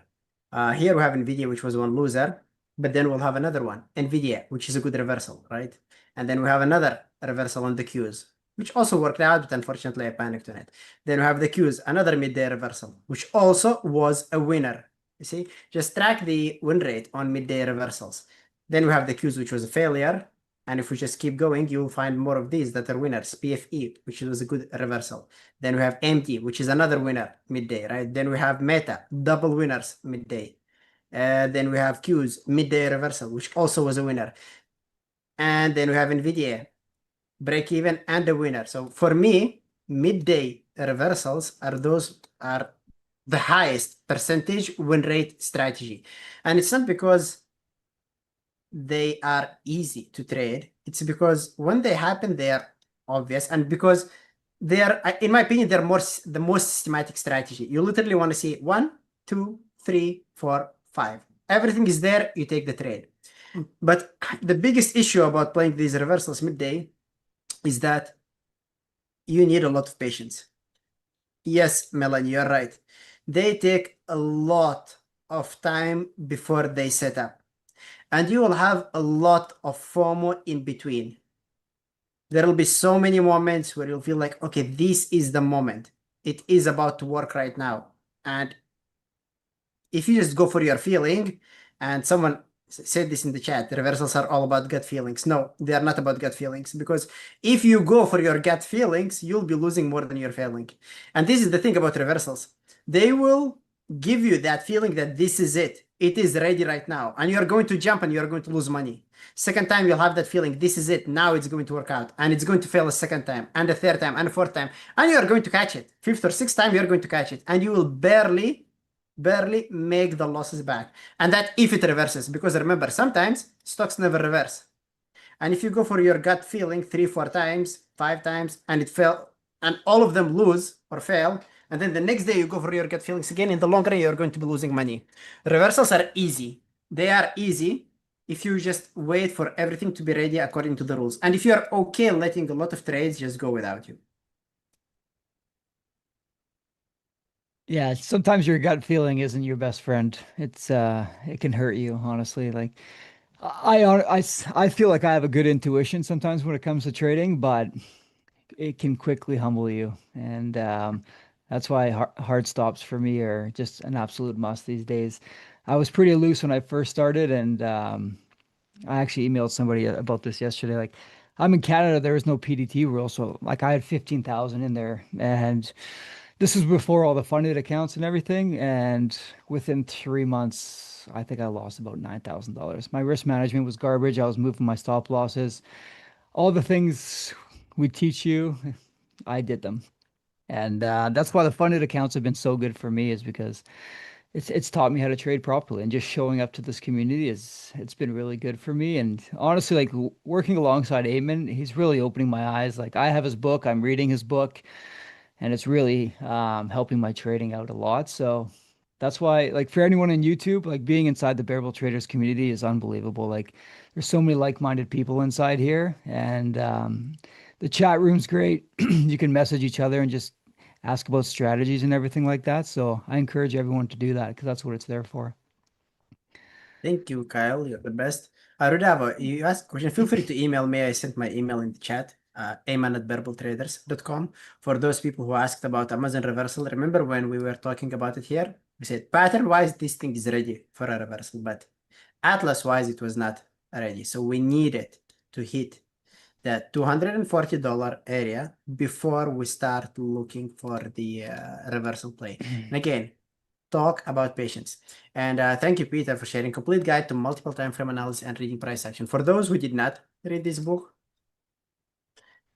Here we have NVDA, which was one loser, but then we'll have another one, NVDA, which is a good reversal, right? And then we have another reversal on the Qs, which also worked out, but unfortunately I panicked on it. Then we have the Qs, another midday reversal, which also was a winner. You see, just track the win rate on midday reversals. Then we have the Qs, which was a failure. And if we just keep going, you will find more of these that are winners. PFE, which was a good reversal. Then we have MT, which is another winner midday, right? Then we have Meta, double winners midday. Then we have Qs, midday reversal, which also was a winner. And then we have NVDA, break even and a winner. So for me, midday reversals are the highest percentage win rate strategy. And it's not because they are easy to trade. It's because when they happen, they are obvious, and because they are, in my opinion, they're the most systematic strategy. You literally want to see 1, 2, 3, 4, 5. Everything is there. You take the trade. But the biggest issue about playing these reversals midday is that you need a lot of patience. Yes, Melanie, you're right. They take a lot of time before they set up. And you will have a lot of FOMO in between. There will be so many moments where you'll feel like, okay, this is the moment. It is about to work right now. And if you just go for your feeling, and someone said this in the chat, the reversals are all about gut feelings. No, they are not about gut feelings, because if you go for your gut feelings, you'll be losing more than you're feeling. And this is the thing about reversals. They will give you that feeling that this is it. It is ready right now. And you're going to jump and you're going to lose money. Second time, you'll have that feeling, this is it. Now it's going to work out. And it's going to fail a second time, and a third time, and a fourth time. And you're going to catch it. Fifth or sixth time, you're going to catch it. And you will barely make the losses back. And that if it reverses. Because remember, sometimes stocks never reverse. And if you go for your gut feeling 3, 4 times, 5 times, and it fell, and all of them lose or fail, and then the next day you go for your gut feelings again, in the long run, you're going to be losing money. Reversals are easy. They are easy if you just wait for everything to be ready according to the rules. And if you're okay letting a lot of trades just go without you. Yeah, sometimes your gut feeling isn't your best friend. It can hurt you, honestly. Like I feel like I have a good intuition sometimes when it comes to trading, but it can quickly humble you. And that's why hard stops for me are just an absolute must these days. I was pretty loose when I first started, and I actually emailed somebody about this yesterday. Like, I'm in Canada, there is no PDT rule, so like I had 15,000 in there, and this was before all the funded accounts and everything. And within 3 months, I think I lost about $9,000. My risk management was garbage. I was moving my stop losses. All the things we teach you, I did them. And that's why the funded accounts have been so good for me, is because it's taught me how to trade properly, and just showing up to this community it's been really good for me. And honestly, like working alongside Eamon, he's really opening my eyes. Like, I have his book, I'm reading his book, and it's really helping my trading out a lot. So that's why, like, for anyone on YouTube, like, being inside the Bearable Traders community is unbelievable. Like, there's so many like-minded people inside here, and the chat room's great. You can message each other and just ask about strategies and everything like that. So I encourage everyone to do that, because that's what it's there for. Thank you, Kyle. You're the best. Rudava, you asked a question. Feel free to email me. I sent my email in the chat, ayman@bearabletraders.com. For those people who asked about Amazon reversal, remember when we were talking about it here? We said pattern-wise, this thing is ready for a reversal, but Atlas-wise, it was not ready. So we needed to hit that $240 area before we start looking for the reversal play. And again, talk about patience. And thank you, Peter, for sharing complete guide to multiple time frame analysis and reading price action. For those who did not read this book,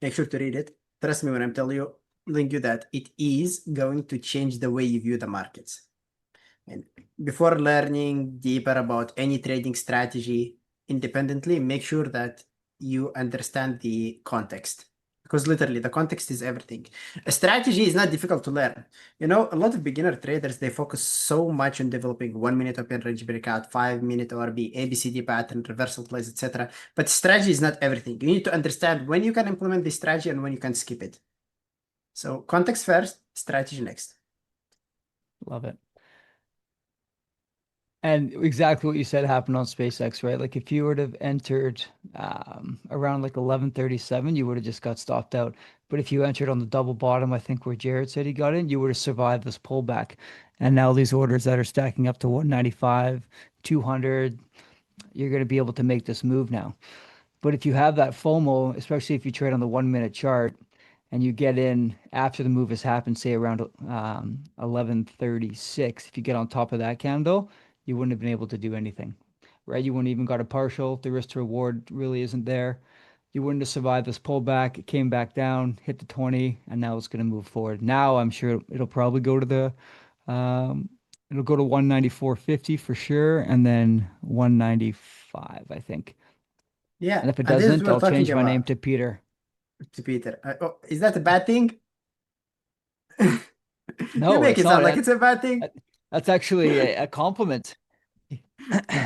make sure to read it. Trust me when I'm telling you that it is going to change the way you view the markets. And before learning deeper about any trading strategy independently, make sure that you understand the context, because literally the context is everything. A strategy is not difficult to learn. You know, a lot of beginner traders, they focus so much on developing 1 minute open range breakout, 5 minute ORB, ABCD pattern, reversal plays, etc. But strategy is not everything. You need to understand when you can implement the strategy and when you can skip it. So context first, strategy next. Love it. And exactly what you said happened on SpaceX, right? Like, if you would have entered around like 11:37, you would have just got stopped out. But if you entered on the double bottom, I think where Jared said he got in, you would have survived this pullback. And now these orders that are stacking up to 195, 200, you're going to be able to make this move now. But if you have that FOMO, especially if you trade on the 1 minute chart, and you get in after the move has happened, say around 11:36, if you get on top of that candle, you wouldn't have been able to do anything, right? You wouldn't even got a partial. The risk to reward really isn't there. You wouldn't have survived this pullback. It came back down, hit the 20, and now it's going to move forward. Now I'm sure it'll probably go to the, it'll go to 194.50 for sure, and then 195, I think. Yeah. And if it and this is doesn't, what I'll we're change talking my name about. to Peter. To Peter. Oh, is that a bad thing? No, You make it's it sound not. like it's a bad thing. That's actually a compliment.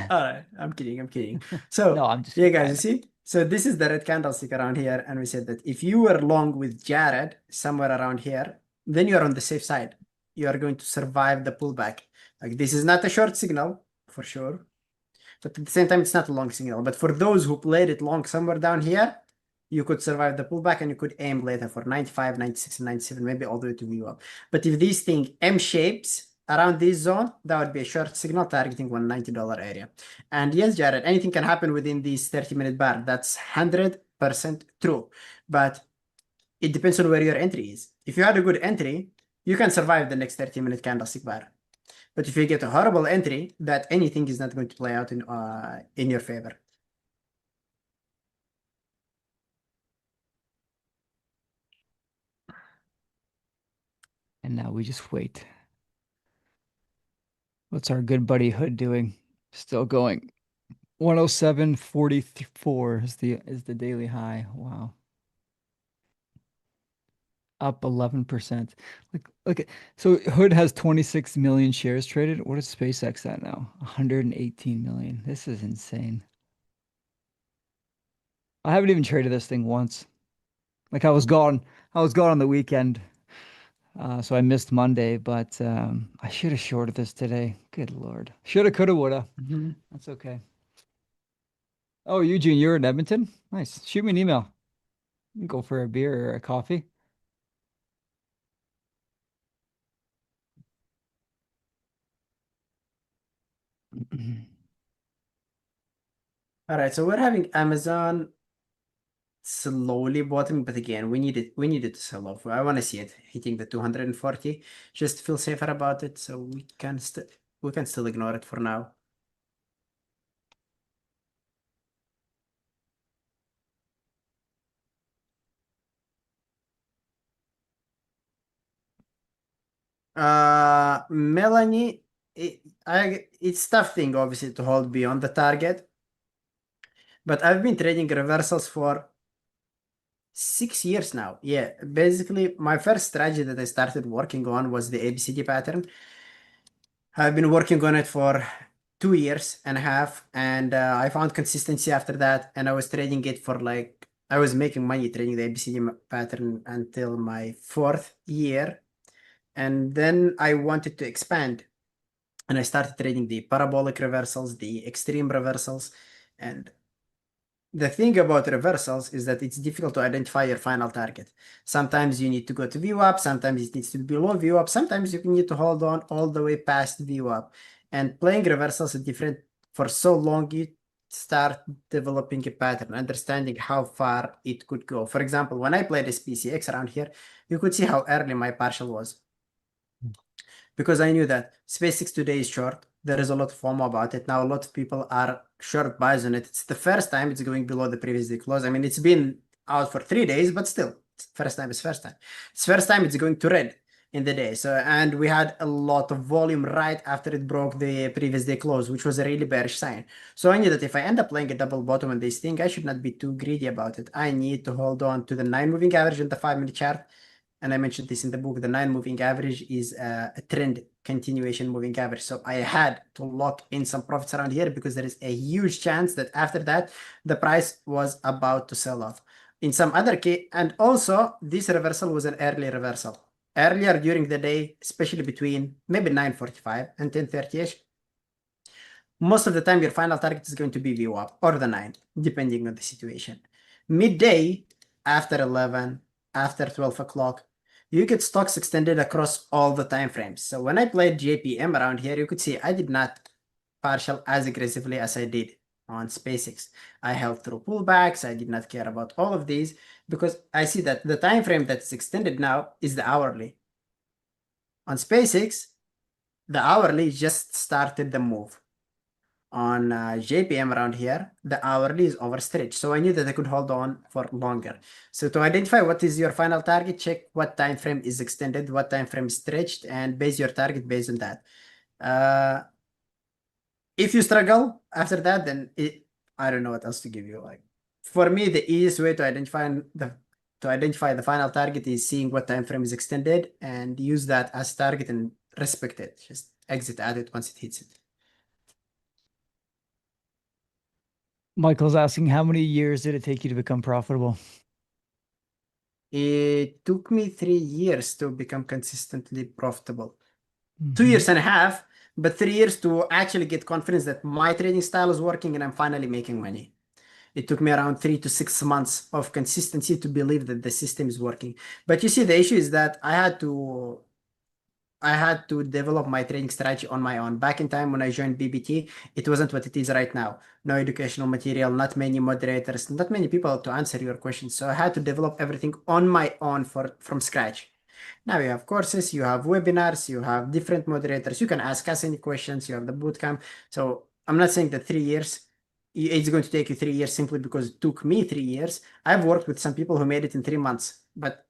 All right, I'm kidding. No, So, I'm just yeah, kidding. guys, you see? So this is the red candlestick around here, and we said that if you were long with Jared somewhere around here, then you are on the safe side. You are going to survive the pullback. Like, this is not a short signal, for sure. But at the same time, it's not a long signal. But for those who played it long somewhere down here, you could survive the pullback and you could aim later for 95, 96, and 97, maybe all the way to view up. But if this thing M shapes around this zone, that would be a short signal targeting $190 area. And yes, Jared, anything can happen within this 30-minute bar. That's 100% true. But it depends on where your entry is. If you had a good entry, you can survive the next 30-minute candlestick bar. But if you get a horrible entry, that anything is not going to play out in your favor. And now we just wait. What's our good buddy Hood doing? Still going. 107.44 is the daily high. Wow. Up 11%. Look, so Hood has 26 million shares traded. What is SpaceX at now? 118 million. This is insane. I haven't even traded this thing once. Like I was gone on the weekend. So I missed Monday, but I should have shorted this today. Good Lord. Shoulda, coulda, woulda. That's okay. Oh, Eugene, you're in Edmonton? Nice. Shoot me an email. You can go for a beer or a coffee. All right, so we're having Amazon slowly bottoming, but again, we need it to sell off. I want to see it hitting the 240 just to feel safer about it. So we can still ignore it for now. Melanie, it's tough thing obviously to hold beyond the target, but I've been trading reversals for 6 years now. Yeah, basically my first strategy that I started working on was the ABCD pattern. I've been working on it for 2.5 years, and I found consistency after that, and I was trading it for like I was making money trading the ABCD pattern until my 4th year, and then I wanted to expand, and I started trading the parabolic reversals, the extreme reversals, and the thing about reversals is that it's difficult to identify your final target. Sometimes you need to go to VWAP, sometimes it needs to be below VWAP, sometimes you need to hold on all the way past VWAP. And playing reversals is different for so long, you start developing a pattern, understanding how far it could go. For example, when I played SPCX around here, you could see how early my partial was. Because I knew that SpaceX today is short. There is a lot of FOMO about it. Now a lot of people are short buys on it. It's the first time it's going below the previous day close. I mean, it's been out for 3 days, but still, first time is first time. It's first time it's going to red in the day. So, and we had a lot of volume right after it broke the previous day close, which was a really bearish sign. So I knew that if I end up playing a double bottom on this thing, I should not be too greedy about it. I need to hold on to the 9 moving average and the 5-minute chart. And I mentioned this in the book, the 9 moving average is a trend continuation moving average. So I had to lock in some profits around here because there is a huge chance that after that, the price was about to sell off. In some other case, and also this reversal was an early reversal. Earlier during the day, especially between maybe 9:45 and 10:30ish, most of the time your final target is going to be VWAP or the 9, depending on the situation. Midday, after 11, after 12 o'clock, you get stocks extended across all the time frames. So when I played JPM around here, you could see I did not partial as aggressively as I did on SpaceX. I held through pullbacks. I did not care about all of these because I see that the time frame that's extended now is the hourly. On SpaceX, the hourly just started the move. On JPM around here, the hourly is overstretched. So I knew that I could hold on for longer. So to identify what is your final target, check what time frame is extended, what time frame is stretched, and base your target based on that. If you struggle after that, then I don't know what else to give you. Like for me, the easiest way to identify the final target is seeing what time frame is extended and use that as target and respect it. Just exit at it once it hits it. Michael's asking, how many years did it take you to become profitable? It took me 3 years to become consistently profitable. 2.5 years, but 3 years to actually get confidence that my trading style is working and I'm finally making money. It took me around 3 to 6 months of consistency to believe that the system is working. But you see, the issue is that I had to develop my trading strategy on my own. Back in time when I joined BBT, it wasn't what it is right now. No educational material, not many moderators, not many people to answer your questions. So I had to develop everything on my own from scratch. Now you have courses, you have webinars, you have different moderators. You can ask us any questions. You have the bootcamp. So I'm not saying that 3 years, it's going to take you 3 years simply because it took me 3 years. I've worked with some people who made it in 3 months, but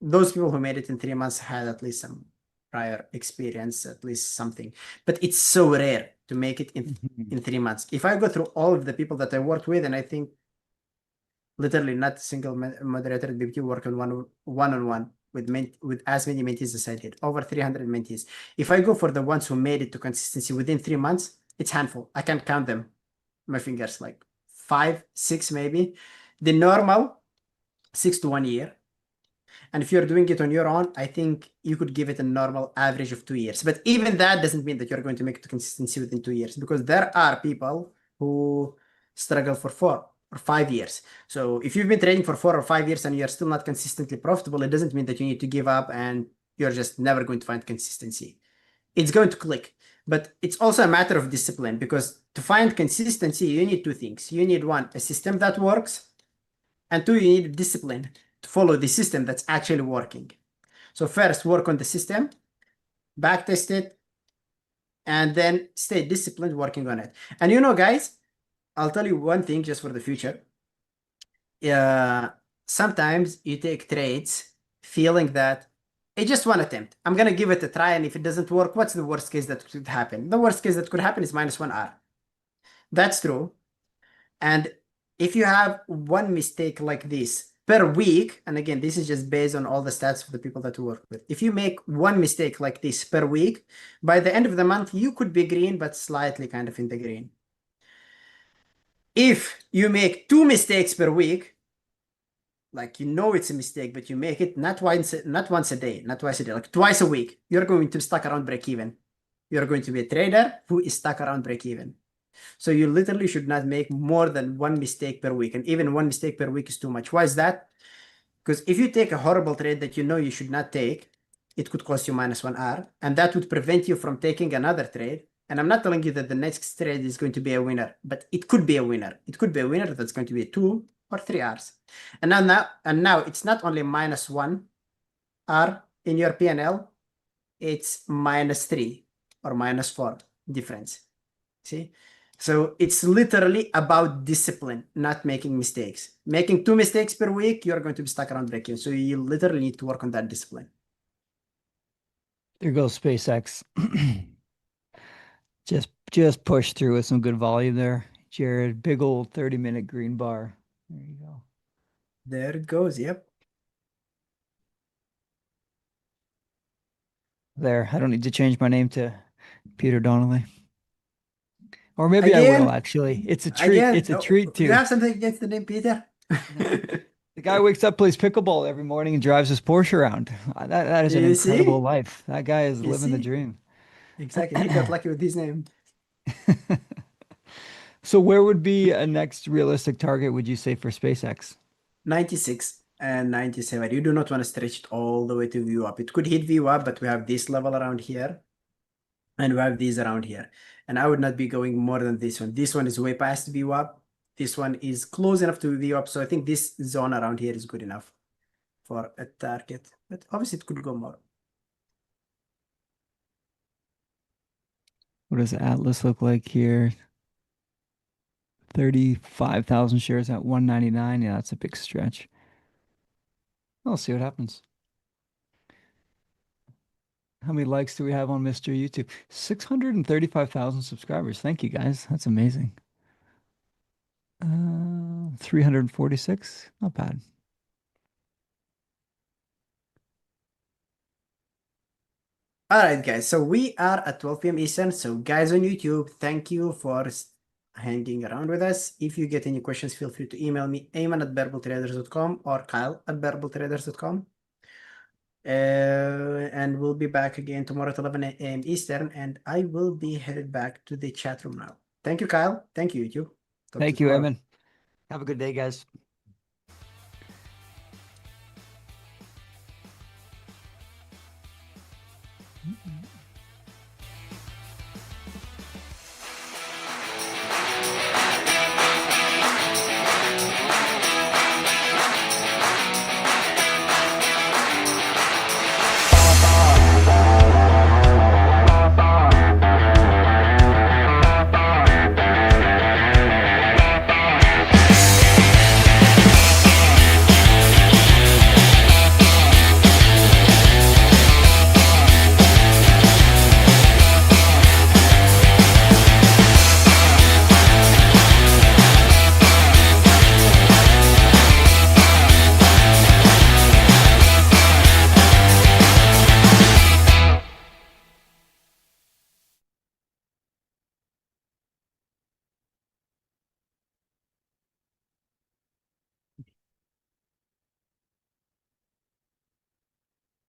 those people who made it in 3 months had at least some prior experience, at least something. But it's so rare to make it in 3 months. If I go through all of the people that I worked with, and I think literally not a single moderator at BBQ worked on one-on-one with as many mentees as I did, over 300 mentees. If I go for the ones who made it to consistency within 3 months, it's handful. I can count them, my fingers, like 5, 6 maybe. The normal 6 to 1 year. And if you're doing it on your own, I think you could give it a normal average of 2 years. But even that doesn't mean that you're going to make it to consistency within 2 years, because there are people who struggle for 4 or 5 years. So if you've been trading for 4 or 5 years and you're still not consistently profitable, it doesn't mean that you need to give up and you're just never going to find consistency. It's going to click. But it's also a matter of discipline, because to find consistency, you need two things. You need one, a system that works, and two, you need discipline to follow the system that's actually working. So first, work on the system, backtest it, and then stay disciplined working on it. And you know, guys, I'll tell you one thing just for the future. Sometimes you take trades feeling that it's just one attempt. I'm going to give it a try, and if it doesn't work, what's the worst case that could happen? The worst case that could happen is -1R. That's true. And if you have one mistake like this per week, and again, this is just based on all the stats for the people that we work with. If you make one mistake like this per week, by the end of the month, you could be green, but slightly kind of in the green. If you make 2 mistakes per week, like, you know it's a mistake, but you make it not once a day, not twice a day, like twice a week, you're going to be stuck around break even. You're going to be a trader who is stuck around break even. So you literally should not make more than one mistake per week. And even one mistake per week is too much. Why is that? Because if you take a horrible trade that you know you should not take, it could cost you -1R, and that would prevent you from taking another trade. And I'm not telling you that the next trade is going to be a winner, but it could be a winner. It could be a winner that's going to be 2 or 3 Rs. And now it's not only -1R in your PNL, it's -3 or -4 difference. See? So it's literally about discipline, not making mistakes. Making 2 mistakes per week, you're going to be stuck around break-even. So you literally need to work on that discipline. There goes SpaceX. Just push through with some good volume there, Jared. Big old 30-minute green bar. There you go. There it goes. Yep. There. I don't need to change my name to Peter Donnelly. Or maybe I will, actually. It's a treat. It's a treat too. You have something against the name Peter? The guy wakes up, plays pickleball every morning, and drives his Porsche around. That is an incredible life. That guy is living the dream. Exactly. He got lucky with his name. So where would be a next realistic target, would you say, for SpaceX? 96 and 97. You do not want to stretch it all the way to VWAP. It could hit VWAP, but we have this level around here, and we have these around here. And I would not be going more than this one. This one is way past VWAP. This one is close enough to VWAP. So I think this zone around here is good enough for a target. But obviously it could go more. What does Atlas look like here? 35,000 shares at 199. Yeah, that's a big stretch. I'll see what happens. How many likes do we have on Mr. YouTube? 635,000 subscribers. Thank you, guys. That's amazing. 346. Not bad. All right, guys. So we are at 12 p.m. Eastern. So guys on YouTube, thank you for hanging around with us. If you get any questions, feel free to email me, ayman@bearbletraders.com or kyle@bearbletraders.com. And we'll be back again tomorrow at 11 a.m. Eastern, and I will be headed back to the chat room now. Thank you, Kyle. Thank you, YouTube. Thank you, Eamon. Have a good day, guys.